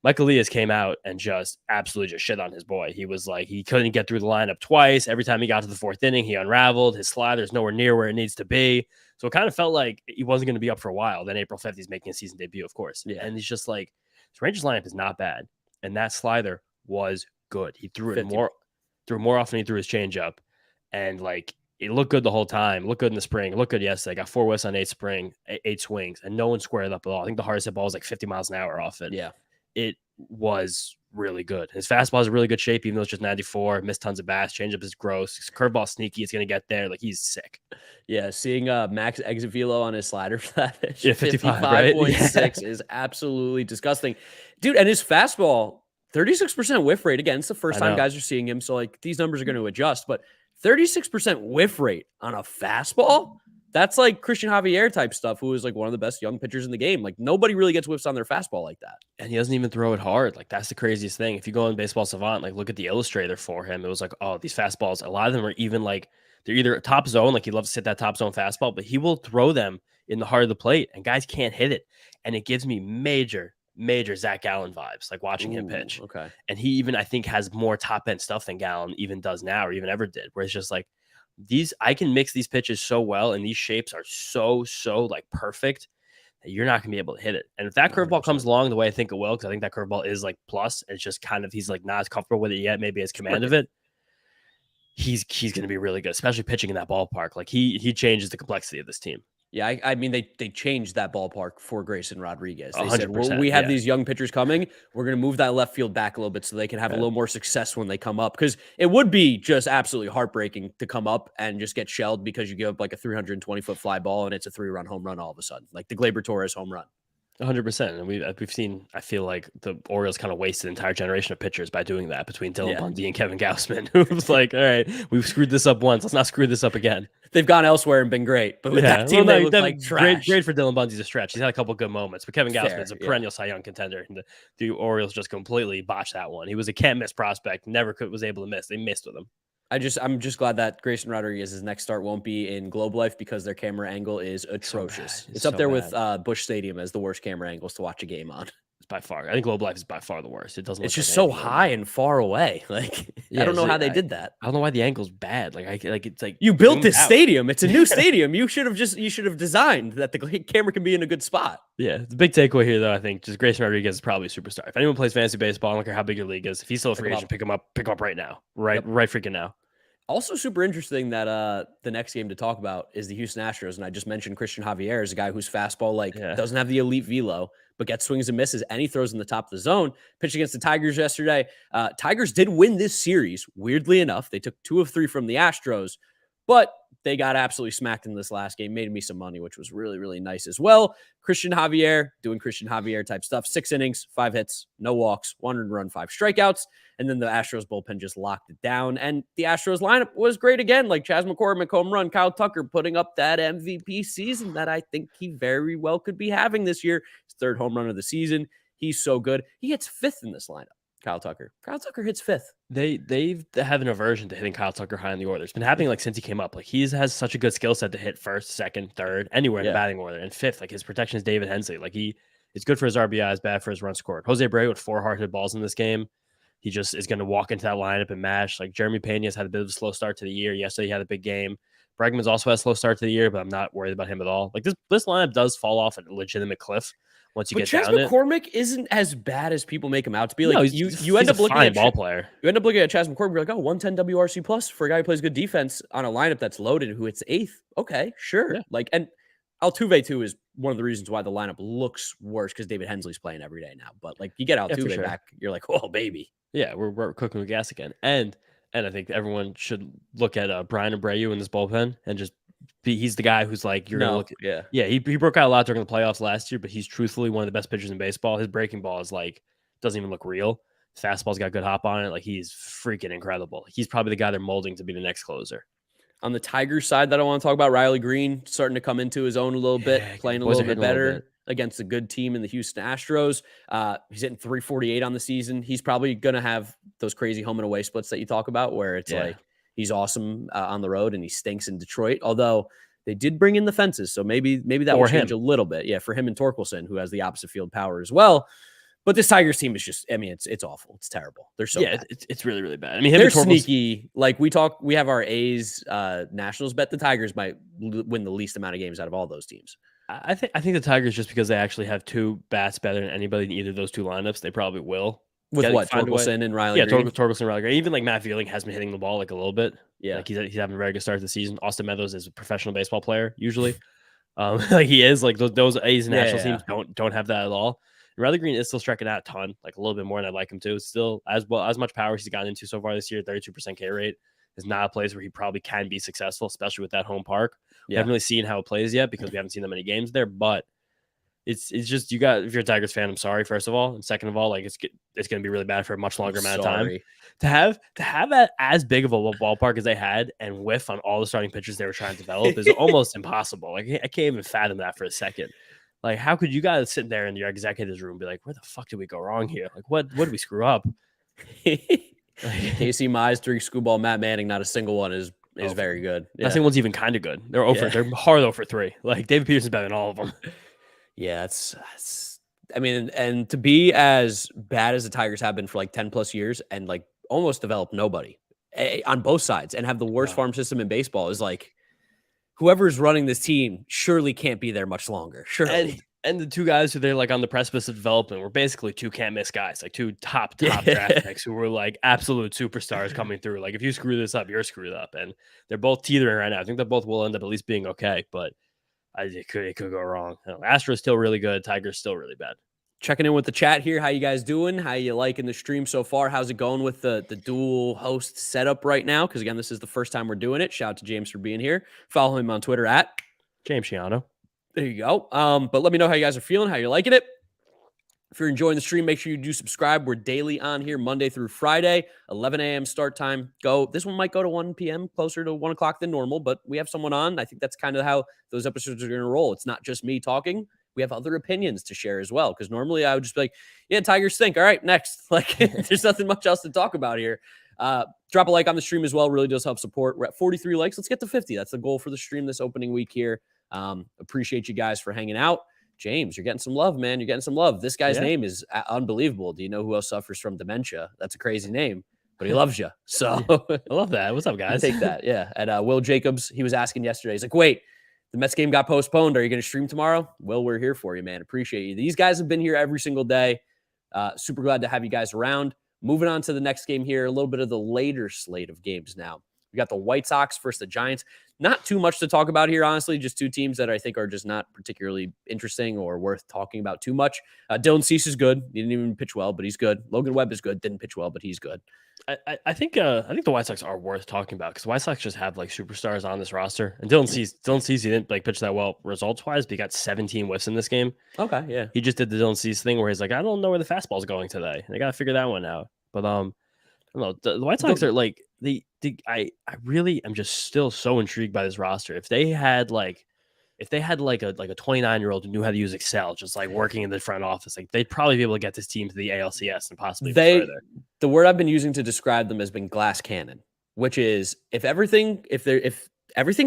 Mike Elias came out and just absolutely just shit on his boy. He was like, he couldn't get through the lineup twice. Every time he got to the 4th inning, he unraveled. His slider's nowhere near where it needs to be. So it kind of felt like he wasn't going to be up for a while. Then April 5th, he's making a season debut, of course. Yeah. And he's just like, this Rangers lineup is not bad. And that slider was good. He threw it more often than he threw his changeup. And like, it looked good the whole time. Looked good in the spring. It looked good yesterday. Got 4 whiffs on 8 swings, and no one squared up at all. I think the hardest hit ball was like 50 miles an hour off it. Yeah. It was really good. His fastball is in really good shape, even though it's just 94. Missed tons of bats. Changeup is gross. His curveball sneaky. It's going to get there. Like, he's sick. Yeah, seeing max exit velo on his slider for that pitch, 55.6 right? is absolutely disgusting. Dude, and his fastball, 36% whiff rate. Again, it's the first time guys are seeing him, so like these numbers are going to adjust, but 36% whiff rate on a fastball? That's like Christian Javier type stuff, who is like one of the best young pitchers in the game. Like, nobody really gets whiffs on their fastball like that. And he doesn't even throw it hard. Like, that's the craziest thing. If you go on Baseball Savant, like, look at the illustrator for him. It was like, oh, these fastballs, a lot of them are even like, they're either top zone, like he loves to hit that top zone fastball, but he will throw them in the heart of the plate, and guys can't hit it. And it gives me major Zach Gallen vibes, like watching him pitch. Okay. And he even, I think, has more top end stuff than Gallen even does now, or even ever did, where it's just like, I can mix these pitches so well, and these shapes are so like perfect that you're not gonna be able to hit it. And if that curveball 100%. comes along the way I think it will, because I think that curveball is like plus, it's just kind of, he's like not as comfortable with it yet, maybe as command of it. He's gonna be really good, especially pitching in that ballpark. Like he changes the complexity of this team. Yeah, I mean, they changed that ballpark for Grayson Rodriguez. They said, 100%, we have these young pitchers coming. We're going to move that left field back a little bit so they can have a little more success when they come up. Because it would be just absolutely heartbreaking to come up and just get shelled because you give up like a 320-foot fly ball and it's a 3-run home run all of a sudden, like the Gleyber Torres home run. 100%. And we've seen, I feel like the Orioles kind of wasted an entire generation of pitchers by doing that between Dylan Bundy and Kevin Gausman, who was like, all right, we've screwed this up once. Let's not screw this up again. They've gone elsewhere and been great. But with that team, they look like trash. Great for Dylan Bundy's a stretch. He's had a couple good moments, but Kevin Gausman's a perennial Cy Young contender. And the Orioles just completely botched that one. He was a can't miss prospect. Was able to miss. They missed with him. I'm just glad that Grayson Rodriguez's next start won't be in Globe Life because their camera angle is atrocious. It's up there with Busch Stadium as the worst camera angles to watch a game on. It's by far. I think Globe Life is by far the worst. It doesn't. It's just so high and far away. Like I don't know how they did that. I don't know why the angle's bad. It's like you built this stadium. It's a new stadium. You should have designed that the camera can be in a good spot. Yeah, the big takeaway here, though, I think, just Grayson Rodriguez is probably a superstar. If anyone plays fantasy baseball, I don't care how big your league is. If he's still a free agent, pick him up right now. Right freaking now. Also super interesting that the next game to talk about is the Houston Astros. And I just mentioned Christian Javier is a guy whose fastball doesn't have the elite velo, but gets swings and misses, and he throws in the top of the zone. Pitched against the Tigers yesterday. Tigers did win this series, weirdly enough. They took 2 of 3 from the Astros, But they got absolutely smacked in this last game, made me some money, which was really, really nice as well. Christian Javier doing Christian Javier type stuff. 6 innings, 5 hits, no walks, 1 run, 5 strikeouts. And then the Astros bullpen just locked it down. And the Astros lineup was great again. Like Chas McCormick, home run, Kyle Tucker putting up that MVP season that I think he very well could be having this year. His 3rd home run of the season. He's so good. He hits 5th in this lineup. Kyle Tucker. Kyle Tucker hits 5th. They have an aversion to hitting Kyle Tucker high in the order. It's been happening like since he came up. Like he has such a good skill set to hit 1st, 2nd, 3rd, anywhere in the batting order. And 5th, like his protection is David Hensley. Like it's good for his RBIs, bad for his runs scored. Jose Abreu with 4 hard hit balls in this game. He just is going to walk into that lineup and mash. Like Jeremy Pena's had a bit of a slow start to the year. Yesterday he had a big game. Bregman's also had a slow start to the year, but I'm not worried about him at all. Like this lineup does fall off a legitimate cliff once you get Chas down McCormick isn't as bad as people make him out to be. Like no, you end up looking at ball player. You end up looking at Chas McCormick, you're like, oh, 110 WRC plus for a guy who plays good defense on a lineup that's loaded, who hits 8th. Okay, sure. Yeah. Like, and Altuve too is one of the reasons why the lineup looks worse because David Hensley's playing every day now. But like, you get Altuve back, you're like, oh baby. Yeah, we're cooking with gas again. And I think everyone should look at Brian Abreu in this bullpen and just he's the guy who's like, gonna look at, he broke out a lot during the playoffs last year, but he's truthfully one of the best pitchers in baseball. His breaking ball is like doesn't even look real. His fastball's got good hop on it. Like he's freaking incredible. He's probably the guy they're molding to be the next closer. On the Tigers side that I want to talk about, Riley Green starting to come into his own a little bit, playing a little bit better against a good team in the Houston Astros. He's hitting 348 on the season. He's probably going to have those crazy home and away splits that you talk about where it's like he's awesome on the road and he stinks in Detroit. Although they did bring in the fences, so maybe that will change a little bit. Yeah, for him and Torkelson, who has the opposite field power as well. But this Tigers team is just, I mean, it's awful. It's terrible. They're so bad. It's really, really bad. I mean, they're sneaky. Like we have our A's Nationals bet. The Tigers might win the least amount of games out of all those teams. I think the Tigers, just because they actually have 2 bats better than anybody in either of those 2 lineups, they probably will. With what, Torkelson and Riley Green? Yeah, Torkelson and Riley Green. Even like Matt Vierling has been hitting the ball like a little bit. Yeah. Like he's having a very good start to the season. Austin Meadows is a professional baseball player, usually. Like he is. Like those A's national teams don't have that at all. And Riley Green is still striking out a ton, like a little bit more than I'd like him to. It's still as much power he's gotten into so far this year. 32% K rate is not a place where he probably can be successful, especially with that home park. We haven't really seen how it plays yet because we haven't seen that many games there. But it's just if you're a Tigers fan, I'm sorry. First of all, and second of all, like it's going to be really bad for a much longer amount of time. To have that as big of a ballpark as they had and whiff on all the starting pitchers they were trying to develop is almost impossible. Like I can't even fathom that for a second. Like, how could you guys sit there in your executives room and be like, where the fuck did we go wrong here? Like, what did we screw up? Casey Mize, 3 screwball, Matt Manning, not a single one is very good. Yeah. That one's even kind of good. They're they're hard over 3. Like David Peterson's better than all of them. Yeah, I mean, and to be as bad as the Tigers have been for like 10 plus years and like almost develop nobody on both sides and have the worst farm system in baseball is like, whoever's running this team surely can't be there much longer. Surely. And the 2 guys who they're like on the precipice of development were basically 2 can't miss guys, like 2 top draft picks who were like absolute superstars coming through. Like if you screw this up, you're screwed up. And they're both teetering right now. I think they both will end up at least being okay, but it could go wrong. Astros still really good. Tigers still really bad. Checking in with the chat here. How you guys doing? How you liking the stream so far? How's it going with the dual host setup right now? Because again, this is the first time we're doing it. Shout out to James for being here. Follow him on Twitter at James Shiano. There you go. But let me know how you guys are feeling, how you're liking it. If you're enjoying the stream, make sure you do subscribe. We're daily on here Monday through Friday, 11 a.m. start time. This one might go to 1 p.m., closer to 1 o'clock than normal, but we have someone on. I think that's kind of how those episodes are going to roll. It's not just me talking. We have other opinions to share as well. Because normally I would just be like, yeah, Tigers stink. All right, next. Like, there's nothing much else to talk about here. Drop a like on the stream as well. Really does help support. We're at 43 likes. Let's get to 50. That's the goal for the stream this opening week here. Appreciate you guys for hanging out. James, you're getting some love, man. You're getting some love. This guy's name is unbelievable. Do you know who else suffers from dementia? That's a crazy name, but he loves you. So I love that. What's up, guys? Take that. Yeah. And Will Jacobs, he was asking yesterday. He's like, wait, the Mets game got postponed. Are you going to stream tomorrow? Will, we're here for you, man. Appreciate you. These guys have been here every single day. Super glad to have you guys around. Moving on to the next game here, a little bit of the later slate of games now. We got the White Sox versus the Giants. Not too much to talk about here, honestly. Just two teams that I think are just not particularly interesting or worth talking about too much. Dylan Cease is good. He didn't even pitch well, but he's good. Logan Webb is good. Didn't pitch well, but he's good. I think the White Sox are worth talking about because the White Sox just have like superstars on this roster. And Dylan Cease, he didn't like pitch that well results wise, but he got 17 whiffs in this game. Okay, yeah. He just did the Dylan Cease thing where he's like, I don't know where the fastball's going today. And I got to figure that one out. But I don't know. The White Sox are like I really am just still so intrigued by this roster. If they had like a 29-year-old who knew how to use Excel, just like working in the front office, like they'd probably be able to get this team to the ALCS and possibly further. The word I've been using to describe them has been glass cannon, which is if everything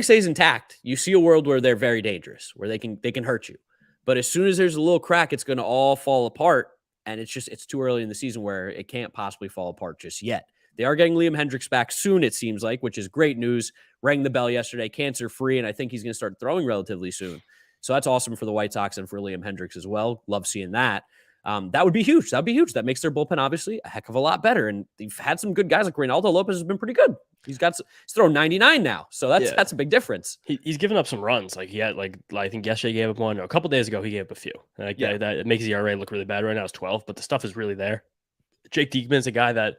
stays intact, you see a world where they're very dangerous, where they can hurt you. But as soon as there's a little crack, it's going to all fall apart, and it's too early in the season where it can't possibly fall apart just yet. They are getting Liam Hendricks back soon, it seems like, which is great news. Rang the bell yesterday, cancer-free, and I think he's going to start throwing relatively soon. So that's awesome for the White Sox and for Liam Hendricks as well. Love seeing that. That would be huge. That would be huge. That makes their bullpen obviously a heck of a lot better. And they've had some good guys like Reynaldo Lopez has been pretty good. He's throwing 99 now. So that's a big difference. He's given up some runs. Like he had I think yesterday he gave up one. A couple days ago he gave up a few. That it makes the ERA look really bad right now. It's 12, but the stuff is really there. Jake Diekman's a guy that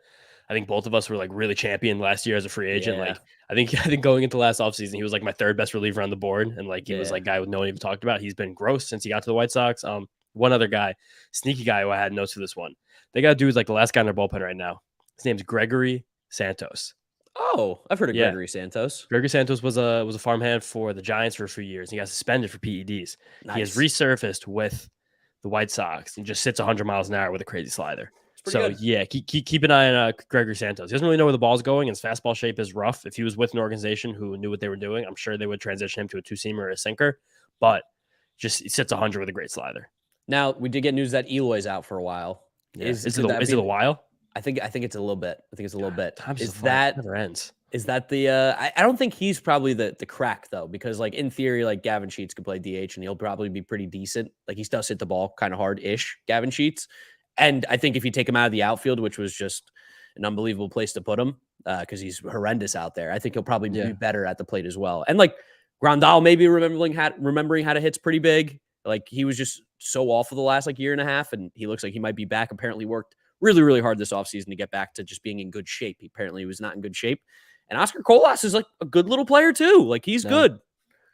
I think both of us were like really champion last year as a free agent. Yeah. Like I think going into last offseason, he was like my third best reliever on the board. And like he was like guy with no one even talked about. He's been gross since he got to the White Sox. One other guy, sneaky guy who I had notes for this one. They got a dude who's like the last guy in their bullpen right now. His name's Gregory Santos. Oh, I've heard of Gregory Santos. Gregory Santos was a farmhand for the Giants for a few years. He got suspended for PEDs. Nice. He has resurfaced with the White Sox. He just sits 100 miles an hour with a crazy slider. So good. Yeah, keep an eye on Gregory Santos. He doesn't really know where the ball's going, and his fastball shape is rough. If he was with an organization who knew what they were doing, I'm sure they would transition him to a two-seamer or a sinker. But just he sits 100 with a great slider. Now we did get news that Eloy's out for a while. Yeah. Is it a while? I think it's a little bit. I think it's a little bit. Never ends. Is that the? I don't think he's probably the crack though, because like in theory, like Gavin Sheets could play DH and he'll probably be pretty decent. Like he does hit the ball kind of hard-ish, Gavin Sheets. And I think if you take him out of the outfield, which was just an unbelievable place to put him, because he's horrendous out there, I think he'll probably be better at the plate as well. And like Grandal, maybe remembering how to hit's pretty big. Like he was just so awful the last like year and a half, and he looks like he might be back. Apparently worked really, really hard this offseason to get back to just being in good shape. Apparently he was not in good shape. And Oscar Colas is like a good little player too. Like he's good.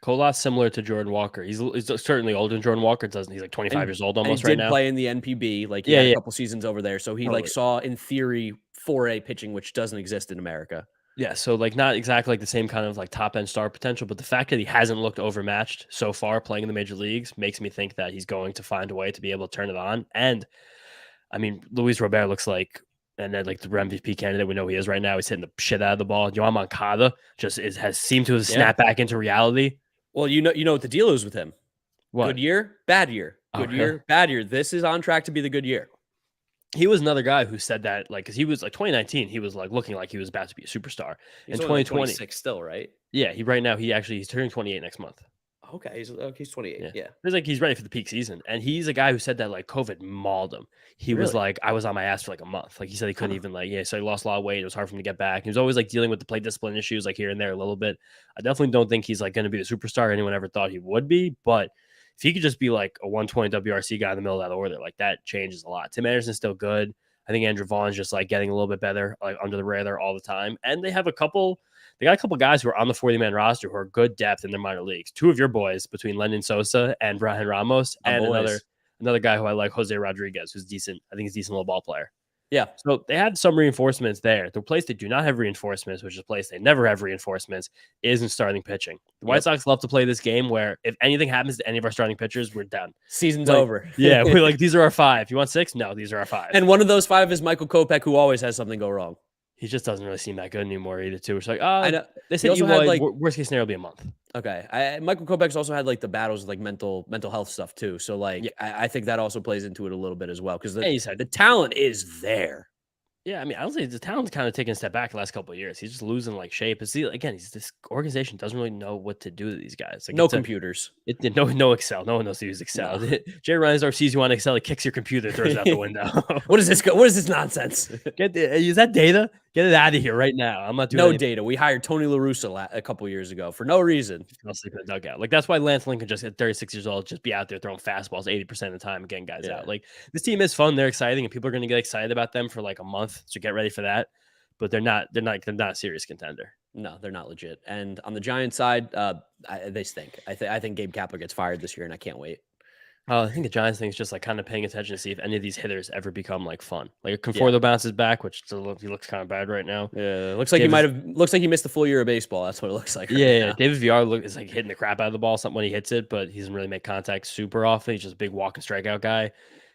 Colas similar to Jordan Walker. He's certainly older than Jordan Walker. He's like 25 years old almost right now. He did play in the NPB. Like he had a couple seasons over there. So he like saw in theory 4A pitching, which doesn't exist in America. Yeah. So like not exactly like the same kind of like top end star potential, but the fact that he hasn't looked overmatched so far playing in the major leagues makes me think that he's going to find a way to be able to turn it on. And I mean, Luis Robert looks like, and then like the MVP candidate we know he is right now. He's hitting the shit out of the ball. Yohan Moncada has seemed to have snapped back into reality. Well, you know what the deal is with him. What? Good year, bad year. Good year, bad year. This is on track to be the good year. He was another guy who said that, like, because he was like 2019, he was like looking like he was about to be a superstar. He's in 2020, 26 still, right? Yeah, he's turning 28 next month. Okay, he's 28. Yeah. He's ready for the peak season, and he's a guy who said that like COVID mauled him. He was like, I was on my ass for like a month. Like he said he couldn't even so he lost a lot of weight. It was hard for him to get back. He was always like dealing with the plate discipline issues like here and there a little bit. I definitely don't think he's like going to be the superstar anyone ever thought he would be, but if he could just be like a 120 WRC guy in the middle of that order, like that changes a lot. Tim Anderson's still good. I think Andrew Vaughn's just like getting a little bit better, like under the radar all the time. And they got a couple guys who are on the 40-man roster who are good depth in their minor leagues. Two of your boys between Lennon Sosa and Brian Ramos, and another guy who I like, Jose Rodriguez, who's decent. I think he's a decent little ball player. Yeah. So they had some reinforcements there. The place they do not have reinforcements, which is a place they never have reinforcements, is in starting pitching. The White Sox love to play this game where if anything happens to any of our starting pitchers, we're done. Season's over. Yeah. We're like, these are our 5. You want 6? No, these are our 5. And one of those 5 is Michael Kopech, who always has something go wrong. He just doesn't really seem that good anymore either, too. It's like, I know. They said worst case scenario will be a month. Okay. Michael Kopech's also had like the battles with like mental health stuff too. So like, I think that also plays into it a little bit as well. Because the talent is there. Yeah, I mean, I don't think the talent's kind of taken a step back the last couple of years. He's just losing like shape. This organization doesn't really know what to do to these guys. Like, no computers. No Excel. No one knows to use Excel. No. Jay Reinsdorf sees you on Excel, he kicks your computer, throws it out the window. What is this? What is this nonsense? Is that data? Get it out of here right now. I'm not doing No anything. data. We hired Tony La Russa a couple years ago for no reason. I'll sleep in the dugout. Like, that's why Lance Lincoln just at 36 years old, just be out there throwing fastballs 80% of the time and getting guys Yeah. out. Like, this team is fun. They're exciting, and people are going to get excited about them for like a month. So get ready for that. But they're not a serious contender. No, they're not legit. And on the Giants side, they stink. I think Gabe Kapler gets fired this year, and I can't wait. I think the Giants thing is just like kind of paying attention to see if any of these hitters ever become like fun. Like Conforto bounces back, which he looks kind of bad right now. Yeah, looks like he missed the full year of baseball. That's what it looks like. Yeah, David Villar is like hitting the crap out of the ball something when he hits it, but he doesn't really make contact super often. He's just a big walk and strikeout guy.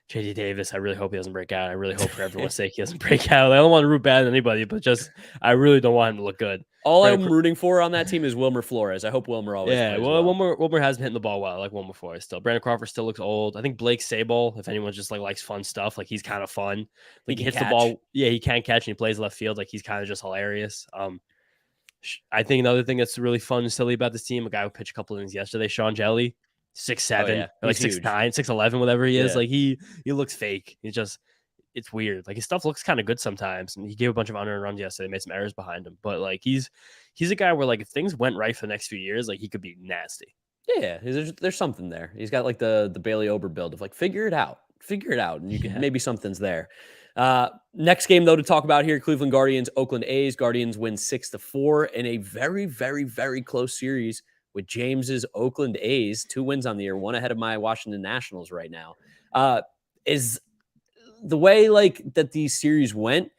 JD Davis, I really hope he doesn't break out. I really hope for everyone's sake he doesn't break out. I don't want to root bad on anybody, but just I really don't want him to look good. All I'm rooting for on that team is Wilmer Flores. I hope Wilmer always plays well. Wilmer has been hitting the ball well. I like Wilmer Flores still. Brandon Crawford still looks old. I think Blake Sable, if anyone just like likes fun stuff, like he's kind of fun. Like he hits the ball. Yeah, he can catch and he plays left field. Like he's kind of just hilarious. I think another thing that's really fun and silly about this team, a guy who pitched a couple innings yesterday, Sean Jelly, 6'7", like 6'9", 6'11", whatever he is. Like he looks fake. It's weird. Like his stuff looks kind of good sometimes, and he gave a bunch of unearned runs yesterday. Made some errors behind him, but like he's a guy where like if things went right for the next few years, like he could be nasty. Yeah, there's something there. He's got like the Bailey Ober build of like figure it out, and you can maybe something's there. Next game though to talk about here: Cleveland Guardians, Oakland A's. Guardians win 6-4 in a very, very, very close series with James's Oakland A's. 2 wins on the year, 1 ahead of my Washington Nationals right now. Is the way like that these series went,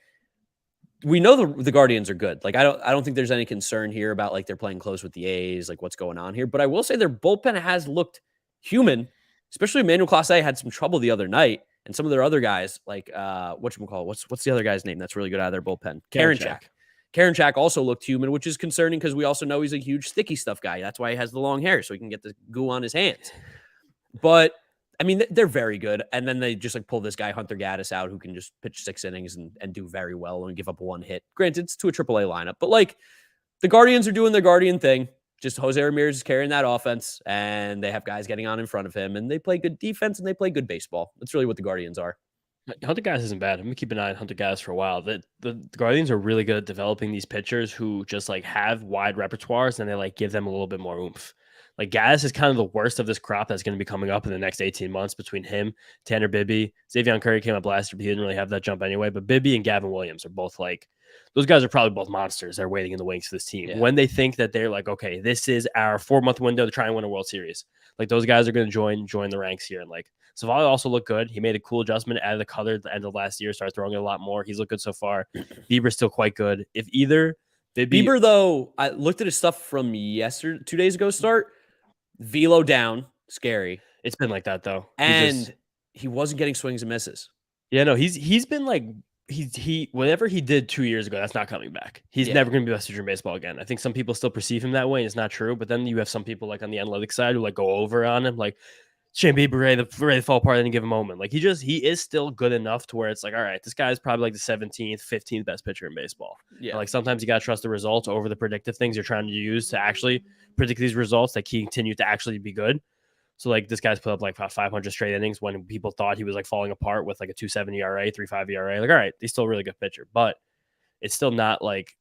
we know the Guardians are good. Like I don't think there's any concern here about like they're playing close with the A's, like what's going on here. But I will say their bullpen has looked human, especially Emmanuel Clase had some trouble the other night, and some of their other guys like whatchamacallit, what's the other guy's name that's really good out of their bullpen? Karinchak also looked human, which is concerning because we also know he's a huge sticky stuff guy. That's why he has the long hair, so he can get the goo on his hands. But I mean, they're very good. And then they just like pull this guy, Hunter Gaddis, out who can just pitch 6 innings and do very well and give up 1 hit. Granted, it's to a AAA lineup, but like the Guardians are doing their Guardian thing. Just Jose Ramirez is carrying that offense, and they have guys getting on in front of him, and they play good defense and they play good baseball. That's really what the Guardians are. Hunter Gaddis isn't bad. I'm gonna keep an eye on Hunter Gaddis for a while. The Guardians are really good at developing these pitchers who just like have wide repertoires and they like give them a little bit more oomph. Like Gaddis is kind of the worst of this crop that's going to be coming up in the next 18 months between him, Tanner Bibby. Xavier Curry came up last year, but he didn't really have that jump anyway. But Bibby and Gavin Williams are both like, those guys are probably both monsters. They're waiting in the wings for this team. Yeah. When they think that they're like, okay, this is our 4-month window to try and win a World Series. Like those guys are going to join the ranks here. And like Savali also looked good. He made a cool adjustment out of the cutter at the end of last year, started throwing it a lot more. He's looked good so far. Bieber's still quite good. If either Bieber, though, I looked at his stuff from 2 days ago start. Velo down, scary. It's been like that though, and he wasn't getting swings and misses. Yeah, no, he's been like he whatever he did 2 years ago, that's not coming back. He's never going to be best pitcher in baseball again. I think some people still perceive him that way, and it's not true. But then you have some people like on the analytics side who like go over on him, like Shane Bieber ready to fall apart at any given moment. Like he is still good enough to where it's like, all right, this guy's probably like the 17th, 15th best pitcher in baseball. Yeah, and like sometimes you got to trust the results over the predictive things you're trying to use to actually predict these results that continue to actually be good. So like this guy's put up like 500 straight innings when people thought he was like falling apart with like a 2.70 ERA, 3.5 ERA. Like, all right, he's still a really good pitcher, but it's still not like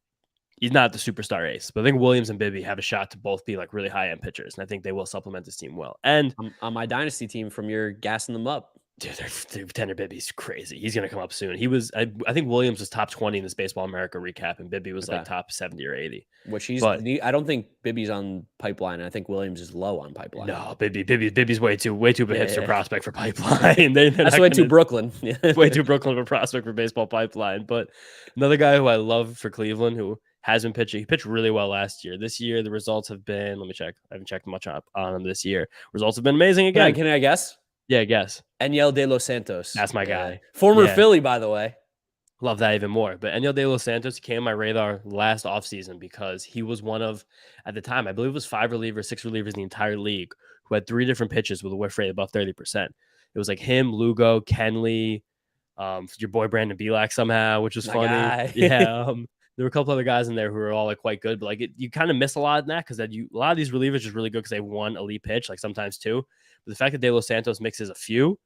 he's not the superstar ace. But I think Williams and Bibby have a shot to both be like really high end pitchers, and I think they will supplement this team well. And on my dynasty team, from your gassing them up. Dude, Tanner Bibby's crazy. He's going to come up soon. He was, I think Williams was top 20 in this Baseball America recap, and Bibby was like top 70 or 80. Which I don't think Bibby's on pipeline. I think Williams is low on pipeline. No, Bibby's way too big hipster prospect for pipeline. That's way too Brooklyn. Way too Brooklyn of a prospect for baseball pipeline. But another guy who I love for Cleveland who has been pitching. He pitched really well last year. This year, the results have been, let me check. I haven't checked much on him this year. Results have been amazing again. Can I guess? Yeah, guess. Enyel De Los Santos. That's my guy. Former Philly, by the way. Love that even more. But Enyel De Los Santos came on my radar last offseason because he was one of, at the time, I believe it was 5 relievers, 6 relievers in the entire league who had 3 different pitches with a whiff rate above 30%. It was like him, Lugo, Kenley, your boy Brandon Bielak somehow, which was funny. Yeah. There were a couple other guys in there who were all like quite good, but like you kind of miss a lot in that because a lot of these relievers are really good because they have 1 elite pitch, like sometimes 2. But the fact that De Los Santos mixes a few,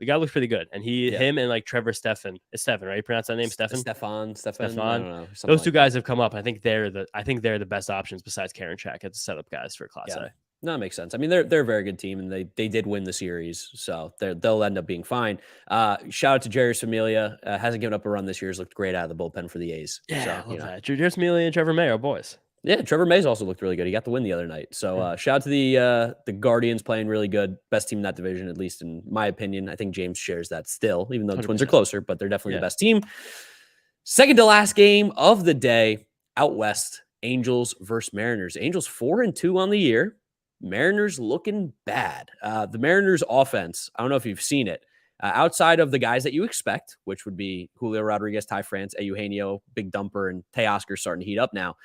The guy looks pretty good, and him and like Trevor Stephan, right? You pronounce that name, Stephan? Stefan. I don't know. Those two guys have come up. I think they're the best options besides Karinchak as setup guys for Class A. No, that makes sense. I mean, they're a very good team, and they did win the series, so they'll end up being fine. Shout out to Jerry's Familia. Hasn't given up a run this year. Has looked great out of the bullpen for the A's. Yeah, so, I love that. Jerry's Familia and Trevor May are boys. Yeah, Trevor Mays also looked really good. He got the win the other night. So shout out to the Guardians playing really good. Best team in that division, at least in my opinion. I think James shares that still, even though the Twins are closer, but they're definitely the best team. Second to last game of the day, out west, Angels versus Mariners. Angels 4-2 on the year. Mariners looking bad. The Mariners offense, I don't know if you've seen it. Outside of the guys that you expect, which would be Julio Rodriguez, Ty France, Eugenio, Big Dumper, and Teoscar starting to heat up now.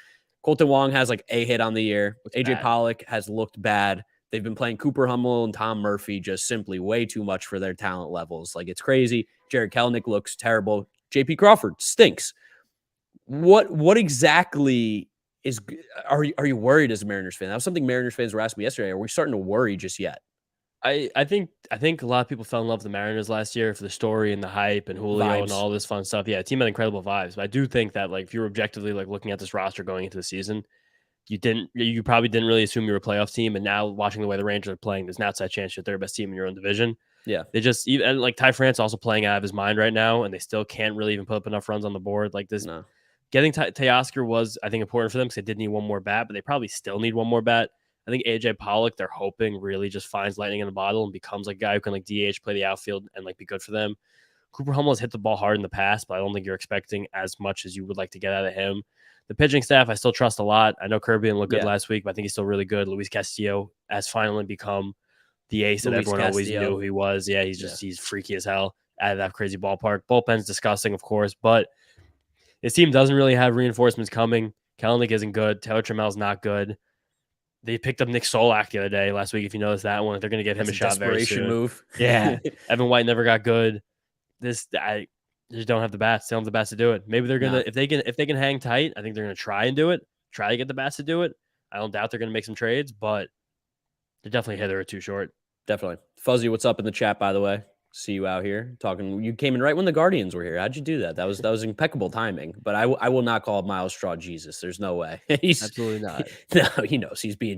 Colton Wong has like a hit on the year. AJ Pollock has looked bad. They've been playing Cooper Hummel and Tom Murphy just simply way too much for their talent levels. Like, it's crazy. Jared Kelenic looks terrible. JP Crawford stinks. What exactly are you worried as a Mariners fan? That was something Mariners fans were asking me yesterday. Are we starting to worry just yet? I think a lot of people fell in love with the Mariners last year for the story and the hype and Julio and all this fun stuff. Yeah, team had incredible vibes. But I do think that, like, if you're objectively like looking at this roster going into the season, you probably didn't really assume you were a playoff team. And now watching the way the Rangers are playing, there's an outside chance you're their best team in your own division. Yeah, they just and like Ty France also playing out of his mind right now, and they still can't really even put up enough runs on the board like this. No. Getting Teoscar was, I think, important for them because they did need one more bat, but they probably still need one more bat. I think AJ Pollock, they're hoping, really just finds lightning in the bottle and becomes like a guy who can like DH, play the outfield, and like be good for them. Cooper Hummel has hit the ball hard in the past, but I don't think you're expecting as much as you would like to get out of him. The pitching staff, I still trust a lot. I know Kirby didn't look good last week, but I think he's still really good. Luis Castillo has finally become the ace that everyone always knew he was. Yeah, he's freaky as hell out of that crazy ballpark. Bullpen's disgusting, of course, but his team doesn't really have reinforcements coming. Kelenic isn't good. Taylor Trammell's not good. They picked up Nick Solak the other day, last week, if you noticed that one. They're going to give him a shot very soon. Move. Yeah. Evan White never got good. I just don't have the bats. They don't have the bats to do it. Maybe they're going to, if they can hang tight, I think they're going to try and do it. Try to get the bats to do it. I don't doubt they're going to make some trades, but they're definitely a hitter or two short. Definitely. Fuzzy, what's up in the chat, by the way? See you out here talking. You came in right when the Guardians were here. How'd you do that? That was impeccable timing. But I will not call Miles Straw Jesus. There's no way. He's absolutely not. No, he knows he's being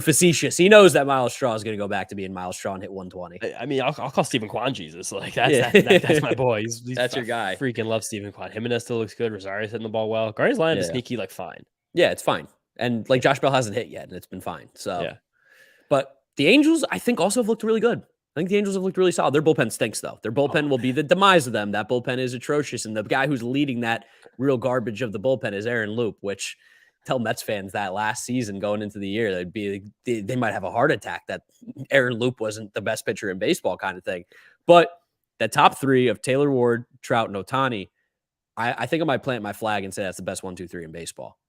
facetious. He knows that Miles Straw is going to go back to being Miles Straw and hit 120. I mean, I'll call Stephen Kwan Jesus. Like that's my boy. He's that's your guy. Freaking love Stephen Kwan. Jimenez still looks good. Rosario's hitting the ball well. Guardians line is sneaky, like fine. Yeah, it's fine. And like Josh Bell hasn't hit yet, and it's been fine. So yeah. But the Angels, I think, also have looked really good. I think the Angels have looked really solid. Their bullpen stinks, though. Their bullpen will be the demise of them. That bullpen is atrocious. And the guy who's leading that real garbage of the bullpen is Aaron Loop, which tell Mets fans that last season going into the year, they might have a heart attack that Aaron Loop wasn't the best pitcher in baseball kind of thing. But the top three of Taylor Ward, Trout, and Ohtani, I think I might plant my flag and say that's the best 1, 2, 3 in baseball.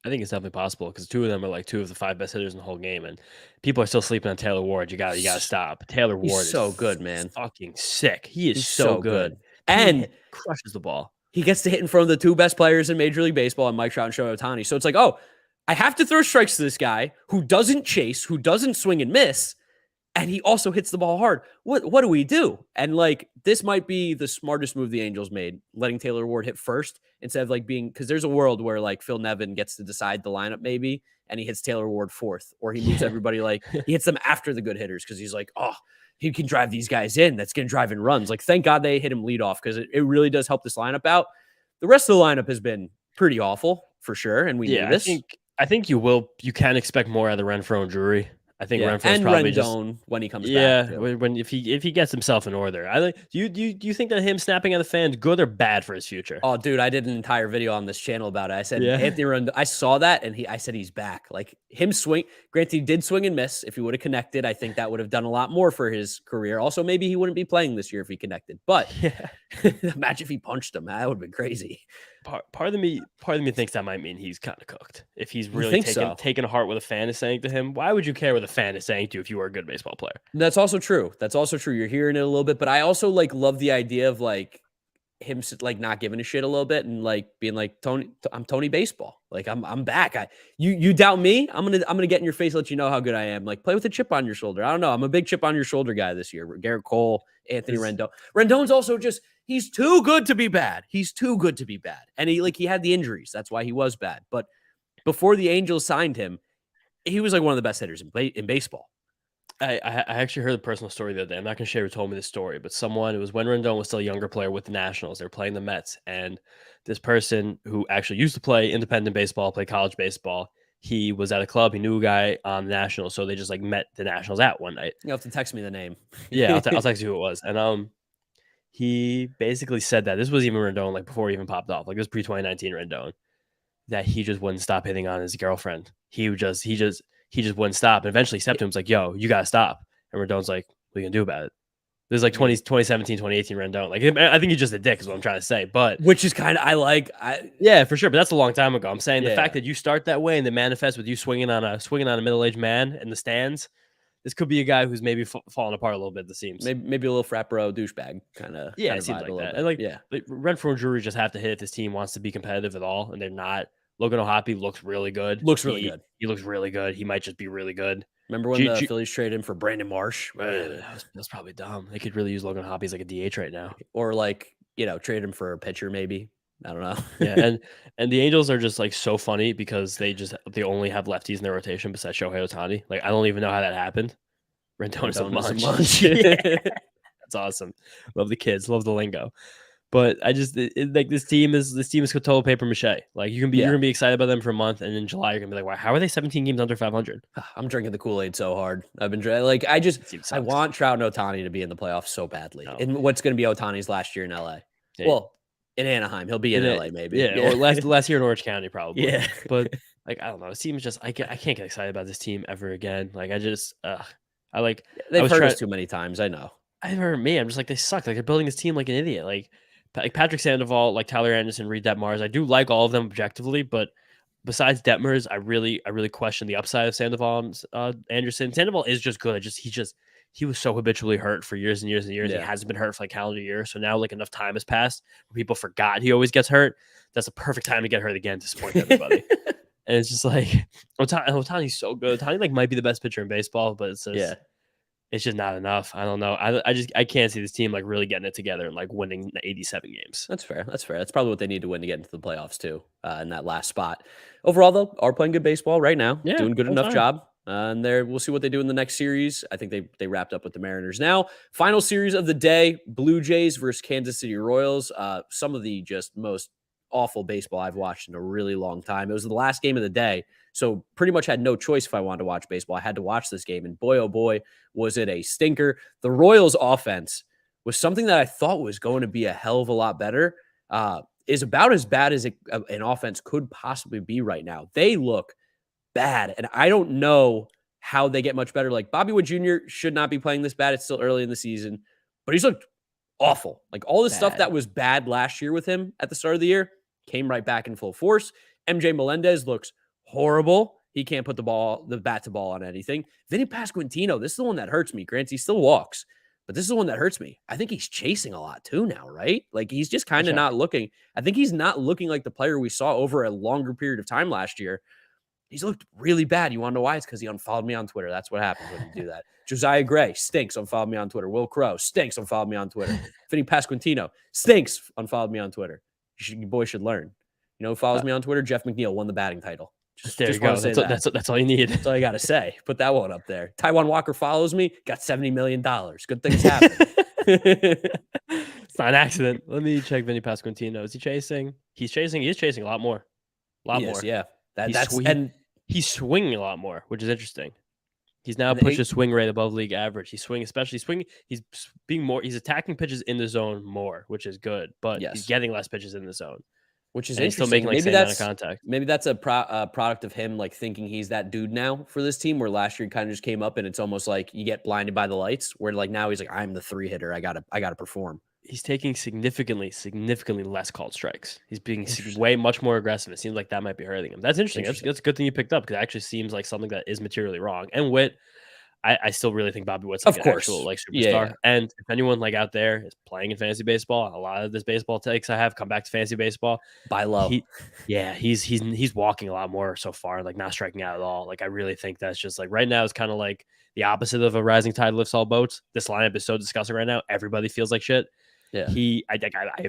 I think it's definitely possible because two of them are like two of the 5 best hitters in the whole game, and people are still sleeping on Taylor Ward. You got to stop. Taylor Ward is so good, man. Fucking sick. He's so good. And crushes the ball. He gets to hit in front of the 2 best players in Major League Baseball, and Mike Trout and Shohei Ohtani. So it's like, oh, I have to throw strikes to this guy who doesn't chase, who doesn't swing and miss, and he also hits the ball hard. What do we do? And like, this might be the smartest move the Angels made, letting Taylor Ward hit first instead of like because there's a world where like Phil Nevin gets to decide the lineup maybe, and he hits Taylor Ward fourth, or he moves everybody like he hits them after the good hitters because he's like, oh, he can drive these guys in. That's going to drive in runs. Like, thank God they hit him lead off because it really does help this lineup out. The rest of the lineup has been pretty awful for sure, and we knew this. I think you can expect more out of the Renfroe and Drury. I think Renfroe's and probably Rendon when he comes back. Yeah, when if he gets himself in order. Do you think that him snapping at the fans good or bad for his future? Oh, dude, I did an entire video on this channel about it. I said Anthony Rendon. I saw that, and I said he's back. Like him swing. Granted, he did swing and miss. If he would have connected, I think that would have done a lot more for his career. Also, maybe he wouldn't be playing this year if he connected. But imagine if he punched him. That would have been crazy. Part of me thinks that might mean he's kind of cooked. If he's really taking a heart what a fan is saying to him, why would you care what a fan is saying to you if you were a good baseball player? That's also true. You're hearing it a little bit, but I also like love the idea of like him like not giving a shit a little bit and like being like I'm Tony Baseball. Like I'm back. You doubt me? I'm gonna get in your face, let you know how good I am. Like play with a chip on your shoulder. I don't know. I'm a big chip on your shoulder guy this year. Garrett Cole, Anthony Rendon. Rendon's also just, he's too good to be bad. He's too good to be bad. And he had the injuries. That's why he was bad. But before the Angels signed him, he was like one of the best hitters in baseball. I actually heard a personal story the other day. I'm not going to share who told me this story, but it was when Rendon was still a younger player with the Nationals. They were playing the Mets, and this person who actually used to play independent baseball, play college baseball, he was at a club. He knew a guy on the Nationals, so they just like met the Nationals out one night. You have to text me the name. Yeah, I'll text you who it was. And he basically said that this was even Rendon, like before he even popped off. Like, it was pre-2019 Rendon, that he just wouldn't stop hitting on his girlfriend. He just wouldn't stop. And eventually stepped to him, was like, yo, you gotta stop. And Rendon's like, what are you gonna do about it? This is like 2017, 2018 Rendon. Like, I think he's just a dick is what I'm trying to say. But which is kind of, yeah, for sure. But that's a long time ago. I'm saying the fact that you start that way and then manifest with you swinging on a middle-aged man in the stands, this could be a guy who's maybe falling apart a little bit at the seams. Maybe a little frat bro douchebag kind of. Yeah, it seems like that. And like Renfroe and Drury just have to hit if this team wants to be competitive at all, and they're not. Logan O'Hoppe looks really good. He looks really good. He might just be really good. Remember when the Phillies traded him for Brandon Marsh? That's probably dumb. They could really use Logan O'Hoppe as like a DH right now, or trade him for a pitcher maybe. I don't know. Yeah, and the Angels are just like so funny because they only have lefties in their rotation besides Shohei Ohtani. Like, I don't even know how that happened. Rendon is a munch. Yeah. That's awesome. Love the kids. Love the lingo. But I just like this team is total paper mache. Like, you're gonna be excited about them for a month, and in July you're gonna be like, wow, how are they 17 games under 500? I'm drinking the Kool-Aid so hard. I've been I want Trout and Ohtani to be in the playoffs so badly. No. And what's gonna be Ohtani's last year in LA? Yeah. Well, in Anaheim, he'll be in LA maybe. Yeah. Or last year in Orange County probably. Yeah. But like, I don't know. It seems just I can't get excited about this team ever again. Like, they've hurt us too many times. I know. I'm just like, they suck. Like, they're building this team like an idiot. Like Patrick Sandoval, like Tyler Anderson, Reed Detmers. I do like all of them objectively, but besides Detmers, I really question the upside of Sandoval and Anderson. Sandoval is just good. He was so habitually hurt for years and years and years. Yeah. He hasn't been hurt for like calendar year. So now, like, enough time has passed where people forgot he always gets hurt. That's a perfect time to get hurt again to disappoint everybody. And it's just like, Ohtani's so good. Ohtani like might be the best pitcher in baseball, but it's just, it's just not enough. I don't know. I can't see this team like really getting it together and like winning 87 games. That's fair. That's probably what they need to win to get into the playoffs too, in that last spot. Overall, though, are playing good baseball right now. Yeah, doing good enough job. And we'll see what they do in the next series. I think they wrapped up with the Mariners. Now, final series of the day: Blue Jays versus Kansas City Royals. Some of the just most awful baseball I've watched in a really long time. It was the last game of the day, so pretty much had no choice if I wanted to watch baseball. I had to watch this game, and boy, oh boy, was it a stinker. The Royals' offense was something that I thought was going to be a hell of a lot better. Is about as bad as an offense could possibly be right now. They look bad, and I don't know how they get much better. Like, Bobby Wood Jr. should not be playing this bad. It's still early in the season, but he's looked awful. Like, all the stuff that was bad last year with him at the start of the year came right back in full force. MJ Melendez looks horrible. He can't put the bat to ball on anything. Vinny Pasquantino, this is the one that hurts me. Granted, he still walks, but this is the one that hurts me. I think he's chasing a lot too now, right? Like, he's just kind of not looking. I think he's not looking like the player we saw over a longer period of time last year. He's looked really bad. You want to know why? It's because he unfollowed me on Twitter. That's what happens when you do that. Josiah Gray stinks, unfollowed me on Twitter. Will Crow stinks, unfollowed me on Twitter. Vinny Pasquantino stinks, unfollowed me on Twitter. You boys should learn. You know who follows me on Twitter? Jeff McNeil won the batting title. There you go. That's all you need. That's all you got to say. Put that one up there. Taijuan Walker follows me, got $70 million. Good things happen. It's not an accident. Let me check Vinny Pasquantino. Is he chasing? He's chasing a lot more. More. Yeah. He's swinging a lot more, which is interesting. He's now pushed his swing rate above league average. He's attacking pitches in the zone more, which is good, but he's getting less pitches in the zone, which is interesting. Still making like same amount of contact. Maybe that's a product of him like thinking he's that dude now for this team, where last year he kind of just came up and it's almost like you get blinded by the lights, where like now he's like, I'm the 3 hitter. I gotta perform. He's taking significantly less called strikes. He's being much more aggressive. It seems like that might be hurting him. That's interesting. That's a good thing you picked up, because it actually seems like something that is materially wrong. And Witt, I still really think Bobby Witt's like an actual like superstar. Yeah. And if anyone like out there is playing in fantasy baseball, a lot of this baseball takes I have come back to fantasy baseball. Buy low. He's walking a lot more so far, like not striking out at all. Like, I really think that's just like right now it's kind of like the opposite of a rising tide lifts all boats. This lineup is so disgusting right now. Everybody feels like shit. Yeah. I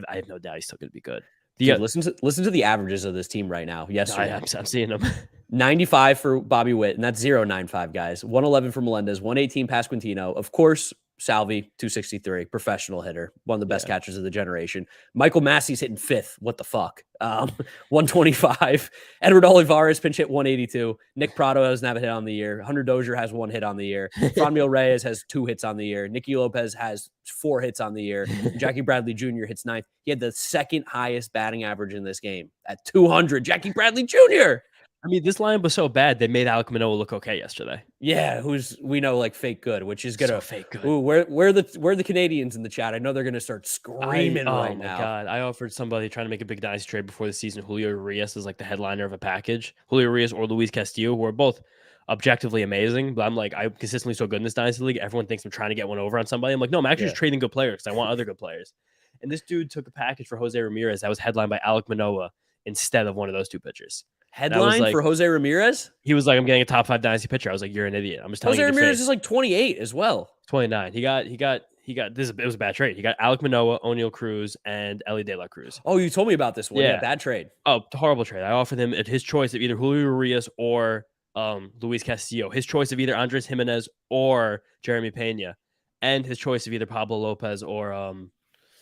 have no doubt he's still going to be good. Dude, listen to the averages of this team right now. Yesterday, I'm seeing them. 95 for Bobby Witt, and that's 0.95, guys. 111 for Melendez, 118 Pasquantino. Of course, Salvi, 263, professional hitter, one of the best catchers of the generation. Michael Massey's hitting fifth. What the fuck? 125. Edward Olivares pinch hit 182. Nick Prado doesn't have a hit on the year. Hunter Dozier has 1 hit on the year. Franmil Reyes has 2 hits on the year. Nicky Lopez has 4 hits on the year. Jackie Bradley Jr. hits 9th. He had the second highest batting average in this game at 200. Jackie Bradley Jr. I mean, this lineup was so bad they made Alek Manoah look okay yesterday. Yeah, who's we know like fake good, which is gonna fake good. Ooh, where the Canadians in the chat? I know they're gonna start screaming right now. Oh my god! I offered somebody trying to make a big dynasty trade before the season. Julio Urias is like the headliner of a package. Julio Urias or Luis Castillo, who are both objectively amazing. But I'm consistently so good in this dynasty league. Everyone thinks I'm trying to get one over on somebody. I'm like, no, I'm actually just trading good players because I want other good players. And this dude took a package for Jose Ramirez that was headlined by Alek Manoah instead of one of those 2 pitchers. Headline for Jose Ramirez? He was like, I'm getting a top 5 dynasty pitcher. I was like, you're an idiot. I'm just telling you. Jose Ramirez is like 28 as well. 29. He got it was a bad trade. He got Alek Manoah, O'Neal Cruz, and Ellie De La Cruz. Oh, you told me about this one. Yeah, bad trade. Oh, horrible trade. I offered him his choice of either Julio Urias or Luis Castillo. His choice of either Andres Jimenez or Jeremy Pena, and his choice of either Pablo Lopez or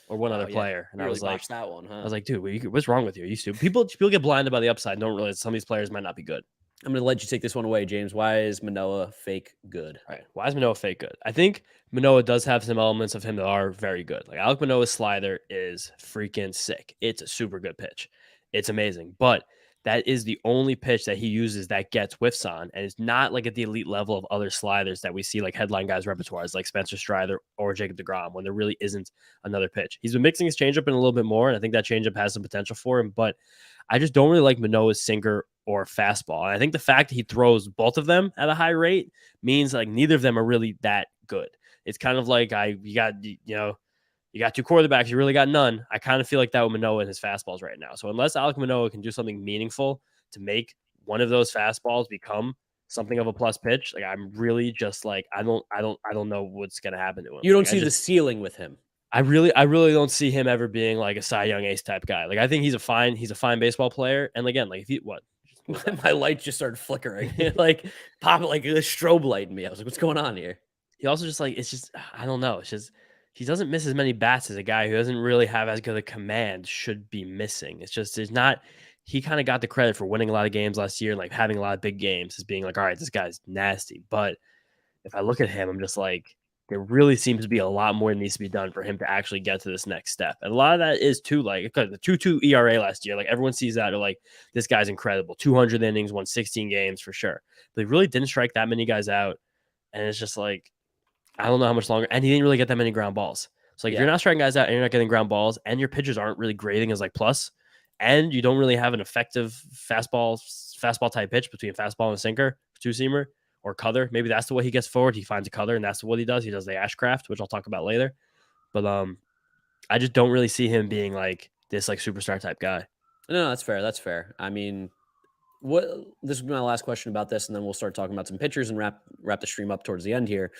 one other player. And I was like, that one, huh? I was like, dude, what's wrong with you? You stupid. People get blinded by the upside and don't realize some of these players might not be good. I'm going to let you take this one away, James. Why is Manoah fake good? All right. Why is Manoah fake good? I think Manoah does have some elements of him that are very good. Like Alek Manoah's slider is freaking sick. It's a super good pitch. It's amazing. But that is the only pitch that he uses that gets whiffs on. And it's not like at the elite level of other sliders that we see like headline guys' repertoires like Spencer Strider or Jacob deGrom when there really isn't another pitch. He's been mixing his changeup in a little bit more, and I think that changeup has some potential for him. But I just don't really like Manoah's sinker or fastball. And I think the fact that he throws both of them at a high rate means like neither of them are really that good. It's kind of like you got 2 quarterbacks, you really got none. I kind of feel like that with Manoah and his fastballs right now. So unless Alek Manoah can do something meaningful to make one of those fastballs become something of a plus pitch, like I'm really just like I don't know what's gonna happen to him. You don't see the ceiling with him. I really don't see him ever being like a Cy Young ace type guy. Like I think he's a fine baseball player. And again, like if he my light just started flickering, like popping like a strobe light in me. I was like, what's going on here? He also just like, it's just, I don't know. It's just, he doesn't miss as many bats as a guy who doesn't really have as good a command should be missing. It's just, there's not, he kind of got the credit for winning a lot of games last year and like having a lot of big games as being like, all right, this guy's nasty. But if I look at him, I'm just like, there really seems to be a lot more that needs to be done for him to actually get to this next step. And a lot of that is too, like, the 2.2 ERA last year, like everyone sees that, they're like, this guy's incredible. 200 innings, won 16 games for sure. But he really didn't strike that many guys out. And it's just like, I don't know how much longer. And he didn't really get that many ground balls. So like, if you're not striking guys out and you're not getting ground balls and your pitchers aren't really grading as like plus, and you don't really have an effective fastball type pitch between fastball and sinker, 2-seamer, or cutter. Maybe that's the way he gets forward. He finds a cutter, and that's what he does. He does the Ashcraft, which I'll talk about later. But I just don't really see him being like this like superstar type guy. No, that's fair. That's fair. I mean, this will be my last question about this, and then we'll start talking about some pitchers and wrap the stream up towards the end here.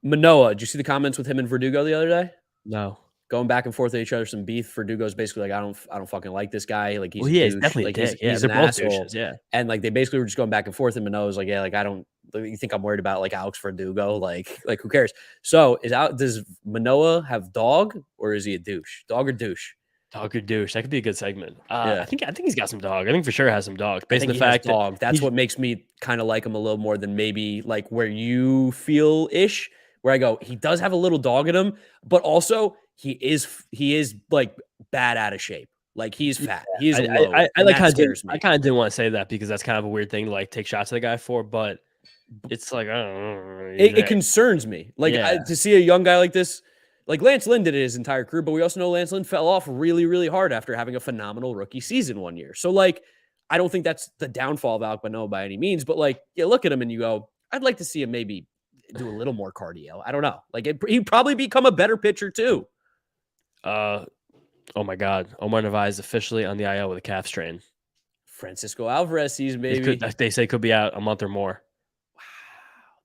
Manoah, did you see the comments with him and Verdugo the other day? No. Going back and forth at each other, some beef. Verdugo's basically like, I don't fucking like this guy. Like he's definitely like he's an both asshole. douches, yeah. And like they basically were just going back and forth, and Manoah's like, yeah, like I don't. You think I'm worried about like Alex Verdugo? Like who cares? So does Manoah have dog or is he a douche? Dog or douche? Dog or douche? That could be a good segment. I think he's got some dog. I think for sure has some dog. Based on the fact that that's what makes me kind of like him a little more than maybe like where you feel ish. Where I go, he does have a little dog in him, but also he is like bad out of shape. Like he's fat. He's low. I kind of didn't want to say that because that's kind of a weird thing to like take shots at the guy for, but it's like, I don't know. It concerns me. Like to see a young guy like this, like Lance Lynn did it his entire career, but we also know Lance Lynn fell off really, really hard after having a phenomenal rookie season one year. So like, I don't think that's the downfall of Alek Manoah by any means, but like, you look at him and you go, I'd like to see him maybe do a little more cardio. I don't know. Like he'd probably become a better pitcher too. Oh my God. Omar Narvaez officially on the IL with a calf strain. Francisco Alvarez season, baby. They say could be out a month or more. Wow.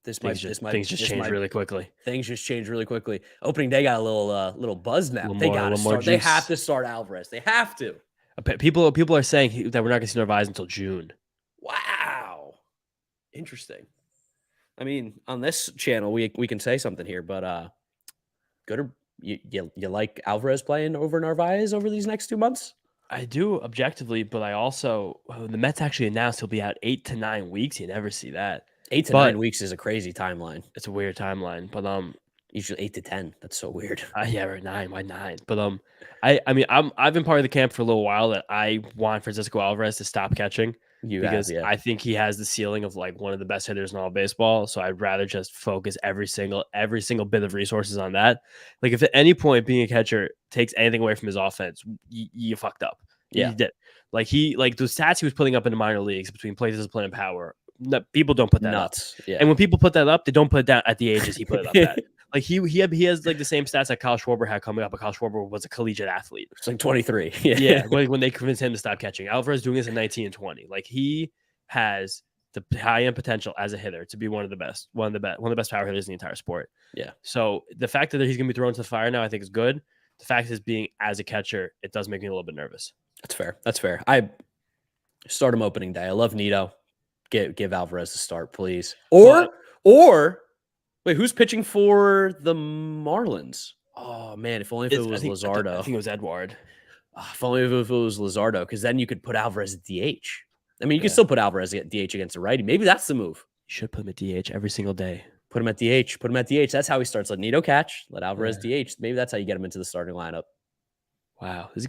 Things just change really quickly. Things just change really quickly. Opening day got a little buzz now. A They got to little more start. They juice. have to start Alvarez. They have to. People are saying that we're not going to see Narvaez until June. Wow, interesting. I mean, on this channel, we can say something here, but good or you like Alvarez playing over Narvaez over these next 2 months? I do objectively, but I also the Mets actually announced he'll be out 8 to 9 weeks. You never see that. 8 to 9 weeks is a crazy timeline. It's a weird timeline, but usually 8 to 10. That's so weird. Yeah, right, 9. Why 9? But I mean I've been part of the camp for a little while that I want Francisco Alvarez to stop catching because I think he has the ceiling of like one of the best hitters in all baseball. So I'd rather just focus every single bit of resources on that. Like if at any point being a catcher takes anything away from his offense, you fucked up. Yeah, he did. Like the stats he was putting up in the minor leagues between plate discipline and power. People don't put that up. Yeah. And when people put that up, they don't put it down at the ages he put it up at. Like he has like the same stats that Kyle Schwarber had coming up, but Kyle Schwarber was a collegiate athlete. It's like 23. Yeah. When they convinced him to stop catching. Alvarez doing this at 19 and 20. Like he has the high end potential as a hitter to be one of the best power hitters in the entire sport. Yeah. So the fact that he's gonna be thrown to the fire now, I think is good. The fact is being as a catcher, it does make me a little bit nervous. That's fair. I start him opening day. I love Nito. Give Alvarez the start, please. Or wait, who's pitching for the Marlins? Oh man, if only if it was Luzardo. I think it was Edward. If only if it was Luzardo, because then you could put Alvarez at DH. I mean, you can still put Alvarez at DH against a righty. Maybe that's the move. You should put him at DH every single day. Put him at DH. That's how he starts. Let Nito catch. Let Alvarez DH. Maybe that's how you get him into the starting lineup. Wow, this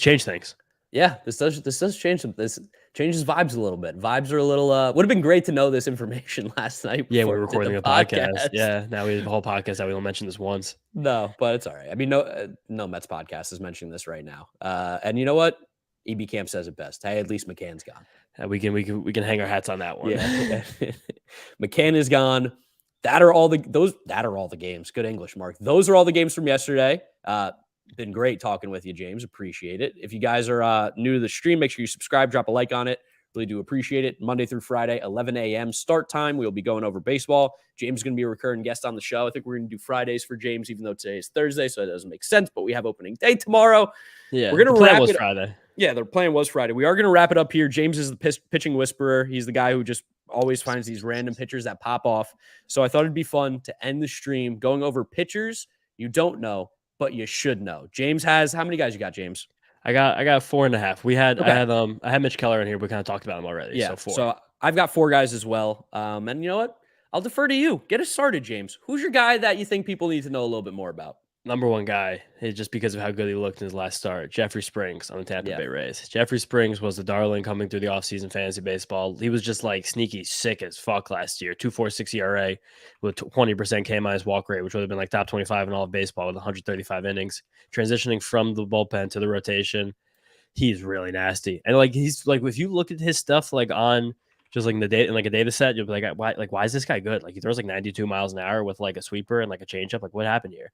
changed things. Yeah, this does change some. This changes vibes a little bit. Vibes are a little. Would have been great to know this information last night. Yeah, we were recording a podcast. Yeah, now we have a whole podcast that we don't mention this once. No, but it's all right. I mean, no Mets podcast is mentioning this right now. And you know what? EB Camp says it best. Hey, at least McCann's gone. We can hang our hats on that one. Yeah, McCann is gone. That are all the games. Good English, Mark. Those are all the games from yesterday. Been great talking with you, James. Appreciate it. If you guys are new to the stream, make sure you subscribe, drop a like on it. Really do appreciate it. Monday through Friday, 11 a.m. start time. We'll be going over baseball. James is going to be a recurring guest on the show. I think we're going to do Fridays for James, even though today is Thursday, so it doesn't make sense. But we have opening day tomorrow. Yeah, we're going to wrap it up. Friday. Yeah, their plan was Friday. We are going to wrap it up here. James is the pitching whisperer. He's the guy who just always finds these random pitchers that pop off. So I thought it'd be fun to end the stream going over pitchers you don't know, but you should know. James has how many guys you got, James? I got 4.5. I had Mitch Keller in here. We kind of talked about him already. Yeah, so 4. So I've got 4 guys as well. And you know what? I'll defer to you. Get us started, James. Who's your guy that you think people need to know a little bit more about? Number one guy is just because of how good he looked in his last start, Jeffrey Springs on the Tampa Bay Rays. Jeffrey Springs was the darling coming through the offseason fantasy baseball. He was just like sneaky sick as fuck last year. 2.46 ERA with 20% K- walk rate, which would have been like top 25 in all of baseball with 135 innings. Transitioning from the bullpen to the rotation, he's really nasty. And like he's like if you look at his stuff like on just like in the data in like a data set, you'll be like, why is this guy good? Like he throws like 92 miles an hour with like a sweeper and like a changeup. Like what happened here?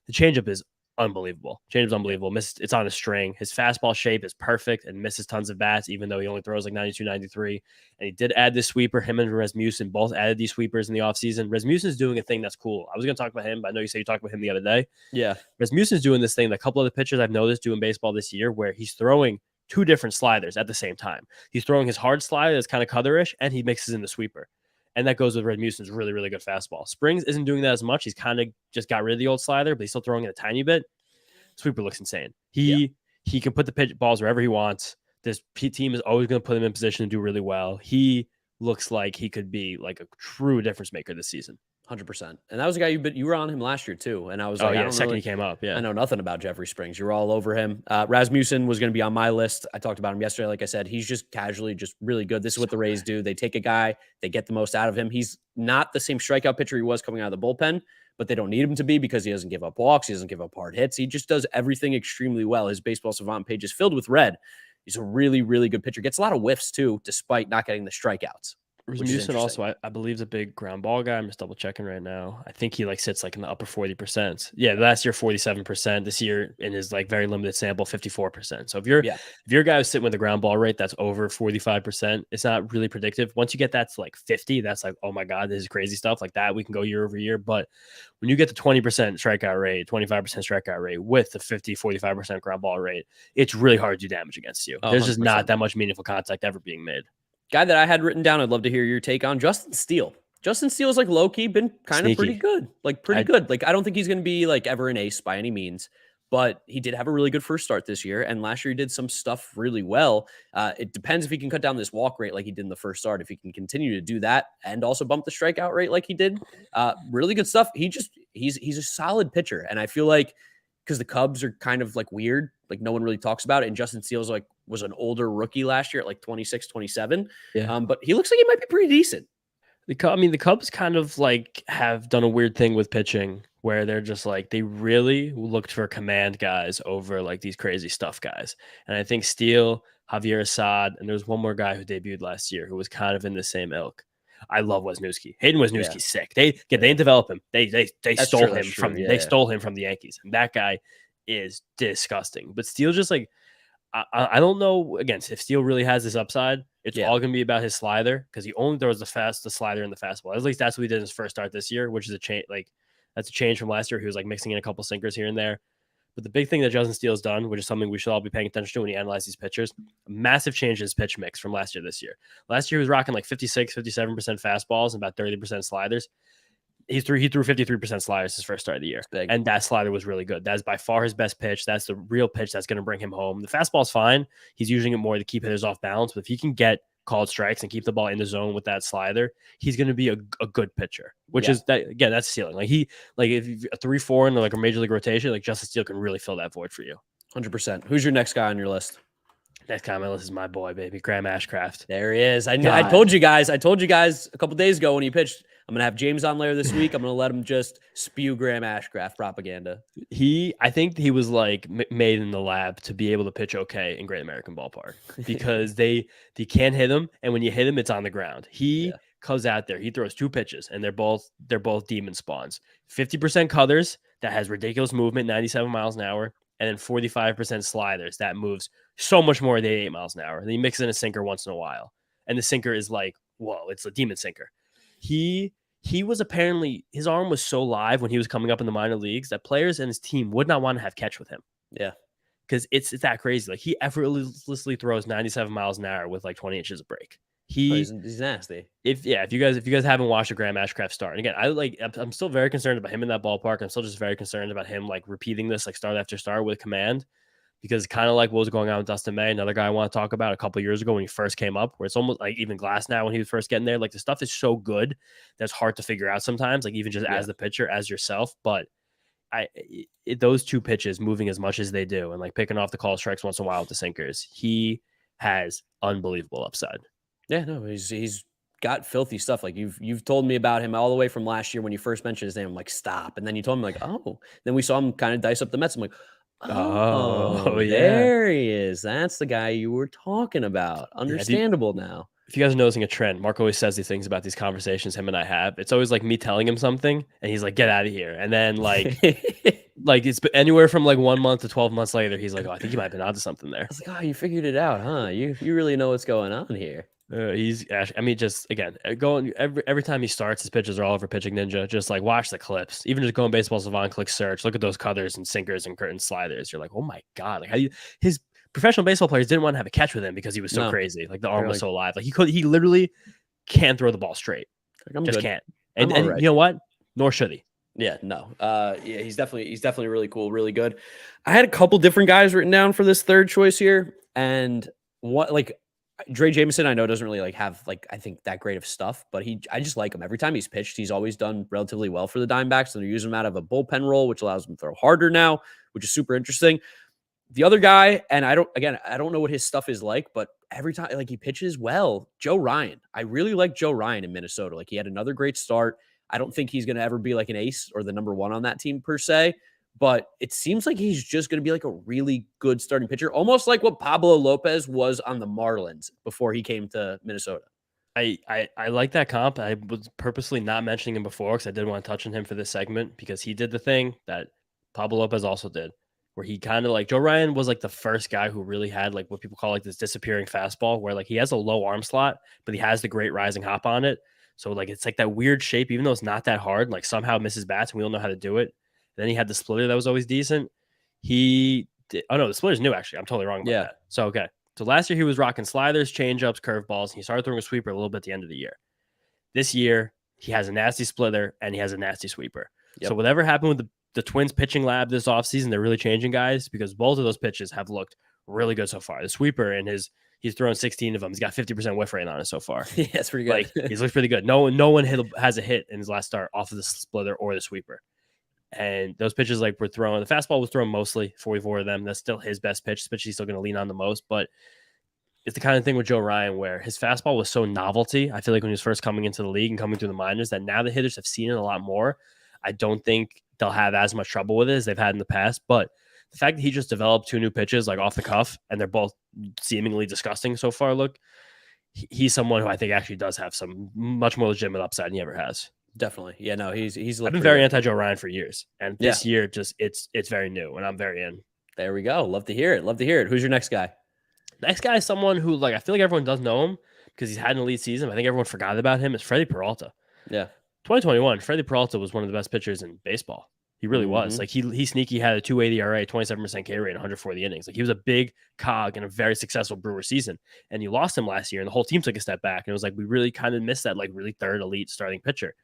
The changeup is unbelievable. Changeup's unbelievable. It's on a string. His fastball shape is perfect and misses tons of bats, even though he only throws like 92, 93. And he did add this sweeper. Him and Rasmussen both added these sweepers in the offseason. Rasmussen's doing a thing that's cool. I was going to talk about him, but I know you said you talked about him the other day. Yeah. Rasmussen's doing this thing that a couple of the pitchers I've noticed doing baseball this year where he's throwing 2 different sliders at the same time. He's throwing his hard slider that's kind of cutter-ish, and he mixes in the sweeper. And that goes with Rasmussen's really, really good fastball. Springs isn't doing that as much. He's kind of just got rid of the old slider, but he's still throwing it a tiny bit. Sweeper looks insane. He can put the balls wherever he wants. This team is always going to put him in position to do really well. He looks like he could be like a true difference maker this season. 100%. And that was a guy you were on him last year too. And I was second he came up. Yeah. I know nothing about Jeffrey Springs. You're all over him. Rasmussen was going to be on my list. I talked about him yesterday. Like I said, he's just casually just really good. This is what the Rays do. They take a guy, they get the most out of him. He's not the same strikeout pitcher he was coming out of the bullpen, but they don't need him to be because he doesn't give up walks. He doesn't give up hard hits. He just does everything extremely well. His baseball savant page is filled with red. He's a really, really good pitcher. Gets a lot of whiffs too, despite not getting the strikeouts. which is Rasmussen interesting. also, I believe, is a big ground ball guy. I'm just double checking right now. I think he like sits like in the upper 40%. Yeah, last year 47%. This year in his like very limited sample, 54%. So if you're a guy who's sitting with a ground ball rate that's over 45%, it's not really predictive. Once you get that to like 50, that's like, oh my God, this is crazy stuff like that. We can go year over year. But when you get to 20% strikeout rate, 25% strikeout rate with the 50, 45% ground ball rate, it's really hard to do damage against you. There's just not that much meaningful contact ever being made. Guy that I had written down, I'd love to hear your take on Justin Steele. Justin Steele's like low-key been kind of pretty good. Like pretty good. Like I don't think he's going to be like ever an ace by any means, but he did have a really good first start this year. And last year he did some stuff really well. It depends if he can cut down this walk rate like he did in the first start. If he can continue to do that and also bump the strikeout rate like he did, really good stuff. He's a solid pitcher. And I feel like because the Cubs are kind of like weird, like no one really talks about it. And Justin Steele's like was an older rookie last year at like 26, 27. Yeah. But he looks like he might be pretty decent. The Cubs kind of like have done a weird thing with pitching where they're just like, they really looked for command guys over like these crazy stuff guys. And I think Steele, Javier Assad, and there was one more guy who debuted last year who was kind of in the same ilk. I love Wisniewski. Hayden Wisniewski's sick. They didn't develop him. They stole him from the Yankees. And that guy is disgusting. But Steele just like, I don't know, again, if Steele really has this upside, it's all going to be about his slider because he only throws the slider and the fastball. At least that's what he did in his first start this year, which is a change. Like that's a change from last year. He was like mixing in a couple sinkers here and there. But the big thing that Justin Steele's done, which is something we should all be paying attention to when you analyze these pitchers, a massive change in his pitch mix from last year this year. Last year he was rocking like 56, 57% fastballs and about 30% sliders. He threw 53% sliders his first start of the year. And that slider was really good. That's by far his best pitch. That's the real pitch that's going to bring him home. The fastball's fine. He's using it more to keep hitters off balance. But if he can get called strikes and keep the ball in the zone with that slider, he's going to be a good pitcher, which is that again, that's ceiling. Like if a 3-4 in like a major league rotation, like Justin Steele can really fill that void for you. 100%. Who's your next guy on your list? Next guy on my list is my boy, baby, Graham Ashcraft. There he is. I told you guys a couple days ago when he pitched, I'm going to have James on later this week. I'm going to let him just spew Graham Ashcraft propaganda. I think he was like made in the lab to be able to pitch okay in Great American Ballpark because they can't hit him. And when you hit him, it's on the ground. He comes out there, he throws 2 pitches and they're both demon spawns. 50% cutters that has ridiculous movement, 97 miles an hour. And then 45% sliders that moves so much more than 88 miles an hour. Then he mixes in a sinker once in a while. And the sinker is like, whoa, it's a demon sinker. He was apparently, his arm was so live when he was coming up in the minor leagues that players and his team would not want to have catch with him. Yeah. Because it's that crazy. Like he effortlessly throws 97 miles an hour with like 20 inches of break. He's nasty. If you guys haven't watched a Graham Ashcraft start, and again, I'm still very concerned about him in that ballpark. I'm still just very concerned about him like repeating this like start after start with command, because kind of like what was going on with Dustin May, another guy I want to talk about a couple years ago when he first came up, where it's almost like even Glass now when he was first getting there, like the stuff is so good that's hard to figure out sometimes, like even just as the pitcher, as yourself. But those 2 pitches moving as much as they do and like picking off the call strikes once in a while with the sinkers, he has unbelievable upside. Yeah, no, he's got filthy stuff. Like you've told me about him all the way from last year when you first mentioned his name. I'm like, stop. And then you told me like, oh, then we saw him kind of dice up the Mets. I'm like, there he is. That's the guy you were talking about. Understandable now. If you guys are noticing a trend, Mark always says these things about these conversations him and I have. It's always like me telling him something and he's like, get out of here. And then like, like it's anywhere from like 1 month to 12 months later, he's like, oh, I think you might have been onto something there. I was like, oh, you figured it out, huh? You really know what's going on here. Just again, going every time he starts, his pitches are all over Pitching Ninja. Just like watch the clips, even just go on Baseball Savant, click search, look at those cutters and sinkers and curtain sliders. You're like, oh my God, like his professional baseball players didn't want to have a catch with him because he was so crazy. Like the arm was so live. Like he literally can't throw the ball straight. Like, can't. And you know what? Nor should he. Yeah, no. He's definitely really cool, really good. I had a couple different guys written down for this third choice here, and what like Dre Jameson, I know doesn't really like have like I think that great of stuff, but I just like him. Every time he's pitched, he's always done relatively well for the Diamondbacks, and they're using him out of a bullpen role, which allows him to throw harder now, which is super interesting. The other guy, and I don't know what his stuff is like, but every time like he pitches well, Joe Ryan. I really like Joe Ryan in Minnesota. Like he had another great start. I don't think he's going to ever be like an ace or the number 1 on that team per se, but it seems like he's just going to be like a really good starting pitcher, almost like what Pablo Lopez was on the Marlins before he came to Minnesota. I like that comp. I was purposely not mentioning him before because I did want to touch on him for this segment because he did the thing that Pablo Lopez also did, where he kind of like Joe Ryan was like the first guy who really had like what people call like this disappearing fastball, where like he has a low arm slot, but he has the great rising hop on it. So like it's like that weird shape, even though it's not that hard, like somehow misses bats and we don't know how to do it. And then he had the splitter that was always decent. Oh no, the splitter's new actually. I'm totally wrong about that. So okay. So last year he was rocking sliders, changeups, curveballs, and he started throwing a sweeper a little bit at the end of the year. This year he has a nasty splitter and he has a nasty sweeper. Yep. So whatever happened with the Twins pitching lab this offseason, they're really changing guys because both of those pitches have looked really good so far. The sweeper and he's thrown 16 of them. He's got 50% whiff rate on it so far. Yeah, that's pretty good. Like he's looked pretty good. No one has a hit in his last start off of the splitter or the sweeper. And those pitches like were thrown. The fastball was thrown mostly 44 of them. That's still his best pitch. The pitch he's still going to lean on the most. But it's the kind of thing with Joe Ryan where his fastball was so novelty. I feel like when he was first coming into the league and coming through the minors, that now the hitters have seen it a lot more. I don't think they'll have as much trouble with it as they've had in the past. But the fact that he just developed 2 new pitches like off the cuff and they're both seemingly disgusting so far, he's someone who I think actually does have some much more legitimate upside than he ever has. Definitely. Yeah, no, he's I've been very anti Joe Ryan for years. And this year just it's very new and I'm very in. There we go. Love to hear it. Who's your next guy? Next guy is someone who like I feel like everyone does know him because he's had an elite season. I think everyone forgot about him. Is Freddie Peralta. Yeah. 2021, Freddie Peralta was one of the best pitchers in baseball. He really was. Like he sneaky had a 2.80 ERA, 27% K rate, 140 innings. Like he was a big cog in a very successful Brewer season. And you lost him last year, and the whole team took a step back. And it was like we really kind of missed that like really third elite starting pitcher.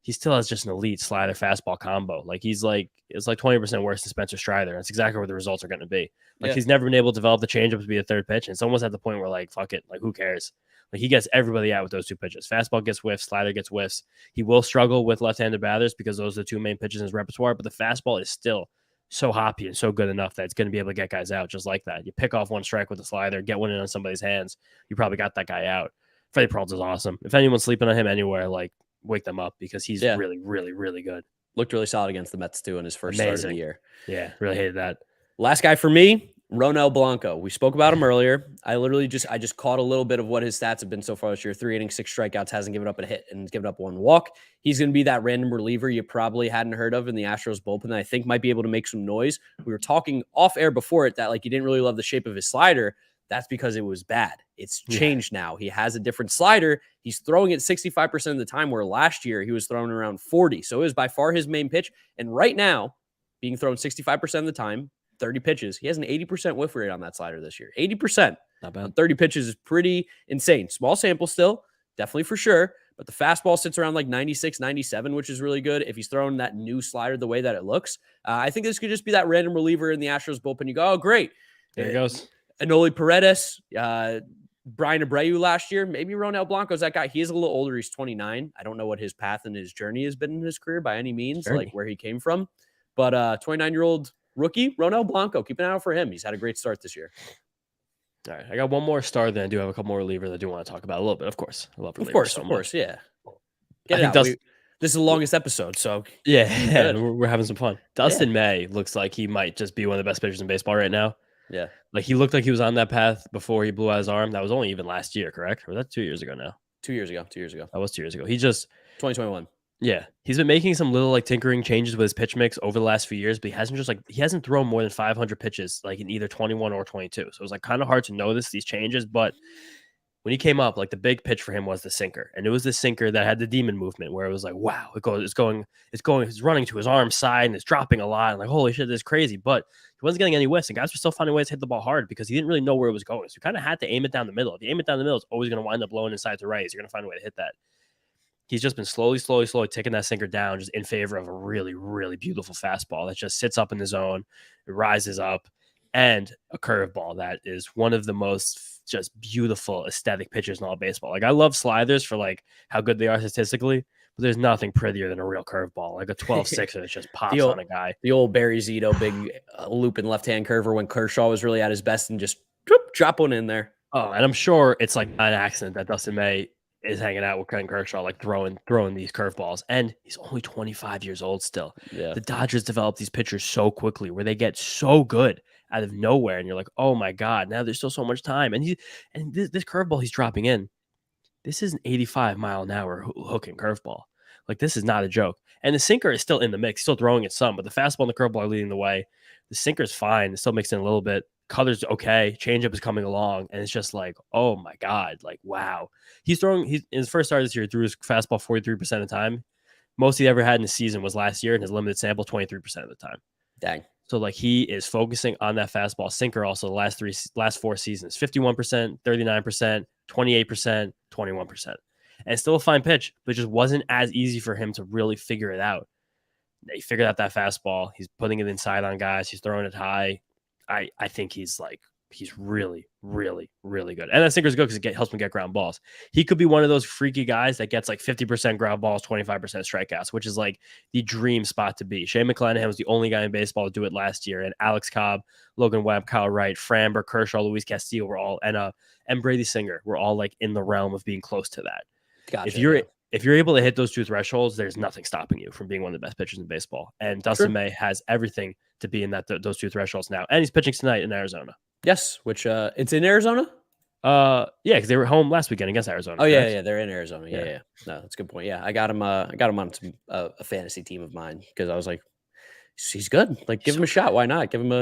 He still has just an elite slider fastball combo. Like it's like 20% worse than Spencer Strider. That's exactly where the results are going to be. Like he's never been able to develop the changeup to be a third pitch. And it's almost at the point where like, fuck it. Like who cares? Like he gets everybody out with those 2 pitches. Fastball gets whiffs, slider gets whiffs. He will struggle with left-handed batters because those are the 2 main pitches in his repertoire, but the fastball is still so hoppy and so good enough that it's going to be able to get guys out just like that. You pick off 1 strike with the slider, get one in on somebody's hands, you probably got that guy out. Freddie Peralta is awesome. If anyone's sleeping on him anywhere, like wake them up because he's really, really, really good. Looked really solid against the Mets too in his first start of the year. Yeah, really hated that. Last guy for me, Ronel Blanco. We spoke about him earlier. I just caught a little bit of what his stats have been so far this year. 3 innings, 6 strikeouts, hasn't given up a hit and given up 1 walk. He's going to be that random reliever you probably hadn't heard of in the Astros bullpen that I think might be able to make some noise. We were talking off air before it that like you didn't really love the shape of his slider. That's because it was bad. It's changed now. He has a different slider. He's throwing it 65% of the time, where last year he was throwing around 40. So it was by far his main pitch. And right now, being thrown 65% of the time, 30 pitches, he has an 80% whiff rate on that slider this year. 80%. Not bad. 30 pitches is pretty insane. Small sample still, definitely for sure. But the fastball sits around like 96, 97, which is really good. If he's throwing that new slider the way that it looks, I think this could just be that random reliever in the Astros bullpen. You go, oh, great. There he goes. Anoli Paredes, Brian Abreu last year. Maybe Ronel Blanco's that guy. He is a little older. He's 29. I don't know what his path and his journey has been in his career by any means, like where he came from. But 29-year-old rookie, Ronel Blanco, keep an eye out for him. He's had a great start this year. All right. I got one more star, then I do have a couple more relievers I do want to talk about a little bit. Of course. I love relievers. Of course, yeah. Get it out. This is the longest episode, so yeah, we're having some fun. Dustin May looks like he might just be one of the best pitchers in baseball right now. Yeah. Like he looked like he was on that path before he blew out his arm. That was only even last year, correct? Or was that 2 years ago now? 2 years ago. That was 2 years ago. He just 2021. Yeah. He's been making some little like tinkering changes with his pitch mix over the last few years, but he hasn't thrown more than 500 pitches like in either 21 or 22. So it was like kind of hard to notice these changes, but when he came up, like the big pitch for him was the sinker. And it was the sinker that had the demon movement where it was like, wow, it's running to his arm side and it's dropping a lot. And like, holy shit, this is crazy. But he wasn't getting any whiffs and guys were still finding ways to hit the ball hard because he didn't really know where it was going. So you kind of had to aim it down the middle. If you aim it down the middle, it's always going to wind up blowing inside to right. So you're going to find a way to hit that. He's just been slowly taking that sinker down just in favor of a really, really beautiful fastball that just sits up in the zone, it rises up, and a curveball that is one of the most just beautiful aesthetic pitches in all baseball. Like I love sliders for like how good they are statistically, but there's nothing prettier than a real curveball, like a 12-6 that just pops on a guy. The old Barry Zito big loop and left-hand curver when Kershaw was really at his best and just drop one in there. Oh, and I'm sure it's like not an accident that Dustin May is hanging out with Ken Kershaw, like throwing these curveballs. And he's only 25 years old still. Yeah. The Dodgers develop these pitchers so quickly where they get so good out of nowhere. And you're like, oh my God, now there's still so much time. And this curveball he's dropping in, This is an 85-mile-an-hour hook and curveball. Like, this is not a joke. And the sinker is still in the mix, still throwing it some, but the fastball and the curveball are leading the way. The sinker is fine. It's still mixed in a little bit. Color's okay. Changeup is coming along. And it's just like, oh my God. Like, wow. He's in his first start this year, threw his fastball 43% of the time. Most he ever had in the season was last year, and his limited sample 23% of the time. Dang. So like he is focusing on that fastball sinker also the last 4 seasons, 51%, 39%, 28%, 21%. And it's still a fine pitch, but it just wasn't as easy for him to really figure it out. He figured out that fastball. He's putting it inside on guys. He's throwing it high. I think he's really, really, really good. And that sinker's good because it helps him get ground balls. He could be one of those freaky guys that gets like 50% ground balls, 25% strikeouts, which is like the dream spot to be. Shane McClanahan was the only guy in baseball to do it last year. And Alex Cobb, Logan Webb, Kyle Wright, Framber, Kershaw, Luis Castillo were all, and Brady Singer were all like in the realm of being close to that. Gotcha. If you're able to hit those 2 thresholds, there's nothing stopping you from being one of the best pitchers in baseball. And Dustin May has everything to be in those 2 thresholds now. And he's pitching tonight in Arizona. Yes, which it's in Arizona? Yeah, because they were home last weekend against Arizona. Oh, yeah, they're in Arizona. Yeah. No, that's a good point. Yeah, I got him on a fantasy team of mine because I was like, he's good. Like, give him a shot. Why not? Give him a.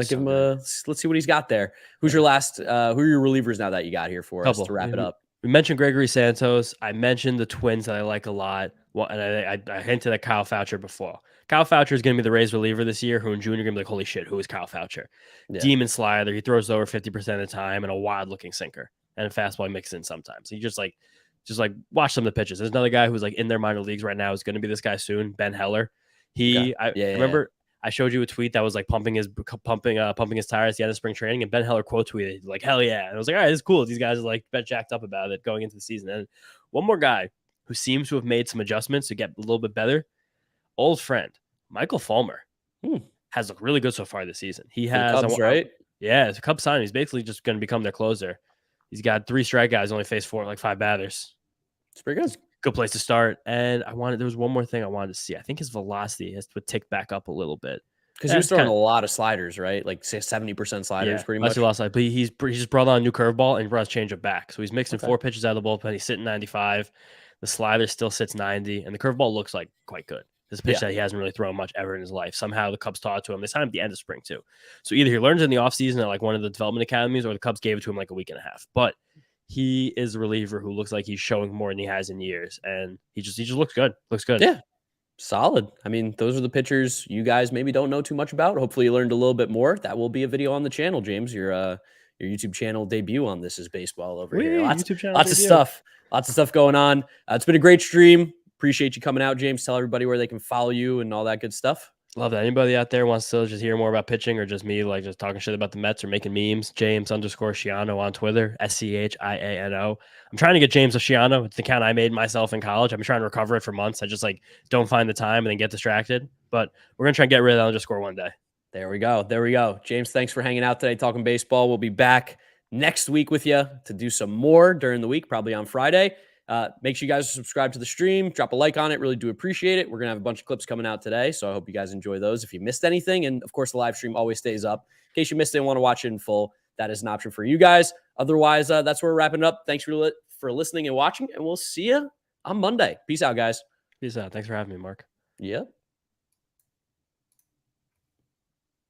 Let's see what he's got there. Who's your last? Who are your relievers now that you got here for us to wrap it up? We mentioned Gregory Santos. I mentioned the Twins that I like a lot. Well, and I hinted at Kyle Foucher before. Kyle Foucher is going to be the Rays reliever this year. Who in June you're going to be like, holy shit, who is Kyle Foucher? Yeah. Demon slider. He throws over 50% of the time and a wild looking sinker and a fastball he mixes in sometimes. So you just watch some of the pitches. There's another guy who's like in their minor leagues right now. Is going to be this guy soon, Ben Heller. Remember. I showed you a tweet that was like pumping his tires at the end of spring training, and Ben Heller quote tweeted like, "Hell yeah!" And I was like, "All right, this is cool." These guys are like jacked up about it going into the season. And one more guy who seems to have made some adjustments to get a little bit better. Old friend Michael Fulmer has looked really good so far this season. He has, Cubs, right? Yeah, it's a Cubs sign. He's basically just going to become their closer. He's got 3 strikeouts, only faced 5 batters. It's pretty good. Good place to start. And there was one more thing I wanted to see. I think his velocity has to tick back up a little bit. Because he was throwing a lot of sliders, right? Like 70% sliders, pretty much. But he just brought on a new curveball and brought his changeup back. So he's mixing 4 pitches out of the bullpen. He's sitting 95. The slider still sits 90, and the curveball looks like quite good. This is a pitch that he hasn't really thrown much ever in his life. Somehow the Cubs taught it to him. They signed him at the end of spring too. So either he learns in the offseason at like one of the development academies, or the Cubs gave it to him like a week and a half. But he is a reliever who looks like he's showing more than he has in years, and he just looks good. Yeah, solid. I mean, those are the pitchers you guys maybe don't know too much about. Hopefully, you learned a little bit more. That will be a video on the channel, James. Your YouTube channel debut on This Is Baseball over here. Lots of stuff going on. It's been a great stream. Appreciate you coming out, James. Tell everybody where they can follow you and all that good stuff. Love that. Anybody out there wants to just hear more about pitching, or just me like just talking shit about the Mets or making memes, James_Schiano on Twitter, SCHIANO. I'm trying to get James Schiano. It's the account I made myself in college. I've been trying to recover it for months. I just like don't find the time and then get distracted. But we're gonna try and get rid of that _ one day. There we go. James, thanks for hanging out today, talking baseball. We'll be back next week with you to do some more during the week, probably on Friday. Make sure you guys subscribe to the stream, drop a like on it. Really do appreciate it. We're going to have a bunch of clips coming out today, so I hope you guys enjoy those. If you missed anything, and of course, the live stream always stays up. In case you missed it and want to watch it in full, that is an option for you guys. Otherwise, that's where we're wrapping up. Thanks for listening and watching, and we'll see you on Monday. Peace out, guys. Peace out. Thanks for having me, Mark. Yep.